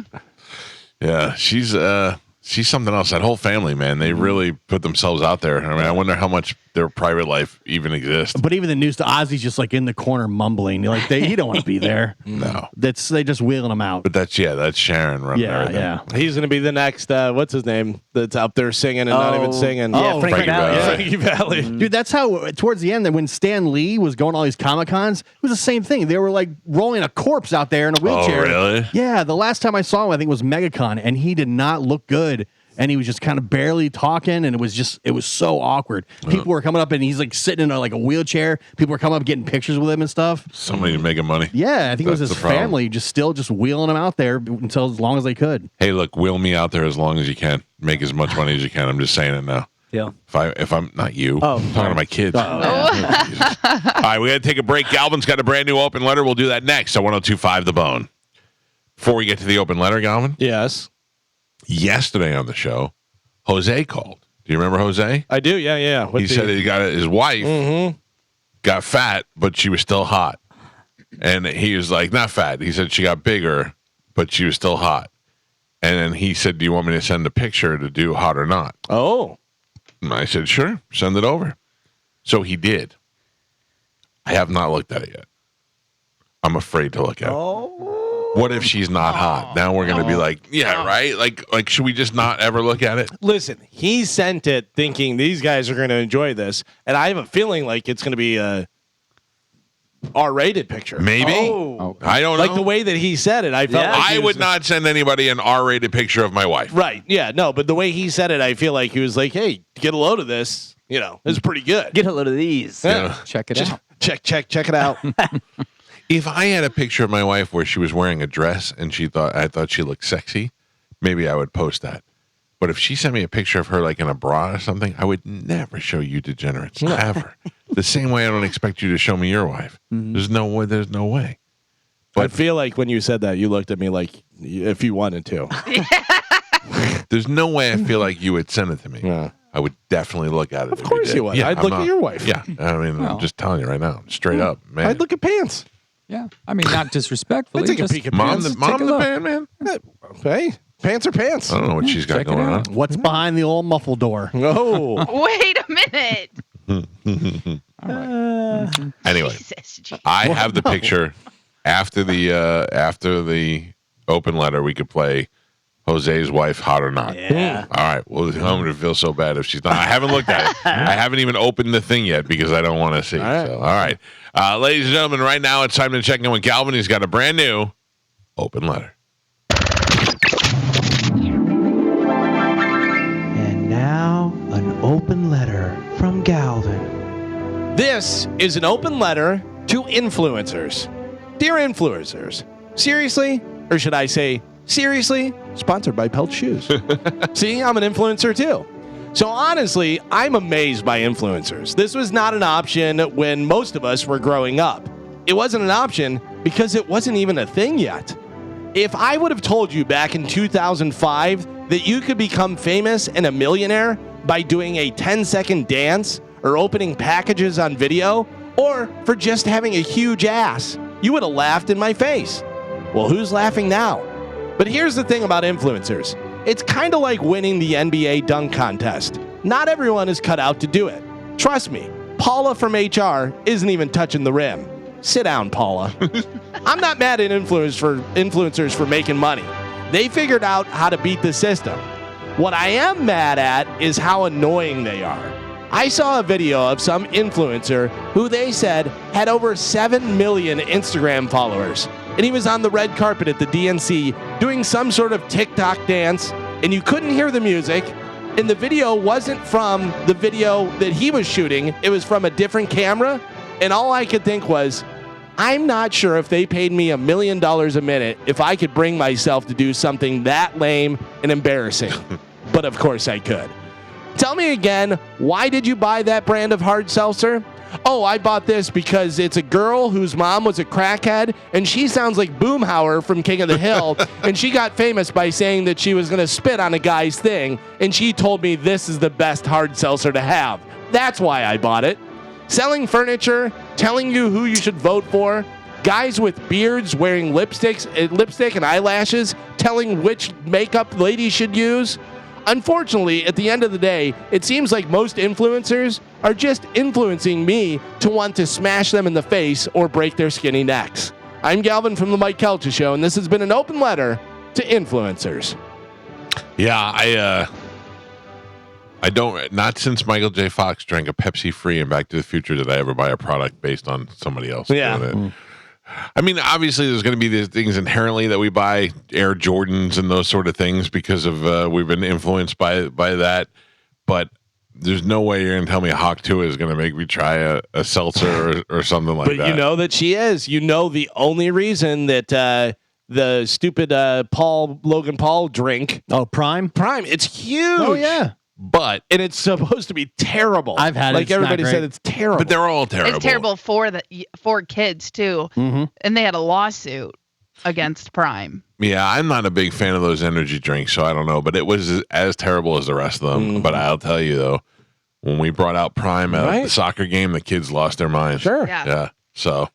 Yeah, she's something else. That whole family, man, they really put themselves out there. I mean, I wonder how much their private life even exists. But even the news to Ozzy's just like in the corner mumbling. Like he don't want to be there. No. They just wheeling him out. But that's Sharon running everything. Yeah. He's going to be the next, what's his name, that's out there singing and not even singing. Yeah, Frankie Valli. Yeah. Frankie Valli. Dude, that's how towards the end that when Stan Lee was going to all these ComicCons, it was the same thing. They were like rolling a corpse out there in a wheelchair. Oh, really? Yeah, the last time I saw him, I think was MegaCon, and he did not look good. And he was just kind of barely talking, and it was so awkward. People were coming up, and he's like sitting in a wheelchair. People were coming up getting pictures with him and stuff. Somebody making money. Yeah, I think it was That's his the problem. family just wheeling him out there until as long as they could. Hey, look, wheel me out there as long as you can. Make as much money as you can. I'm just saying it now. Yeah. If I'm not you, Oh, I'm talking to my kids. Oh. All right, we got to take a break. Galvin's got a brand new open letter. We'll do that next on 102.5 The Bone. Before we get to the open letter, Galvin, Yes. yesterday on the show, Jose called. Do you remember Jose? I do, yeah. He said he got his wife got fat, but she was still hot. And he was like, not fat. He said she got bigger, but she was still hot. And then he said, do you want me to send a picture to do hot or not? Oh. And I said, sure, send it over. So he did. I have not looked at it yet. I'm afraid to look at it. What if she's not hot? Now we're going to be like, yeah, right? Like, should we just not ever look at it? Listen, he sent it thinking these guys are going to enjoy this, and I have a feeling like it's going to be a R-rated picture. Maybe. I don't know. Like the way that he said it, I felt like I would not send anybody an R-rated picture of my wife. Right, yeah, no, but the way he said it, I feel like he was like, hey, get a load of this. You know, it's pretty good. Get a load of these. Yeah. Check it out. Check it out. If I had a picture of my wife where she was wearing a dress and I thought she looked sexy, maybe I would post that. But if she sent me a picture of her like in a bra or something, I would never show you degenerates. Ever. The same way I don't expect you to show me your wife. There's no way. There's no way. But I feel like when you said that, you looked at me like if you wanted to. There's no way I feel like you would send it to me. Yeah. I would definitely look at it. Of course you would. Yeah, I'd look at your wife. Yeah. I mean, I'm just telling you right now. Straight up, man. I'd look at pants. Yeah. I mean, not disrespectfully. I'd take a just peek at Mom, pants. the look. band, man. Hey, pants are pants. I don't know what she's got Check it going on. out. What's behind the old muffle door? Oh. Wait a minute. Anyway, Jesus. I have the picture after the open letter. We could play Jose's wife, hot or not. Yeah. All right. Well, I'm going to feel so bad if she's not. I haven't looked at it. I haven't even opened the thing yet because I don't want to see. So, all right. Ladies and gentlemen, right now it's time to check in with Galvin. He's got a brand new open letter. And now, an open letter from Galvin. This is an open letter to influencers. Dear influencers, seriously, or should I say, seriously, sponsored by Pelt Shoes. See, I'm an influencer too. So honestly, I'm amazed by influencers. This was not an option when most of us were growing up. It wasn't an option because it wasn't even a thing yet. If I would have told you back in 2005 that you could become famous and a millionaire by doing a 10-second dance or opening packages on video or for just having a huge ass, you would have laughed in my face. Well, who's laughing now? But here's the thing about influencers. It's kind of like winning the NBA dunk contest. Not everyone is cut out to do it. Trust me, Paula from HR isn't even touching the rim. Sit down, Paula. I'm not mad at influencers for making money. They figured out how to beat the system. What I am mad at is how annoying they are. I saw a video of some influencer who they said had over 7 million Instagram followers. And he was on the red carpet at the DNC doing some sort of TikTok dance, and you couldn't hear the music. And the video wasn't from the video that he was shooting. It was from a different camera. And all I could think was, I'm not sure if they paid me $1 million a minute if I could bring myself to do something that lame and embarrassing. But of course I could. Tell me again, why did you buy that brand of hard seltzer? Oh, I bought this because it's a girl whose mom was a crackhead, and she sounds like Boomhauer from King of the Hill, and she got famous by saying that she was going to spit on a guy's thing, and she told me this is the best hard seltzer to have. That's why I bought it. Selling furniture, telling you who you should vote for, guys with beards wearing lipstick and eyelashes, telling which makeup ladies should use. Unfortunately, at the end of the day, it seems like most influencers are just influencing me to want to smash them in the face or break their skinny necks. I'm Galvin from the Mike Calta Show, and this has been an open letter to influencers. Yeah, I don't, not since Michael J. Fox drank a Pepsi Free in Back to the Future did I ever buy a product based on somebody else doing it. I mean, obviously, there's going to be these things inherently that we buy, Air Jordans and those sort of things, because of we've been influenced by that. But there's no way you're going to tell me Hawk 2 is going to make me try a seltzer or something like that. But you know that she is. You know the only reason that the stupid Logan Paul drink. Oh, Prime? Prime. It's huge. Oh, yeah. But and it's supposed to be terrible. I've had like it. Everybody said it's terrible. But they're all terrible. It's terrible for kids too. Mm-hmm. And they had a lawsuit against Prime. Yeah, I'm not a big fan of those energy drinks, so I don't know. But it was as terrible as the rest of them. Mm-hmm. But I'll tell you though, when we brought out Prime at the soccer game, the kids lost their minds. Sure. Yeah. So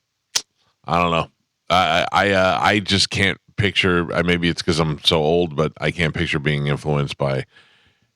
I don't know. I just can't picture. Maybe it's because I'm so old, but I can't picture being influenced by.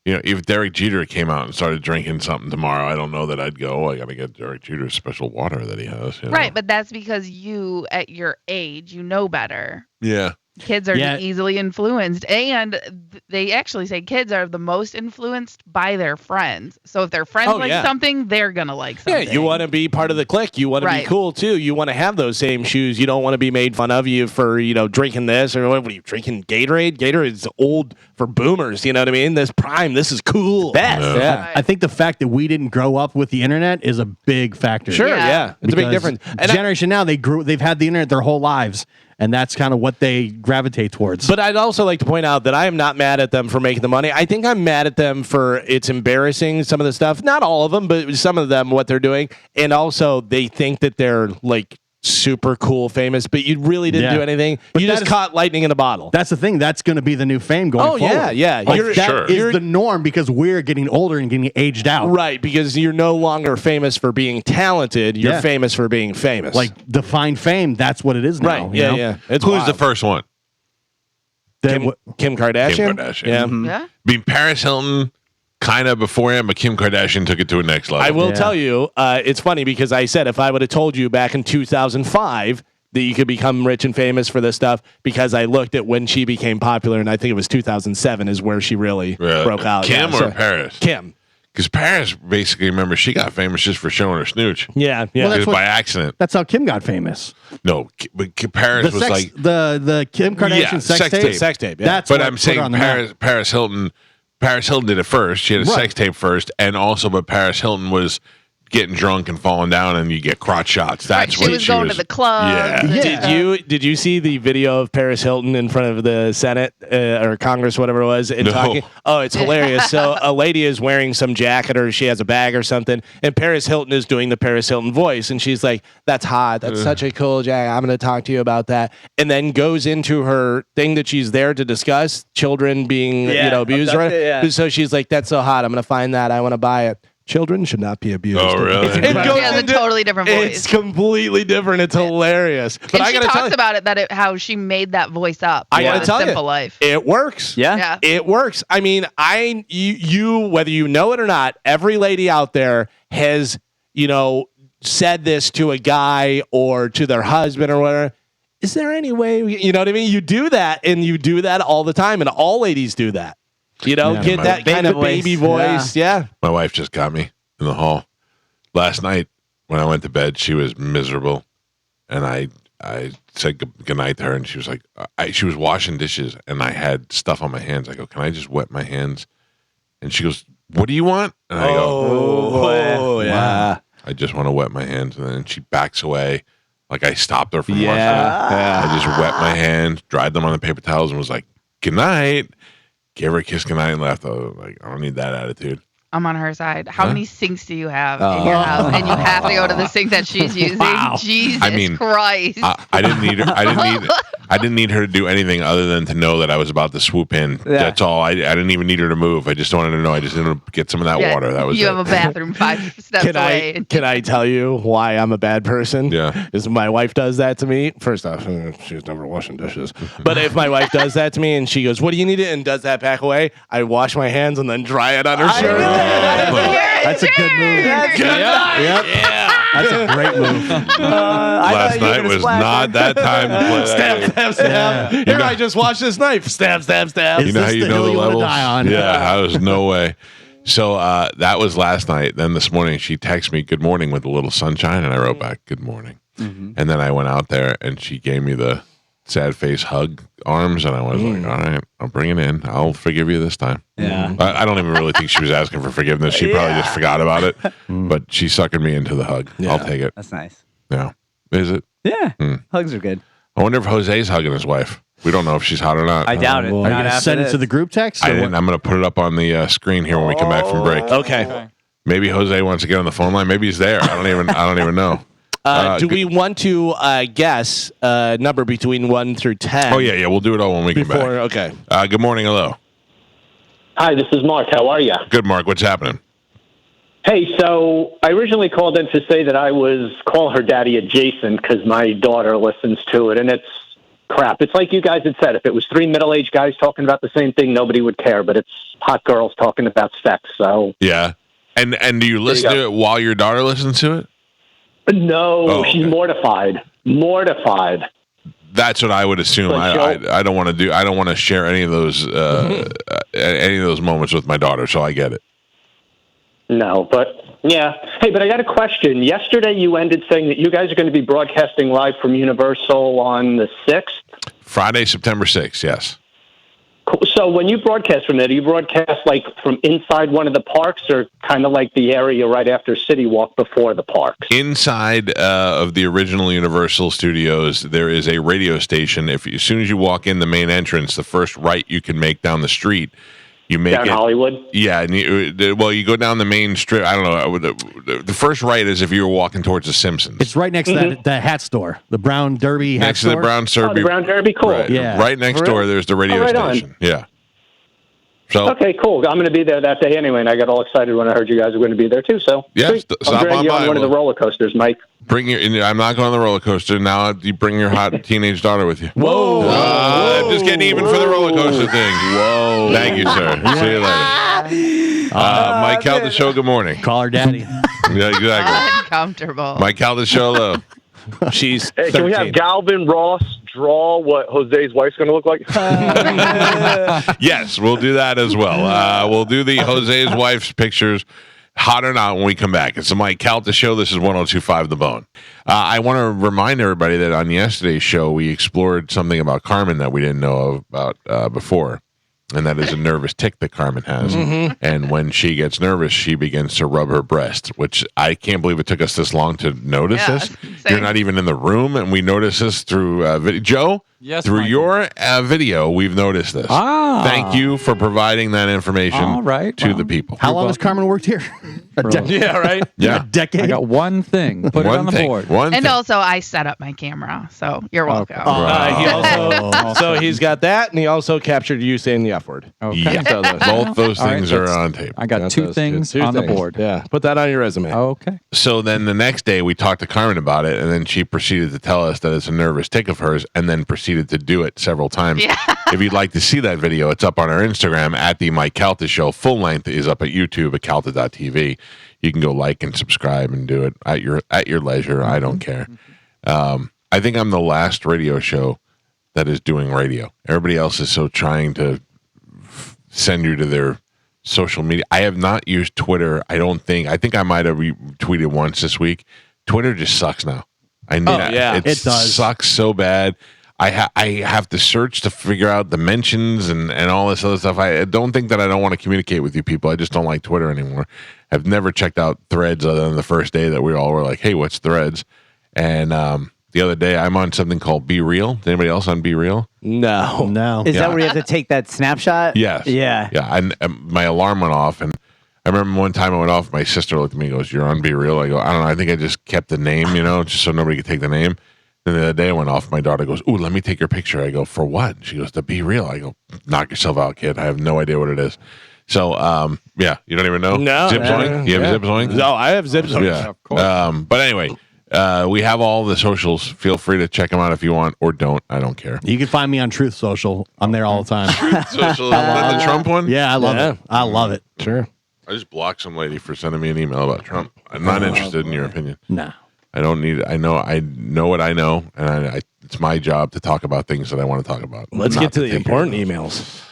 You know, if Derek Jeter came out and started drinking something tomorrow, I don't know that I'd go, I got to get Derek Jeter's special water that he has. You know? Right, but that's because you, at your age, you know better. Yeah. Kids are easily influenced, and they actually say kids are the most influenced by their friends. So if their friends something, they're going to like something. Yeah, you want to be part of the clique. You want to be cool, too. You want to have those same shoes. You don't want to be made fun of you for, drinking this. Or what are you drinking? Gatorade? Gatorade's old for boomers. You know what I mean? This Prime, this is cool. Best. Yeah. I think the fact that we didn't grow up with the internet is a big factor. Sure, yeah. It's a big difference. And generation now, they've had the internet their whole lives. And that's kind of what they gravitate towards. But I'd also like to point out that I am not mad at them for making the money. I think I'm mad at them for it's embarrassing, some of the stuff. Not all of them, but some of them, what they're doing. And also, they think that they're like super cool, famous, but you really didn't do anything. But you just caught lightning in a bottle. That's the thing. That's going to be the new fame going forward. Yeah. Like, that is the norm because we're getting older and getting aged out. Right, because you're no longer famous for being talented. You're famous for being famous. Like, define fame, that's what it is now. Right, yeah. Who's the first one? Kim Kardashian? Kim Kardashian. Yeah. Yeah. I mean, Paris Hilton kind of beforehand, but Kim Kardashian took it to a next level. I will tell you, it's funny because I said if I would have told you back in 2005 that you could become rich and famous for this stuff, because I looked at when she became popular, and I think it was 2007 is where she really broke out. Kim or Paris? Kim. Because Paris, basically, remember, she got famous just for showing her snooch. Yeah. Well, Just by accident. That's how Kim got famous. No, but Paris was like the Kim Kardashian sex tape. Sex tape. Yeah. That's but what I'm put her saying on the map. Paris Hilton did it first. She had a sex tape first, and also, but Paris Hilton was getting drunk and falling down, and you get crotch shots. That's what she was going to the club. Yeah. Did you see the video of Paris Hilton in front of the Senate or Congress, whatever it was, and talking? Oh, it's hilarious. So a lady is wearing some jacket or she has a bag or something, and Paris Hilton is doing the Paris Hilton voice, and she's like, "That's hot. That's such a cool jacket. I'm going to talk to you about that." And then goes into her thing that she's there to discuss, children being abused. So she's like, "That's so hot. I'm going to find that. I want to buy it." Children should not be abused. Oh, really? It has a totally different voice. It's completely different. It's hilarious. But and I she gotta talks about it, how she made that voice up. I gotta tell Simple you, Life. It works. Yeah. It works. I mean, you whether you know it or not, every lady out there has, said this to a guy or to their husband or whatever. Is there any way, you know what I mean? You do that, and you do that all the time, and all ladies do that. You know, get that kind of baby voice. Yeah. My wife just got me in the hall last night when I went to bed. She was miserable, and I said goodnight to her, and she was like, she was washing dishes, and I had stuff on my hands. I go, can I just wet my hands? And she goes, what do you want? And I go, yeah. I just want to wet my hands. And then she backs away. Like I stopped her from washing. I just wet my hands, dried them on the paper towels, and was like, good night. Gave her a kiss goodnight and left. I was like, I don't need that attitude. I'm on her side. How many sinks do you have in your house? And you have to go to the sink that she's using. Jesus Christ! I didn't need her. I didn't need her to do anything other than to know that I was about to swoop in. Yeah. That's all. I didn't even need her to move. I just wanted to know. I just didn't get some of that water. That was. You have a bathroom 5 steps away. Can I tell you why I'm a bad person? Yeah. Is my wife does that to me. First off, she's never washing dishes. But if my wife does that to me and she goes, "What do you need?" and does that back away, I wash my hands and then dry it on her shirt. That's a good move. Yeah. That's a great move. Last night was not that time to play that. Stab. Here, I just watched this knife. Stab. You know how you know the levels? Yeah, I was no way. So that was last night. Then this morning, she texted me, good morning, with a little sunshine. And I wrote back, good morning. Mm-hmm. And then I went out there and she gave me the sad face hug arms. And I was like, all right, I'll bring it in. I'll forgive you this time. Yeah. I don't even really think she was asking for forgiveness. She probably just forgot about it. But she suckered me into the hug. Yeah. I'll take it. That's nice. Yeah. Is it? Yeah. Hugs are good. I wonder if Jose's hugging his wife. We don't know if she's hot or not. I doubt it. Are you going to send it to the group text? I didn't. I'm going to put it up on the screen here when we come back from break. Okay. Maybe Jose wants to get on the phone line. Maybe he's there. I don't even know. Do we want to guess a number between 1 through 10? Oh yeah. We'll do it all when we come back. Okay. Good morning. Hello. Hi, this is Mark. How are you? Good, Mark. What's happening? Hey, so I originally called in to say that I was call her daddy adjacent because my daughter listens to it, and it's crap. It's like you guys had said. If it was 3 middle-aged guys talking about the same thing, nobody would care. But it's hot girls talking about sex. So yeah. And do you listen to it while your daughter listens to it? No, she's mortified. Mortified. That's what I would assume. I don't want to do. I don't want to share any of those moments with my daughter. So I get it. No, but yeah. Hey, but I got a question. Yesterday you ended saying that you guys are going to be broadcasting live from Universal on the 6th? Friday, September 6th, yes. Cool. So when you broadcast from there, do you broadcast like from inside one of the parks or kind of like the area right after City Walk before the parks? Inside of the original Universal Studios, there is a radio station. As soon as you walk in the main entrance, the first right you can make down the street, you make down Hollywood? Yeah. And you go down the main strip. I don't know. The first right is if you were walking towards the Simpsons. It's right next to that hat store, the Brown Derby hat next store. to the Brown Derby. Oh, the Brown Derby, cool. Right, yeah. Right next door, there's the radio station. Yeah. So okay, cool. I'm going to be there that day anyway, and I got all excited when I heard you guys were going to be there too. So yeah, I'll drag you on one of the roller coasters, Mike. I'm not going on the roller coaster now. You bring your hot teenage daughter with you. Whoa! I'm just getting even for the roller coaster thing. Whoa! Thank you, sir. See you later. Mike Calta Show. Good morning. Call her daddy. Yeah, exactly. Uncomfortable. Mike Calta Show. Hello. She's. Hey, can we have Galvin Ross draw what Jose's wife's going to look like? Yes, we'll do that as well. We'll do the Jose's wife's pictures, hot or not, when we come back. It's the Mike Calta Show. This is 102.5 The Bone. I want to remind everybody that on yesterday's show, we explored something about Carmen that we didn't know about before. And that is a nervous tick that Carmen has. Mm-hmm. And when she gets nervous, she begins to rub her breast, which I can't believe it took us this long to notice this. Same. You're not even in the room, and we noticed this through video. Joe? Yes, through Michael. Your video, we've noticed this. Thank you for providing that information to the people. How long has Carmen worked here? Yeah, right? Yeah. A decade? I got one thing. Put it on the board. And also, I set up my camera, so you're welcome. So he's got that, and he also captured you saying the F word. Okay. Yeah. So Both those things are on tape. I got two things on the board. Yeah, put that on your resume. Okay. So then the next day, we talked to Carmen about it, and then she proceeded to tell us that it's a nervous tick of hers, and then proceeded proceeded to do it several times. Yeah. If you'd like to see that video, it's up on our Instagram at the Mike Calta Show. Full length is up at YouTube at calta.tv. You can go like and subscribe and do it at your leisure. I don't care. I think I'm the last radio show that is doing radio. Everybody else is so trying to send you to their social media. I have not used Twitter. I think I might have retweeted once this week. Twitter just sucks now. It does. Sucks so bad. I have to search to figure out the mentions and all this other stuff. I don't think that I don't want to communicate with you people. I just don't like Twitter anymore. I've never checked out Threads other than the first day that we all were like, hey, what's Threads? And the other day I'm on something called Be Real. Is anybody else on Be Real? No. Is that where you have to take that snapshot? Yes. Yeah. Yeah. My alarm went off, and I remember one time it went off. My sister looked at me and goes, "You're on Be Real." I go, "I don't know. I think I just kept the name, just so nobody could take the name." Then the other day it went off. My daughter goes, "Ooh, let me take your picture." I go, "For what?" She goes, "To Be Real." I go, "Knock yourself out, kid. I have no idea what it is." So, you don't even know? No. Zip Zoink? You have Zip Zoink? No, I have Zip Zoink. Yeah. Of course. But anyway, we have all the socials. Feel free to check them out if you want, or don't. I don't care. You can find me on Truth Social. I'm there all the time. Truth Social, is that the Trump one? Yeah, I love it. I love it. Sure. I just blocked some lady for sending me an email about Trump. I'm not interested in your opinion. No. I don't need. I know what I know, and it's my job to talk about things that I want to talk about. Let's get to the important emails.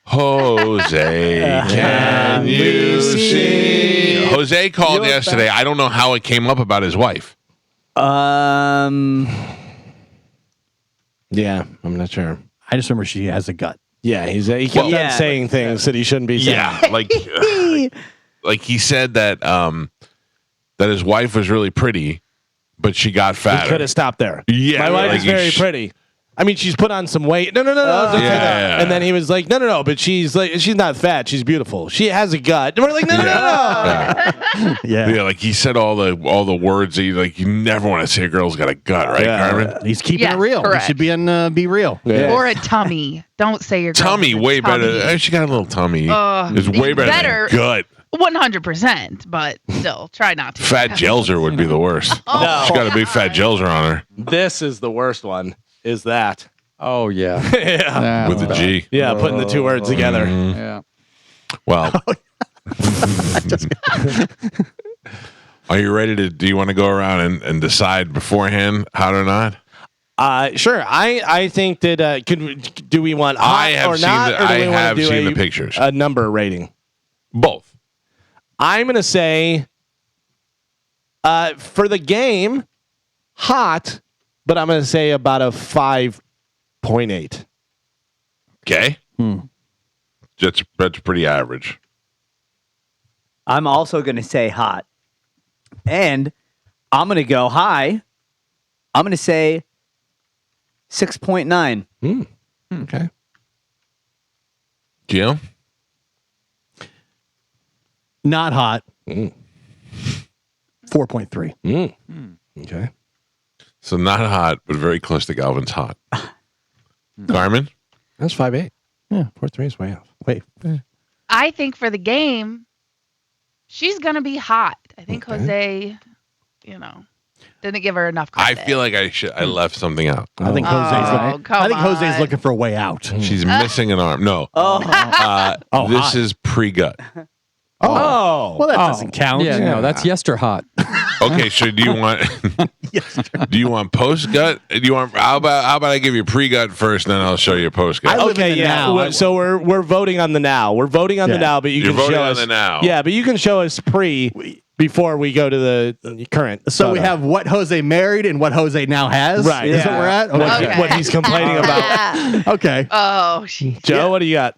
Jose, can you see? Jose called yesterday. I don't know how it came up about his wife. Yeah, I'm not sure. I just remember she has a gut. Yeah, he kept on saying things that he shouldn't be saying. Yeah, like he said that that his wife was really pretty, but she got fatter. He could have stopped there. Yeah, my wife is very pretty. I mean, she's put on some weight. No. Don't say that. And then he was like, no. But she's not fat. She's beautiful. She has a gut. And we're like, no. Yeah. Like he said all the words that you never want to say a girl's got a gut, right, Carmen? He's keeping it real. Correct. He should be on Be Real. Yeah. Or a tummy. Don't say your girl Tummy, has a way tummy. better. She got a little tummy. It's way better than gut. 100%, but still, try not to. Fat Gelser would be the worst. No. She's got a big fat Gelser on her. This is the worst one. Is that? Oh, yeah. Yeah. With a G. Yeah, putting the two words together. Yeah. Well, are you ready to? Do you want to go around and decide beforehand how or not? Sure. I think that do we want hot I have or seen not? the, or do I we have do seen the pictures. A number rating. Both. I'm gonna say for the game, hot, but I'm gonna say about a 5.8. Okay. That's pretty average. I'm also going to say hot. And I'm going to go high. I'm going to say 6.9. Okay. Gio? Not hot. 4.3. Okay. So not hot, but very close to Galvin's hot. Carmen? That's 5.8. Yeah, 4.3 is way off. Wait. I think for the game, she's going to be hot. I think Jose, didn't give her enough credit. I feel like I left something out. I think Jose's looking for a way out. She's missing an arm. No. This hot. is pre-gut. Well, that doesn't count. Yeah, no, that's yester hot. Okay, so do you want post gut? Do you want how about I give you pre gut first, and then I'll show you post gut? Okay, yeah. So we're voting on the now. We're voting on the now, but You're can voting show on us the now. Yeah, but you can show us before we go to the current. So photo. we have what Jose married and what Jose now has. Right. Is that where we're at? Okay. What he's complaining about. Okay. Oh, she. Joe, what do you got?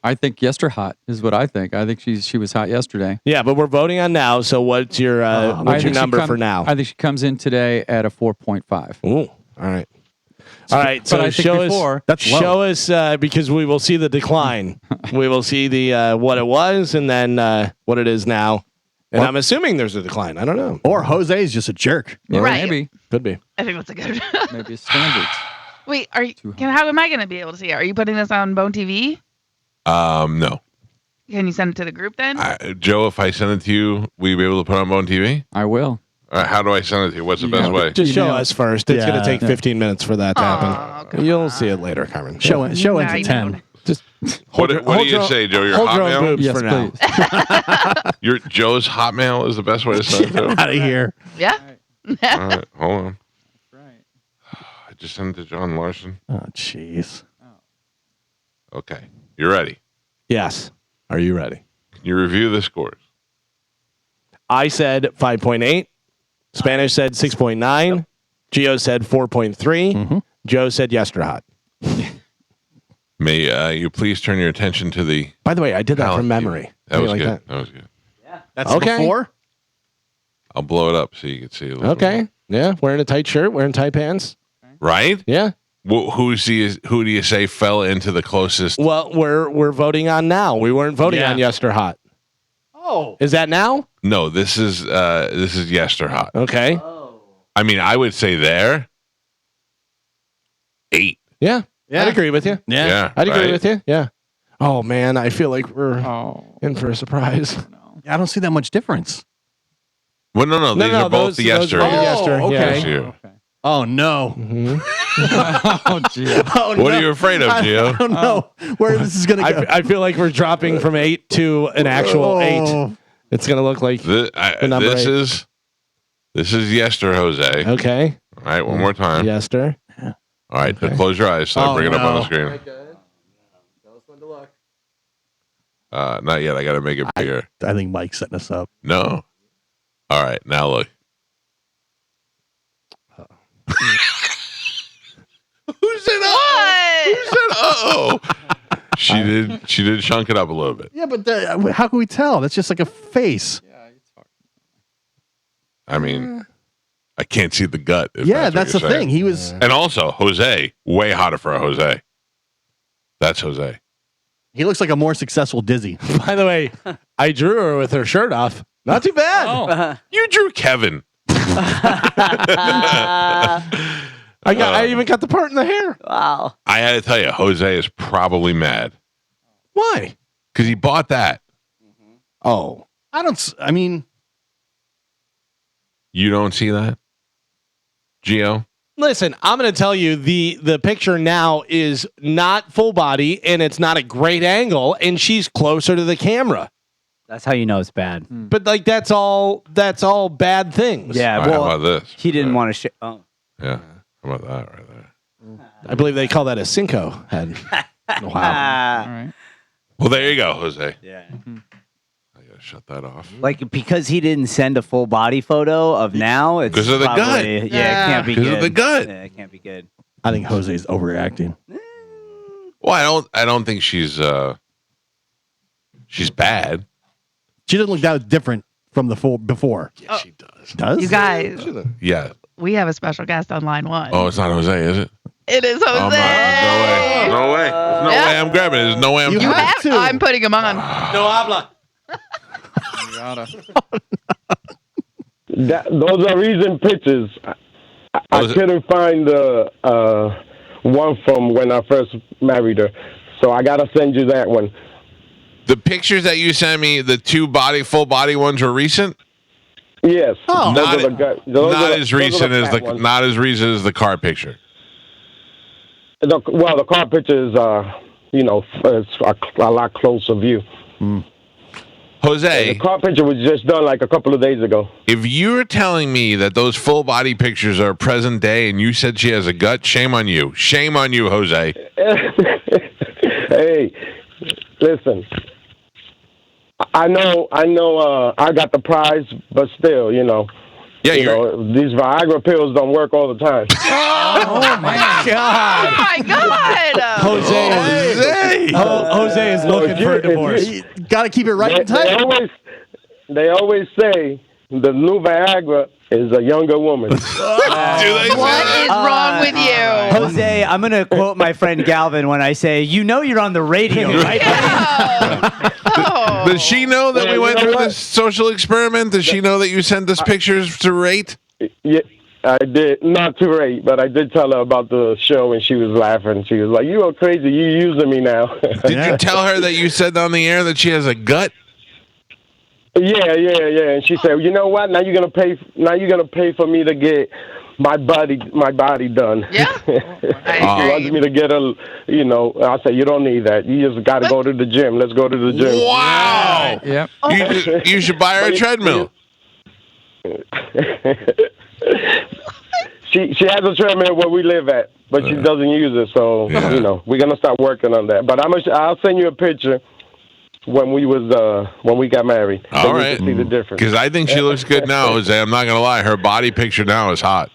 I think yester hot is what I think. I think she was hot yesterday. Yeah, but we're voting on now. So what's your number for now? I think she comes in today at a 4.5. Ooh, all right. All right, so I think show us because we will see the decline. We will see the what it was and then what it is now. And I'm assuming there's a decline. I don't know. Or Jose's just a jerk. Yeah, Right. Maybe. Could be. I think that's a good. Maybe it's standards. Wait, how am I going to be able to see it? Are you putting this on Bone TV? No. Can you send it to the group then? Joe, if I send it to you, will you be able to put it on Bone TV? I will. All right, how do I send it to you? What's the best way? Just show us first. It's going to take Yeah. 15 minutes for that to happen. come You'll see it later, Carmen. Show ends Nah, at you 10. Just What do you say, Joe? Your hold your own Hotmail? boobs Yes, for now. please. Your Joe's Hotmail is the best way to send it to him? Out of here. Yeah. All right, hold on. Right. I just sent it to John Larson. Oh, jeez. Okay, you ready? Yes. Are you ready? Can you review the scores? I said 5.8. Spanish said 6.9. Gio said 4.3. Joe said Yesterhot. May you please turn your attention to the... By the way, I did that Palette from view. memory. That How was you good. like That was good. That's Okay. before? I'll blow it up so you can see a little Okay. bit. Yeah. Wearing a tight shirt, wearing tight pants. Right? Yeah. Who do you say fell into the closest? Well, we're voting on now. We weren't voting Yeah. on Yesterhot. Oh. Is that now? No, this is Yesterhot. Okay. I mean, I would say there 8. Yeah. Yeah. I'd agree with you. Yeah, I'd agree right? with you. Yeah. Oh man, I feel like we're Oh, in for a surprise. no. I don't see that much difference. Well, no, these are both the those Yester. are the Yester. Oh, okay. Yeah. Yes, you. Okay. Oh, no. Oh, gee. Oh, What no. are you afraid of, I Gio? don't know where this is going to go. I feel like we're dropping from 8 to an actual 8. It's gonna look like The number this 8. is Yester, Jose. Okay. All right, one more time. Yester. All right, close your eyes so I Oh, bring it up on the no. screen. Not yet. I got to make it bigger. I think Mike's setting us up. No. All right, now look. Who said What? Who said uh-oh? She did chunk it up a little bit. Yeah, but how can we tell? That's just like a face. I mean, I can't see the gut. if Yeah, that's that's what the you're thing. saying. He was. And also, Jose, way hotter for a Jose. That's Jose. He looks like a more successful Dizzy. By the way, I drew her with her shirt off. Not too bad. Oh, You drew Kevin. I even got the part in the hair. Wow. I had to tell you, Jose is probably mad Why? because he bought that. Oh. I mean, You don't see that, Gio? Listen, I'm going to tell you the picture now is not full body and it's not a great angle and she's closer to the camera. That's how you know it's bad. But like that's all bad things. Yeah. All right, Well, how about this? he didn't want to share. Oh. Yeah. How about that right there? I believe they call that a Cinco head. Wow. all right. Well, there you go, Jose. Yeah. I gotta shut that off. Like because he didn't send a full body photo of now, it's 'Cause of the gut. probably, Yeah, it can't be 'Cause good. of the gut. Yeah, it can't be good. I think Jose's overreacting. Well, I don't think she's bad. She doesn't look that different from the full before. Yeah, she does. Does? You guys, Yeah. we have a special guest on line 1. Oh, it's not Jose, is it? It is Jose. Oh, my, no way. There's no Yeah. way I'm grabbing it. There's no way I'm You You grabbing have have, to. I'm putting him on. No habla. You gotta. Those are recent pictures. I Was it- couldn't find the one from when I first married her, so I gotta send you that one. The pictures that you sent me, the two full body ones were recent? Yes. Oh. Those Not, are the gut- those not are the- as those are recent as fat ones. not as recent as the car picture. The car picture is, it's a lot closer view. Jose, The car picture was just done like a couple of days ago. if you're telling me that those full body pictures are present day and you said she has a gut, shame on you. Shame on you, Jose. Hey, listen. I know. I got the prize, but still, Yeah, these Viagra pills don't work all the time. Oh my God. Oh my God. Jose is looking for a divorce. You got to keep it right and tight. They always say the new Viagra is a younger woman. Do they say What that? is wrong with you? Jose, I'm gonna quote my friend Galvin when I say, "You know, you're on the radio, right?" Oh. Does she know that Yeah, we went you know through what? this social experiment? Does she know that you sent us pictures to rate? Yeah, I did. Not too late, but I did tell her about the show, and she was laughing. She was like, "You are crazy. You using me now." Did you tell her that you said on the air that she has a gut? Yeah. And she said, "You know what? Now you're gonna pay. Now you're gonna pay for me to get my body done." Yeah. She wants me to get a. I said, "You don't need that. You just got to go to the gym. Let's go to the gym." Wow. Yep. You should buy her a treadmill. She has a treadmill where we live at, but she doesn't use it. So we're gonna start working on that. But I'll send you a picture when we got married. All right. You can see the difference. Because I think she looks good now, Jose. I'm not gonna lie. Her body picture now is hot.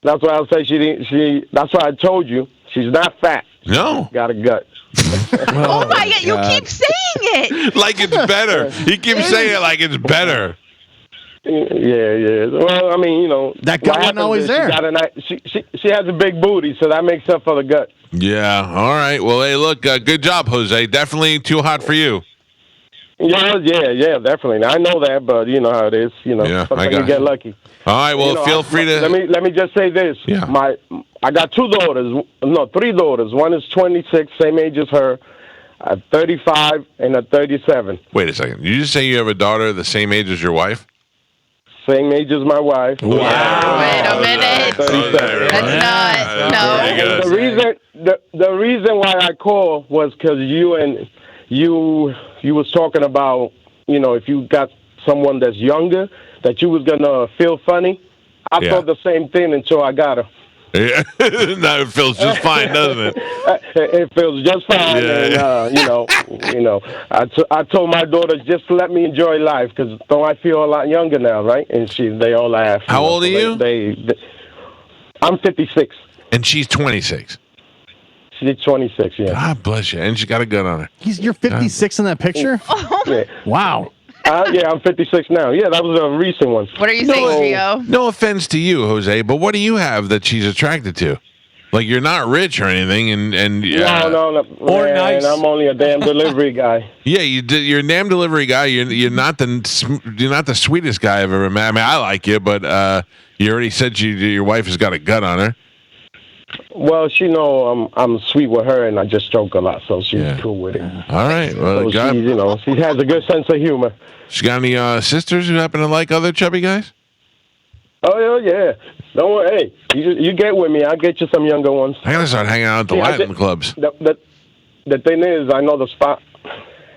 That's why I'll say that's why I told you she's not fat. No. Got a gut. Oh my God! You keep saying it. Like it's better. He keeps saying it like it's better. Yeah. Well, I mean, that gut wasn't always there. She has a big booty, so that makes up for the gut. Yeah. All right. Well, hey, look, good job, Jose. Definitely too hot for you. Yeah, definitely. I know that, but you know how it is. Sometimes you get lucky. All right. Well, feel free to. Let me just say this. Yeah. I got 3 daughters. One is 26, same age as her. 35 and 37. Wait a second. You just say you have a daughter the same age as your wife? Same age as my wife. Wow. Wait a minute. That's not. No. The reason why I called was because you was talking about, if you got someone that's younger, that you was gonna feel funny. I thought the same thing until I got her. Yeah. No, it feels just fine, doesn't it? It feels just fine. Yeah. And, I told my daughters just to let me enjoy life because don't I feel a lot younger now, right? And they all laugh. How old are you? I'm 56. And she's 26. She's 26, yeah. God bless you. And she got a gun on her. You're 56 in that picture? Yeah. Wow. Yeah, I'm 56 now. Yeah, that was a recent one. What are you saying, Gio? No offense to you, Jose, but what do you have that she's attracted to? Like, you're not rich or anything, and no, or nice. I'm only a damn delivery guy. Yeah, you're a damn delivery guy. You're not the sweetest guy I've ever met. I mean, I like you, but you already said your wife has got a gut on her. Well, she know I'm sweet with her, and I just joke a lot, so she's cool with it. All right. Well, so she has a good sense of humor. She got any sisters who happen to like other chubby guys? Oh yeah. Don't worry. Hey, you get with me. I'll get you some younger ones. I gotta start hanging out at the Latin clubs. The thing is, I know the spot.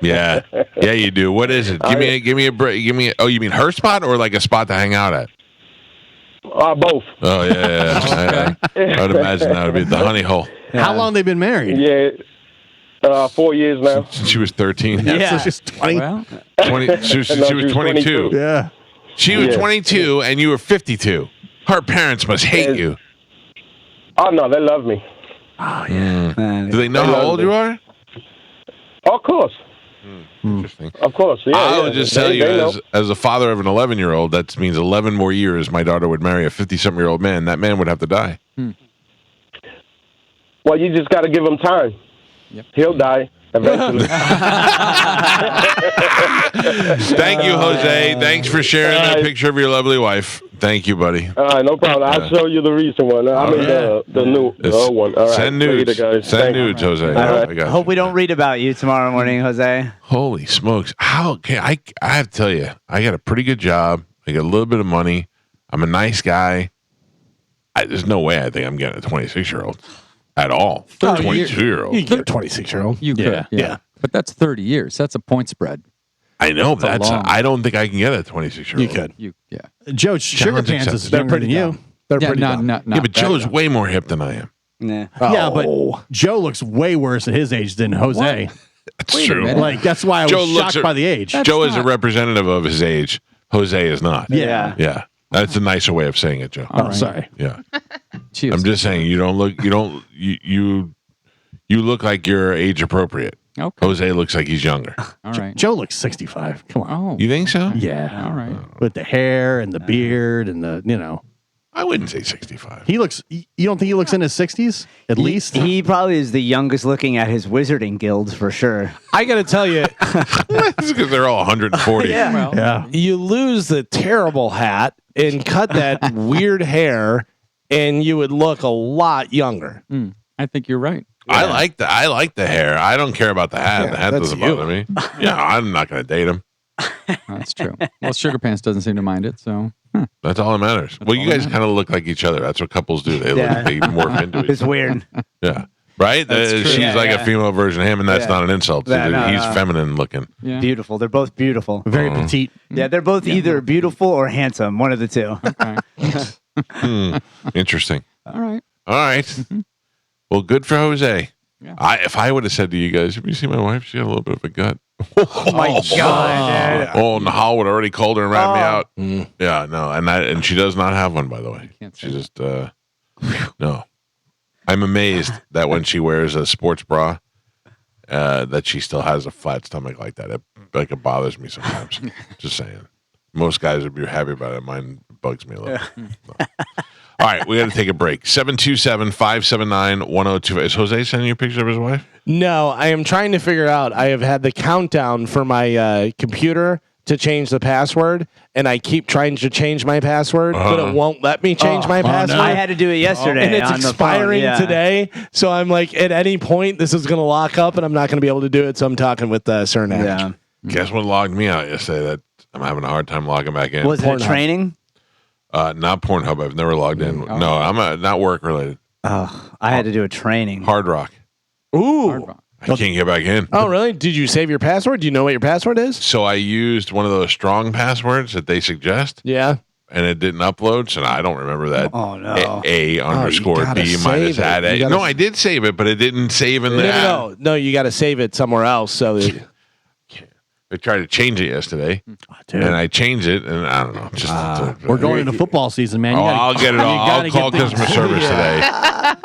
Yeah, you do. What is it? Give me a break. Oh, you mean her spot or like a spot to hang out at? Both. Oh yeah. I would imagine that would be the honey hole. How long they been married? Yeah, 4 years now. Since she was 13. Yeah, so she's 20. Well, 20 she was 22. Yeah. She was 22 and you were 52. Her parents must hate you. Oh no, they love me. Oh yeah. Do they know how old you are? Of course. Interesting. Of course. Yeah. I would just tell you, as a father of an 11-year-old, that means 11 more years my daughter would marry a 50-something-year-old man. That man would have to die. Well, you just got to give him time. Yep. He'll die eventually. Thank you, Jose. Thanks for sharing that picture of your lovely wife. Thank you, buddy. No problem. I'll show you the recent one. The old one. All right. Send nudes. Send nudes, Jose. All right. Hope we don't read about you tomorrow morning, Jose. Holy smokes. How can I have to tell you, I got a pretty good job. I got a little bit of money. I'm a nice guy. There's no way I think I'm getting a 26-year-old at all. 22-year-old. You can get a 26-year-old. You could. Yeah. But that's 30 years. That's a point spread. I know, but I don't think I can get a 26-year-old. You could. Joe Sugar Pants is younger than you. They're pretty dumb. Yeah, but Joe's way more hip than I am. Nah. Yeah, but Joe looks way worse at his age than Jose. What? That's true. Like that's why I was shocked by the age. Joe is a representative of his age. Jose is not. Yeah. Yeah. That's a nicer way of saying it, Joe. Oh, sorry. Yeah. Cheers. I'm just saying you look like you're age appropriate. Okay. Jose looks like he's younger. All right. Joe looks 65. Come on. Oh. You think so? Yeah. All right. With the hair and the beard and I wouldn't say 65. He looks. You don't think he looks in his 60s at least? He probably is the youngest looking at his wizarding guild for sure. I got to tell you, It's because they're all 140. Well, Yeah. you lose the terrible hat and cut that weird hair, and you would look a lot younger. I think you're right. I like the hair. I don't care about the hat. Yeah, The hat that's doesn't you. bother me. Yeah, I'm not going to date him. That's true. Well, Sugar Pants doesn't seem to mind it, so. That's all that matters. Well, you guys kind of look like each other. That's what couples do. They morph into each other. It's weird. Yeah. Right? She's like a female version of him, and that's not an insult. He's feminine looking. Yeah. Beautiful. They're both beautiful. Very petite. Yeah, they're both either beautiful or handsome. One of the two. Okay. Interesting. All right. Well, good for Jose. Yeah. If I would have said to you guys, have you seen my wife? She got a little bit of a gut. Oh my God. Oh, Nahal would already called her and ratted me out. Yeah, no. And she does not have one, by the way. She just, no. I'm amazed that when she wears a sports bra, that she still has a flat stomach like that. It bothers me sometimes. Just saying. Most guys would be happy about it. Mine bugs me a little. So. All right, we got to take a break. 727-579-1025. Is Jose sending you a picture of his wife? No, I am trying to figure out. I have had the countdown for my computer to change the password, and I keep trying to change my password, but it won't let me change my password. No. I had to do it yesterday. And it's expiring today. So I'm like, at any point, this is going to lock up, and I'm not going to be able to do it. So I'm talking with Cernak. Yeah. Guess what logged me out yesterday? That I'm having a hard time logging back in. Was it training? Not Pornhub. I've never logged in. No, I'm not work related. Oh, I had to do a training. Hard Rock. Ooh. Hard Rock. I can't get back in. Oh, really? Did you save your password? Do you know what your password is? So I used one of those strong passwords that they suggest. Yeah. And it didn't upload, so I don't remember that. Oh, no. A_B minus add A. No, I did save it, but it didn't save in the No, you got to save it somewhere else. So I tried to change it yesterday, and I changed it, and I don't know. Just we're going into football season, man. I'll get it all. I'll call customer service today.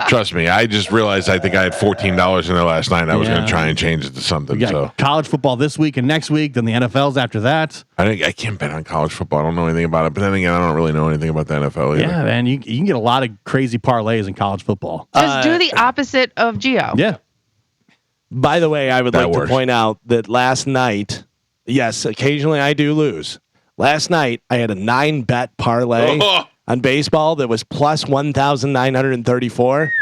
Trust me. I just realized I think I had $14 in there last night. I was going to try and change it to something. So college football this week and next week, then the NFL's after that. I can't bet on college football. I don't know anything about it. But then again, I don't really know anything about the NFL either. Yeah, man. You can get a lot of crazy parlays in college football. Just do the opposite of Geo. Yeah. By the way, I would like to point out that last night, yes, occasionally I do lose. Last night, I had a 9-bet parlay on baseball that was plus 1,934.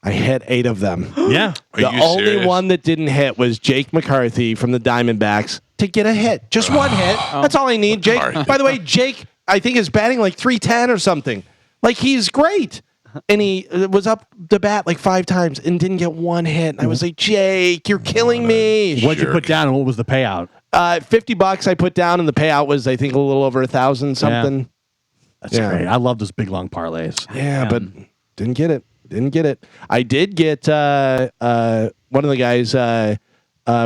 I hit 8 of them. Yeah. The only one that didn't hit was Jake McCarthy from the Diamondbacks to get a hit. Just one hit. That's all I need, Jake. By the way, Jake, I think is batting like 310 or something. Like, he's great. And he was up the bat like 5 times and didn't get one hit. And I was like, Jake, you're killing me. What'd you put down and what was the payout? $50 I put down, and the payout was, I think, a little over 1,000 something. Yeah. That's great. I love those big long parlays. Yeah, but didn't get it. I did get one of the guys,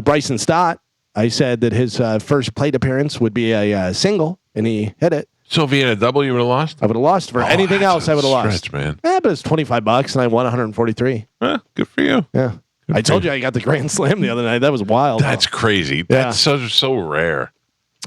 Bryson Stott. I said that his first plate appearance would be a single, and he hit it. So if he had a double, you would have lost? I would have lost. For anything else, I would have lost. Man. Yeah, but it's $25, and I won 143. Good for you. Yeah. I told you I got the Grand Slam the other night. That was wild. That's crazy. That's so rare.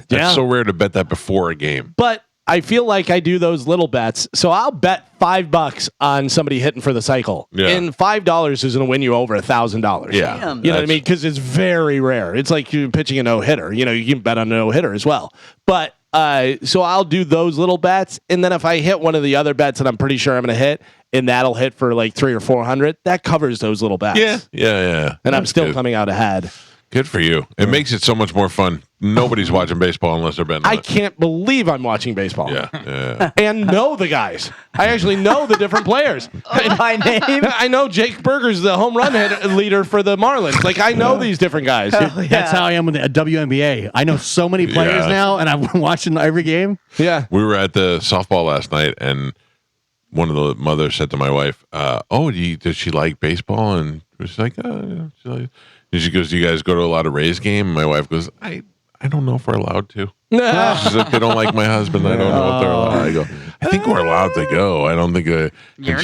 That's so rare to bet that before a game. But I feel like I do those little bets. So I'll bet $5 on somebody hitting for the cycle. Yeah. And $5 is going to win you over $1,000. Yeah. You know what I mean? Because it's very rare. It's like you pitching a no-hitter. You know, you can bet on a no-hitter as well. But so I'll do those little bets. And then if I hit one of the other bets that I'm pretty sure I'm going to hit, and that'll hit for like 300 or 400, that covers those little bets. Yeah. And I'm still coming out ahead. Good for you. It makes it so much more fun. Nobody's watching baseball unless they're betting on it. Can't believe I'm watching baseball. Yeah. And know the guys. I actually know the different players. By name? I know Jake Berger's the home run leader for the Marlins. Like, I know these different guys. That's how I am with the WNBA. I know so many players now, and I'm watching every game. Yeah. We were at the softball last night, and one of the mothers said to my wife, does she like baseball? And she's like, and she goes, do you guys go to a lot of Rays game? And my wife goes, I don't know if we're allowed to. She's like, they don't like my husband. I don't know if they're allowed. I go, I think we're allowed to go. I don't think. She's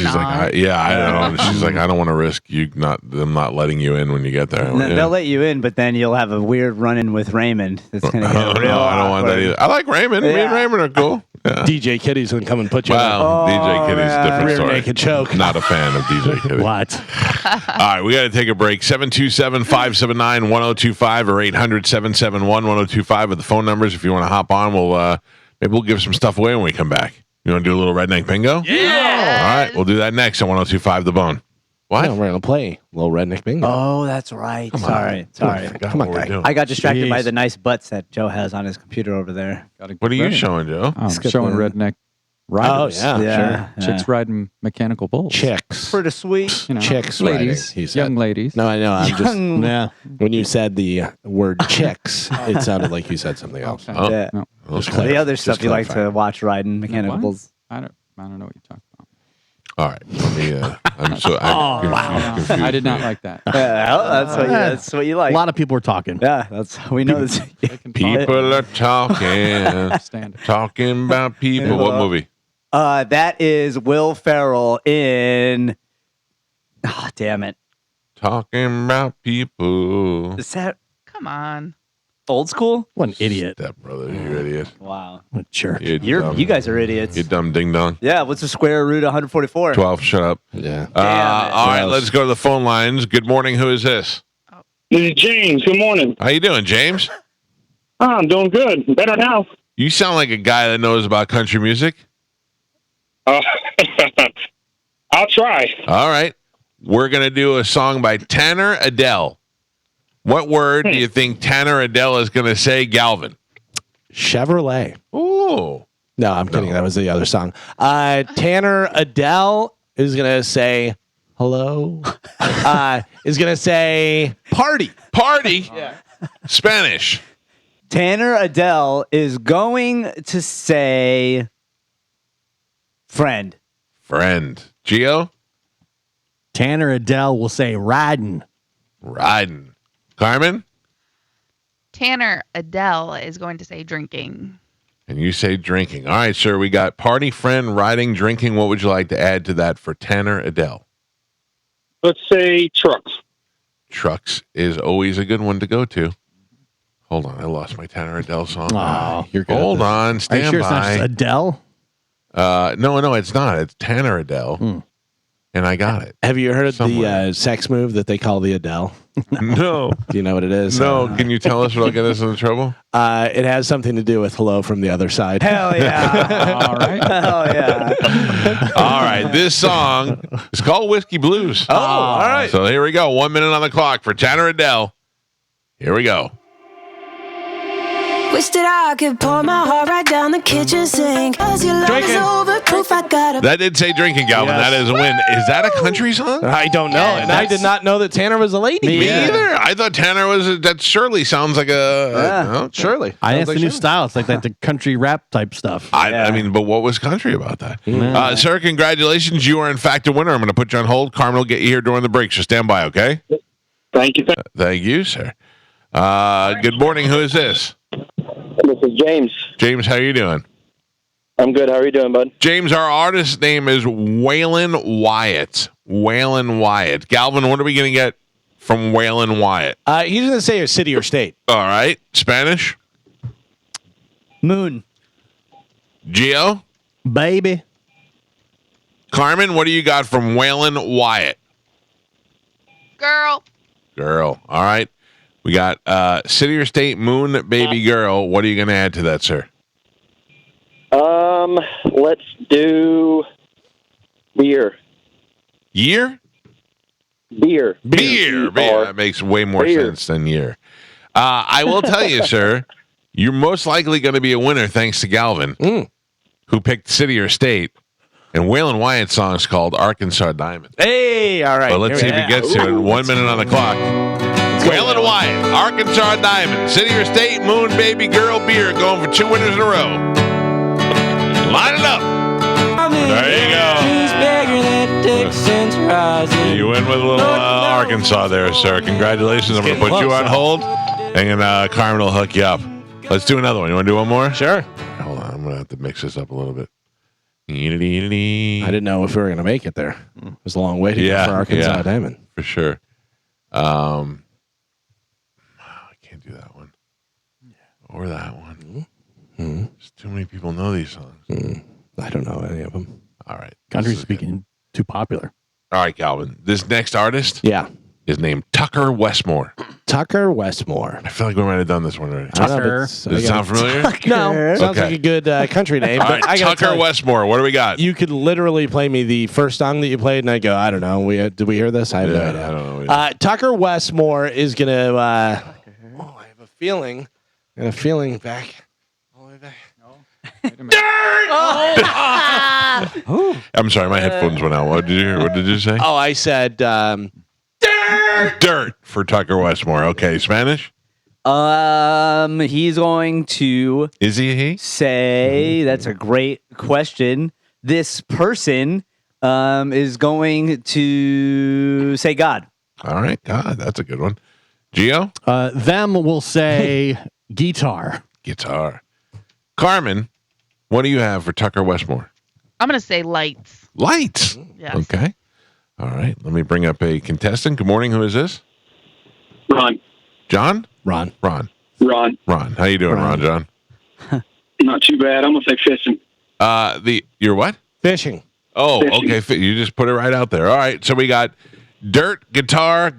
like, I don't know. She's like, I don't want to risk them not letting you in when you get there. They'll let you in, but then you'll have a weird run-in with Raymond. That's going to get real. I don't want that either. I like Raymond. Me and Raymond are cool. Yeah. DJ Kitty's going to come and put you on. DJ Kitty's a different story. Rear naked choke. Not a fan of DJ Kitty. What? All right, we got to take a break. 727-579-1025 or 800-771-1025 with the phone numbers. If you want to hop on, maybe we'll give some stuff away when we come back. You want to do a little redneck bingo? Yeah. All right, we'll do that next on 1025 The Bone. What? No, we're gonna play Little Redneck Bingo. Oh, that's right. Come on. Sorry. Come on, guy. I got distracted by Jeez. the nice butts that Joe has on his computer over there. What are you showing, Joe? I'm Skip showing one. redneck riders. Oh, yeah. Yeah. Chicks riding mechanical bulls. Chicks. Pretty sweet. You know, Chicks ladies, riding, he said. young ladies. No, I know. I'm just Yeah. when you said the word chicks, it sounded like you said something else. Okay. Oh. Yeah. No. Just The clarify. other Just stuff you like clarify. to watch riding mechanical What? bulls. I don't know what you're talking about. All right. Let me. I'm confused. I did not like that. Yeah, that's what you like. A lot of people were talking. Yeah, we know this. People are talking, Stand it. talking about people. What movie? That is Will Ferrell in. Oh, damn it! Talking about people. Is that Come on. old school? What an idiot. Step brother, you idiot. Wow, What a jerk. you guys are idiots. You dumb ding dong. Yeah, what's the square root of 144? 12. Shut up. Yeah. All right, Gross. let's go to the phone lines. Good morning. Who is this? This is James. Good morning. How you doing, James? I'm doing good. Better now. You sound like a guy that knows about country music. I'll try. All right. We're going to do a song by Tanner Adele. What word do you think Tanner Adele is going to say, Galvin? Chevrolet. Ooh. No, I'm kidding. That was the other song. Tanner Adele is gonna say hello. Is gonna say party. Party. Spanish. Tanner Adele is going to say friend. Friend. Gio? Tanner Adele will say riding. Riding. Carmen? Tanner Adele is going to say drinking. And you say drinking. All right, sir. We got party, friend, riding, drinking. What would you like to add to that for Tanner Adele? Let's say trucks. Trucks is always a good one to go to. Hold on. I lost my Tanner Adele song. Oh, You're good. Hold on. Are you Stand sure it's not just by. Adele? No, it's not. It's Tanner Adele. And I got it. Have you heard of Somewhere. the sex move that they call the Adele? No. Do you know what it is? No. Can you tell us what'll get us into trouble? It has something to do with hello from the other side. Hell yeah. All right. Hell yeah. All right. This song is called Whiskey Blues. Oh, all right. So here we go. 1 minute on the clock for Tanner Adele. Here we go. Wish that I could pour my heart right down the kitchen sink. 'Cause your love is overproof. I gotta. That did say drinking, Galvin. Yes. That is a win. Is that a country song? I don't know, and I did not know that Tanner was a lady. Me either. I thought Tanner was. That surely sounds like a. Surely. It's the new style. It's like the country rap type stuff. I mean, but what was country about that? Sir, congratulations. You are, in fact, a winner. I'm going to put you on hold. Carmen will get you here during the break, so stand by, okay? Thank you. Thank you, sir. Good morning. Who is this? This is James. James, how you doing? I'm good. How are you doing, bud? James, our artist name is Waylon Wyatt. Waylon Wyatt. Galvin, what are we going to get from Waylon Wyatt? He's going to say a city or state. All right. Spanish? Moon. Gio? Baby. Carmen, what do you got from Waylon Wyatt? Girl. Girl. All right. We got city or state, moon, baby girl. What are you going to add to that, sir? Let's do beer. Year? Beer. Beer. That makes way more sense than year. I will tell you, sir, you're most likely going to be a winner thanks to Galvin, who picked city or state. And Waylon Wyatt's song is called Arkansas Diamond. Hey, all right. Well, let's see if he gets to it. 1 minute on the clock. Waylon Wyatt, Arkansas Diamond, city or state, moon, baby girl, beer, going for 2 winners in a row. Line it up. There you go. You win with a little Arkansas there, sir. Congratulations. I'm going to put you on hold, and Carmen will hook you up. Let's do another one. You want to do one more? Sure. Hold on. I'm going to have to mix this up a little bit. I I didn't know if we were going to make it there. It was a long way to go for Arkansas Diamond. For sure. I can't do that one. Or that one. Just too many people know these songs. I don't know any of them. All right. Country speaking too popular. All right, Calvin. This next artist, Yeah. is named Tucker Westmore. Tucker Westmore. I feel like we might have done this one already. Tucker. Does it sound familiar? No. Sounds like a good country name. All right, but I gotta Tucker Westmore. What do we got? You could literally play me the first song that you played, and I go, I don't know. Did we hear this? I have no idea. I don't know. Tucker Westmore is gonna. I have a feeling. Back. All the way back. I'm sorry, my headphones went out. What did you say? Oh, I said dirt for Tucker Westmore. Okay, Spanish? He's going to Is he? say, that's a great question. This person is going to say God. All right, God, that's a good one. Gio? Them will say guitar. Guitar. Carmen, what do you have for Tucker Westmore? I'm going to say lights. Lights. Yes. Okay. All right. Let me bring up a contestant. Good morning. Who is this? Ron. John? Ron. Ron. Ron. How you doing, Ron John? Not too bad. I'm gonna say fishing. You're what? fishing. Oh, Fishing. okay. You just put it right out there. All right. So we got dirt, guitar,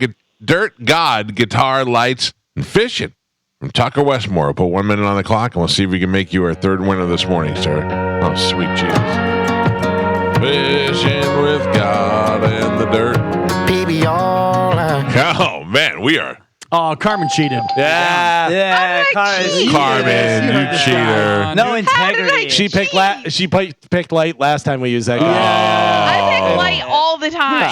dirt, God, guitar, lights, and fishing from Tucker Westmore. We'll put 1 minute on the clock, and we'll see if we can make you our third winner this morning, sir. Oh, sweet Jesus. Fishing with God and the dirt. Baby, all I... Oh, man, we are. Oh, Carmen cheated. Yeah. Carmen, you cheater. No integrity. She picked light last time we used that. I pick light all the time.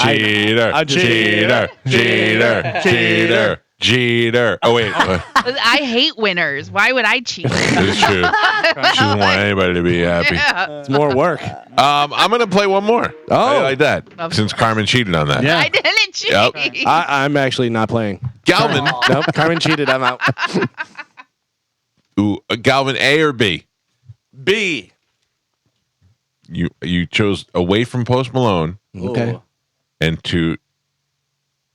Cheater. Oh, wait. I hate winners. Why would I cheat? It's true. She doesn't want anybody to be happy. Yeah. It's more work. I'm going to play one more. Oh. I like that. Since Carmen cheated on that. Yeah. I didn't cheat. Yep. I'm actually not playing. Galvin. Nope. Carmen cheated. I'm out. Ooh, Galvin, A or B? B. You chose away from Post Malone. Okay. And to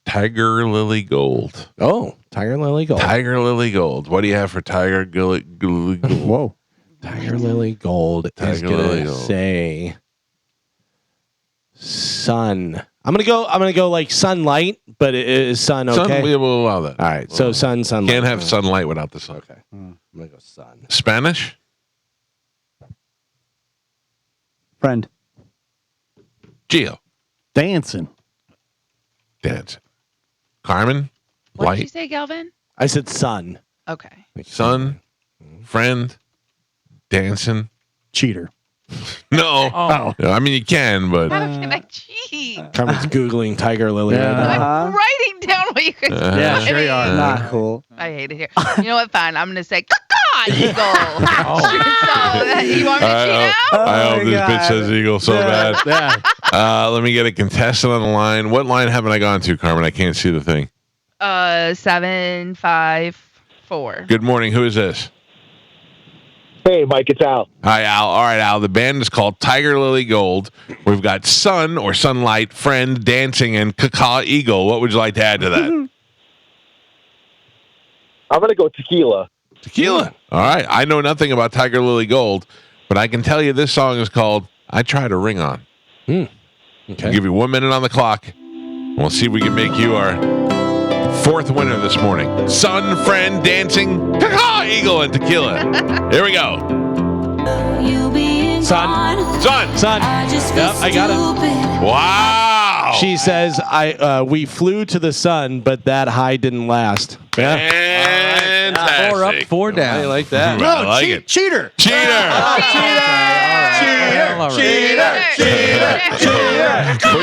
Tiger Lily Gold. Oh, Tiger Lily Gold. Tiger Lily Gold. What do you have for Tiger Lily Gold? Whoa. Tiger Lily Gold is Tiger gonna Lily Gold. say sun. I'm gonna go like sunlight, but is sun okay? Sun, we will allow that. All right, so sunlight. Can't have sunlight without the sun. Okay, I'm gonna go sun. Spanish? Friend. Gio. Dancing. Carmen? What did you Light? say, Galvin? I said sun. Okay. Sun? Friend? Dancing? Cheater. No. Oh. I mean, you can, but... How can I cheat? Carmen's googling Tiger Lily. Yeah. Right now. I'm writing down what you guys Yeah, sure you are. Not cool. I hate it here. You know what? Fine. I'm going to say, Eagle. So, you want me to cheat now? I hope this bitch says Eagle so bad. Yeah. Let me get a contestant on the line. What line haven't I gone to, Carmen? I can't see the thing. 754. Good morning. Who is this? Hey, Mike, it's Al. Hi, Al. All right, Al. The band is called Tiger Lily Gold. We've got Sun or Sunlight, Friend, Dancing, and Caca Eagle. What would you like to add to that? I'm going to go tequila. Tequila. All right. I know nothing about Tiger Lily Gold, but I can tell you this song is called I Try to Ring On. Okay. I'll give you 1 minute on the clock. We'll see if we can make you our fourth winner this morning. Sun, Friend, Dancing, Caca Eagle, and Tequila. Here we go. Sun. Yep, I got it. Wow. She says, we flew to the sun, but that high didn't last. Fantastic. 4 up, 4 down. I like that. I like it. Cheater. Putting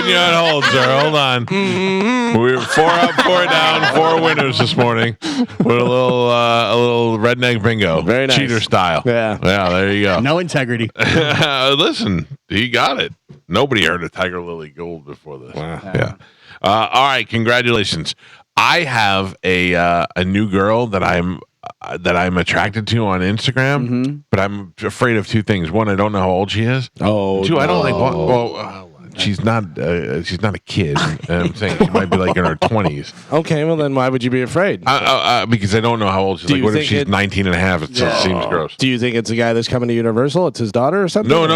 you on hold, sir. Hold on. We're 4 up, 4 down, 4 winners this morning with a little redneck bingo. Very nice. Cheater style. Yeah. There you go. No integrity. Listen, he got it. Nobody heard of Tiger Lily Gold before this. Wow. Yeah. All right. Congratulations. I have a new girl that I'm attracted to on Instagram, but I'm afraid of 2 things. 1, I don't know how old she is. Oh, 2, I don't like. she's not a kid. I'm saying she might be like in her 20s. Okay, well then why would you be afraid? Because I don't know how old she's. Like, what if she's 19 and a half? It just seems gross. Do you think it's a guy that's coming to Universal? It's his daughter or something? No.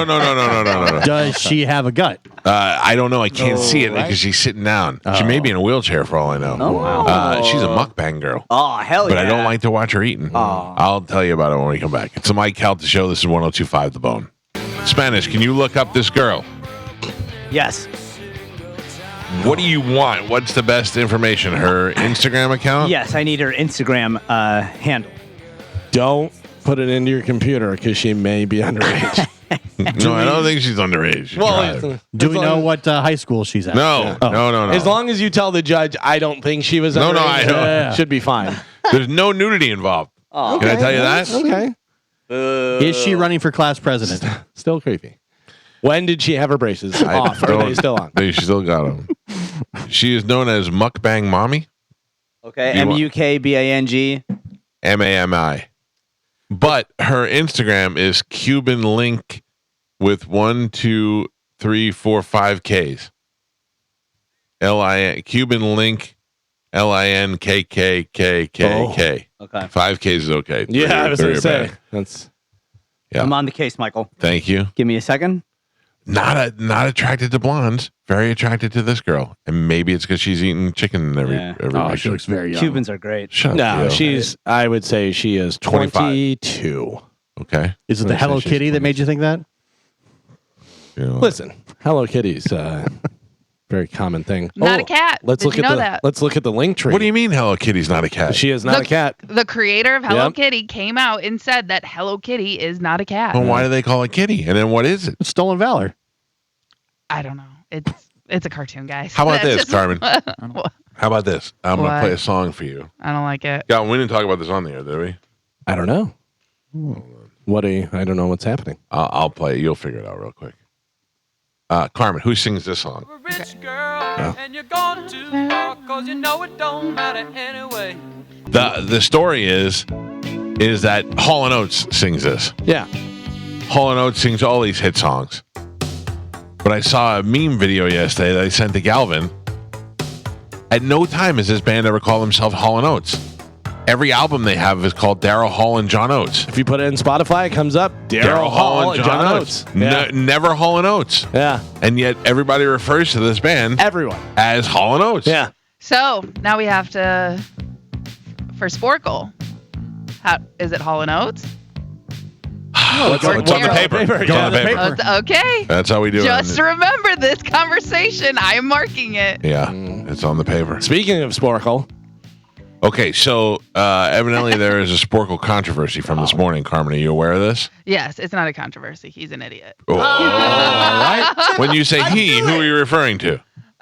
Does she have a gut? I don't know. I can't see it because she's sitting down. She may be in a wheelchair for all I know. Oh, wow. She's a mukbang girl. Oh, hell But yeah. I don't like to watch her eating. I'll tell you about it when we come back. It's the Mike Calta Show. This is 102.5 The Bone. Spanish, can you look up this girl? Yes. What do you want? What's the best information? Her Instagram account? Yes, I need her Instagram handle. Don't put it into your computer because she may be underage. No, I don't think she's underage. Well, do we know what high school she's at? No. As long as you tell the judge, I don't think she was underage. No, I know. Should be fine. There's no nudity involved. Oh, Can I tell you that? Okay. Is she running for class president? Still creepy. When did she have her braces off? Are they still on? They still got them. She is known as Mukbang Mommy. Okay, MUKBANG. MAMI. But her Instagram is Cuban Link with 1, 2, 3, 4, 5 Ks. LIN Cuban Link LINKKKKK. Okay. 5 Ks is okay. Yeah, I was going to say. Yeah. I'm on the case, Michael. Thank you. Give me a second. Not attracted to blondes. Very attracted to this girl, and maybe it's because she's eating chicken every. She looks very young. Cubans are great. Shut No, up, I would say she is 22. Okay. Is it the Hello Kitty that made you think that? Listen, Hello Kitty's very common thing. Not a cat. Let's Did look you at know the that? Let's look at the link tree. What do you mean Hello Kitty's not a cat? She is not a cat. The creator of Hello Yep. Kitty came out and said that Hello Kitty is not a cat. Well, why do they call it Kitty? And then what is it? Stolen valor. I don't know. It's a cartoon, guys. How about That's this, just- Carmen? How about this? I'm going to What? play a song for you. I don't like it. Yeah, we didn't talk about this on the air, did we? I don't know. I don't know what's happening. I'll play it. You'll figure it out real quick. Carmen, who sings this song? Rich girl, and you're gone too far, 'cause you know it don't matter anyway. The story is that Hall & Oates sings this. Yeah. Hall & Oates sings all these hit songs. But I saw a meme video yesterday that I sent to Galvin. At no time has this band ever called themselves Hall & Oates. Every album they have is called Daryl Hall and John Oates. If you put it in Spotify, it comes up Daryl Hall and John Oates. Yeah. Never Hall & Oates. Yeah. And yet everybody refers to this band Everyone. as Hall & Oates. Yeah. So now we have to for Sporkle. How is it? Hall & Oates? It's on the paper. It's on the paper. Okay. That's how we do Just it. remember this conversation. I am marking it. Yeah, it's on the paper. Speaking of Sporkle. Okay, so evidently there is a Sporkle controversy from this morning. Carmen, are you aware of this? Yes, it's not a controversy. He's an idiot. Oh. All right. When you say he, who are you referring to?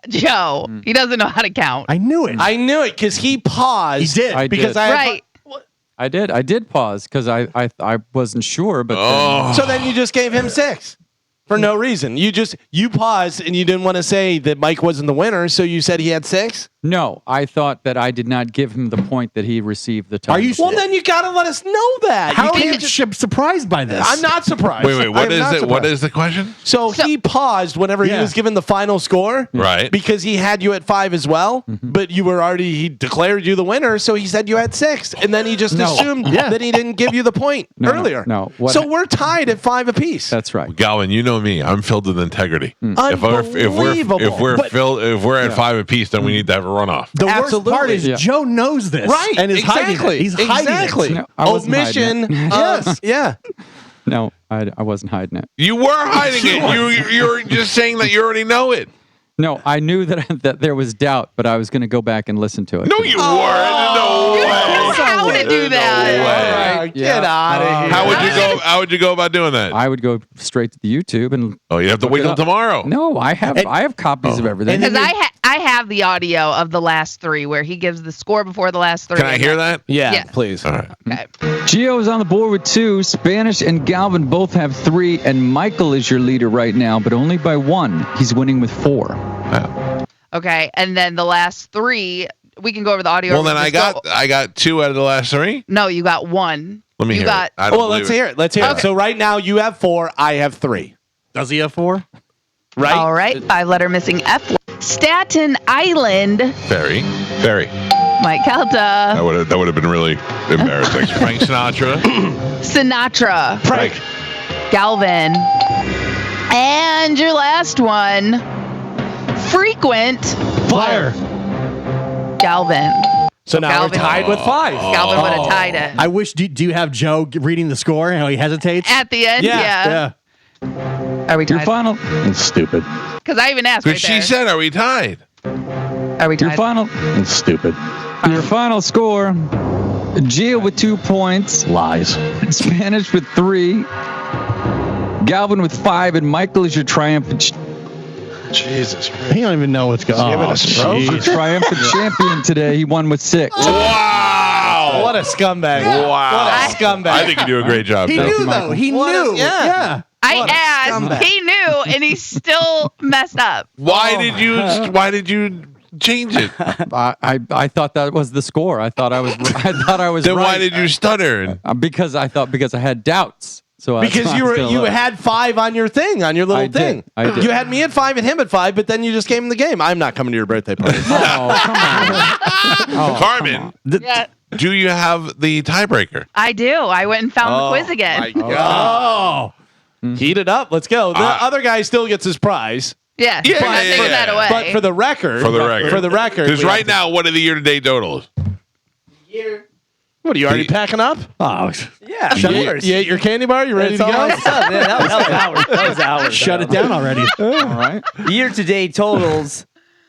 Joe. He doesn't know how to count. I knew it. I knew it because he paused. He did. Right. I did pause because I wasn't sure, but So then you just gave him 6 for no reason. You paused and you didn't want to say that Mike wasn't the winner, so you said he had 6. no, I thought that I did not give him the point that he received the time. Are you Well, then you got to let us know that. How You are you can't surprised by this? I'm not surprised. Wait, what I'm is not it? What surprised. is the question? So he paused whenever he Yeah. was given the final score, Right. Because he had you at 5 as well, but you were already he declared you the winner, so he said you had 6, and then he just No. assumed that he didn't give you the point earlier. no. So we're tied at 5 apiece. That's right. Galvin, you know me. I'm filled with integrity. Unbelievable. If we're at 5 apiece, then we need to have a runoff. The worst part is Yeah. Joe knows this, Right, And is hiding exactly. it. He's hiding exactly. it. No, I wasn't Omission. hiding it. Yes. Yeah. No, I wasn't hiding it. You were hiding it. You're just saying that you already know it. No, I knew that there was doubt, but I was going to go back and listen to it. No, you weren't. No way. How to do that? All right, get out of here. How would you go about doing that? I would go straight to the YouTube and. Oh, you have to wait till tomorrow. No, I have copies of everything. Because I have the audio of the last 3 where he gives the score before the last 3. Can I hear that? Yeah, Yeah. please. All right. Okay. Gio is on the board with 2. Spanish and Galvin both have 3, and Michael is your leader right now, but only by 1. He's winning with 4. Okay. And then the last 3, we can go over the audio. Well, then I got 2 out of the last 3. No, you got 1. Let me you hear got, it. I don't Well, let's believe hear it. Let's hear it. Okay. So right now you have 4. I have 3. Does he have 4? Right. All right. 5-letter missing F. Staten Island. Very. Mike Calta. That would have been really embarrassing. Frank Sinatra. Sinatra. Frank. Galvin. And your last one. Frequent. Flyer. Galvin. So now Galvin. we're tied with 5. Galvin would have tied it. I wish. Do you have Joe reading the score? How he hesitates? At the end, yeah. Are we Your tied? final. It's stupid. Because I even asked right Because there. she said, "Are we tied?" Are we Your tied? final. It's stupid. Your final score. Gio with 2 points. Lies. Spanish with 3. Galvin with 5, and Michael is your triumphant. Jesus Christ. He don't even know what's going on. Triumphant champion today. He won with 6. Wow! What a scumbag. Wow! What a scumbag. I think you do a great job. He Joe. knew though. He knew. Yeah. I asked. He knew, and he still messed up. Why did you change it? I thought that was the score. I thought I was. Then right. why did you stutter? Because I had doubts. So Because you had 5 on your thing, on your little thing. I did. You had me at 5 and him at 5, but then you just gave him the game. I'm not coming to your birthday party. Oh, come on. Carmen, Yeah, do you have the tiebreaker? I do. I went and found the quiz again. My God. Heat it up. Let's go. The other guy still gets his prize. Yeah, Yeah, I'm not yeah, taking yeah. that away. But for the record. Because right now, what are the year-to-date totals? What, are you already packing up? Oh, Yeah, of You course. ate your candy bar? You ready to That's all go? I said. Yeah, that was hours. shut it down already. All right. Year-to-date totals.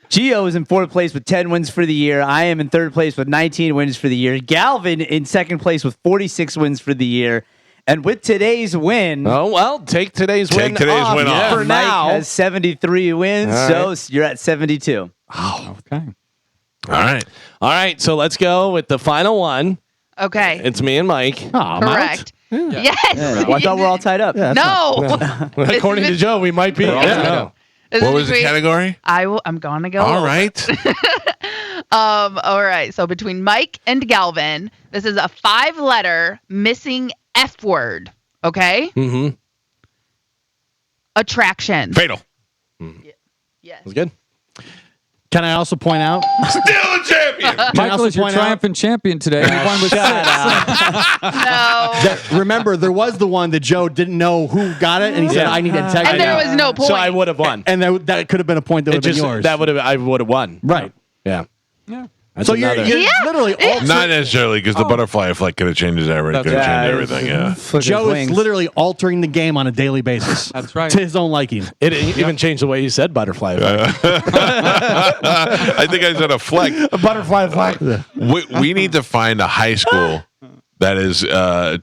Gio is in 4th place with 10 wins for the year. I am in 3rd place with 19 wins for the year. Galvin in 2nd place with 46 wins for the year. And with today's win, Oh, well, take today's Take win today's off win off. for Mike now. has 73 wins, All so you're at 72. Okay. All right. All right, so let's go with the final one. Okay, It's me and Mike. correct. Yes. Well, I thought we're all tied up. No. According to Joe, we might be. Yeah. This What is was the between- category? I'm gonna go. All right. All right. So between Mike and Galvin, this is a 5-letter missing F word. Okay. Mm-hmm. Attraction. Fatal. Yes. Was good. Can I also point out? Still a champion. Michael is your triumphant champion today. He won with 6. No. Remember, there was the one that Joe didn't know who got it, and he said, "I need to text." And there was no point. So I would have won. And that could have been a point that would have been yours. I would have won. Right. Yeah. Yeah. That's So you're Yeah. literally altering. Not necessarily, because the butterfly effect could have changed everything. Could have changed everything. Yeah. Joe is literally altering the game on a daily basis. That's right. To his own liking. It even changed the way you said butterfly. I think I said a fleck. A butterfly flag. We need to find a high school that is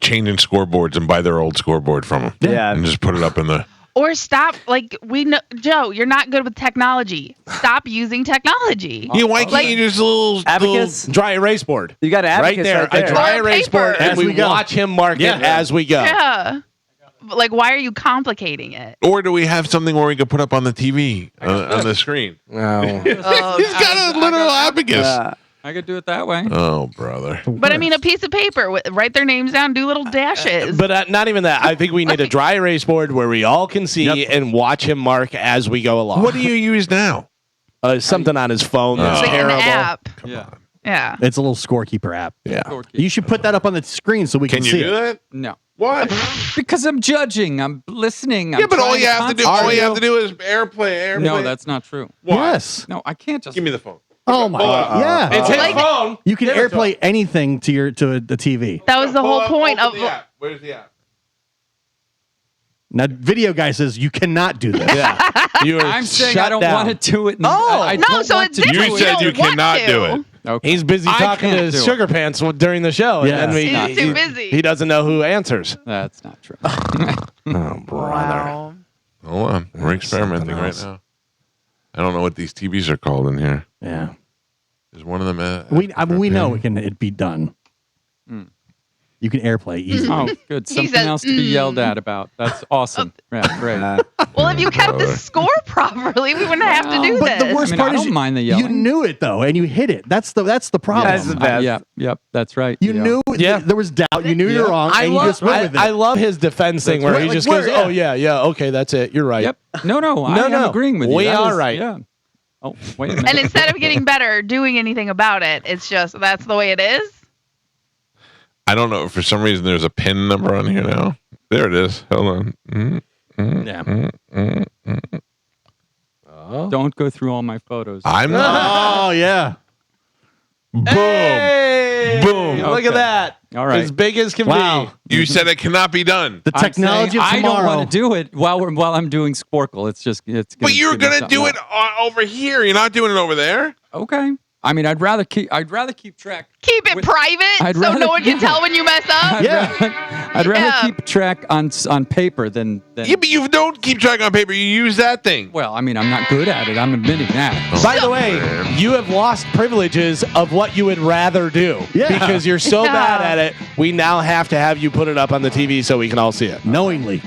changing scoreboards and buy their old scoreboard from them. Yeah. And just put it up in the. Or stop. Like we know, Joe, you're not good with technology. Stop using technology. Yeah, why can't you just little Abacus? Dry erase board. You got an Right abacus there. right there. A dry Or erase paper. board, and As we we go. watch him mark Yeah. it as we go. Yeah. Like, why are you complicating it? Or do we have something where we could put up on the TV on the screen? No. He's got a literal abacus. I could do it that way. Oh, brother. But I mean, a piece of paper. Write their names down. Do little dashes. But not even that. I think we need a dry erase board where we all can see and watch him mark as we go along. What do you use now? Something on his phone that's Like an terrible. app. Yeah. Yeah. It's a little scorekeeper app. Yeah. You should put that up on the screen so we can Can you see do it. that? No. What? Because I'm judging. I'm listening. I'm Yeah, but all trying you have to do, is airplay. No, that's not true. Yes. No, I can't just. Give me the phone. Oh my God. Yeah. It's his phone. You can AirPlay anything to the TV. That was the whole point of. Where's the app? Now, video guy says you cannot do this. Yeah. I'm saying I don't want to do it. Oh, no, don't so want it's to do different. You it. said you don't want cannot to. do it. Okay. He's busy I talking to can't his do it. sugar pants during the show. Yeah. And He's too busy. He doesn't know who answers. That's not true. Oh, brother. Wow. Hold on. We're experimenting right now. I don't know what these TVs are called in here. Yeah. Is one of them? We know it can be done. You can AirPlay easily. Oh, good. Something says, else to be yelled at about. That's awesome. Yeah, great. Well, if you kept the score properly, we wouldn't have to do But this. the worst part I is don't mind the yelling. you knew it though, and you hit it. That's the problem. That's the best. Yep, that's right. You knew there was doubt. You knew you were wrong, and you just went with it. I love his defense thing where right. he Like, just goes, yeah. "Oh yeah, okay, that's it. You're right." Yep. No, I'm agreeing with you. We That are is- right. Yeah. Oh, wait a minute. And instead of getting better or doing anything about it, it's just that's the way it is. I don't know. For some reason, there's a pin number on here now. There it is. Hold on. Don't go through all my photos. I'm not. Oh yeah. Boom. Hey, Boom. Look at that. All right. As big as can Wow. You said it cannot be done. The technology of I tomorrow. don't want to do it while I'm doing Sporkle. It's just But you're going to do it over here. You're not doing it over there. Okay. I mean, I'd rather keep track. Keep it private I'd so rather- no one can tell when you mess up. I'd rather keep track on paper than. Yeah, but you don't keep track on paper. You use that thing. Well, I mean, I'm not good at it. I'm admitting that. By the way, you have lost privileges of what you would rather do. Yeah. Because you're so bad at it, we now have to have you put it up on the TV so we can all see it. Knowingly.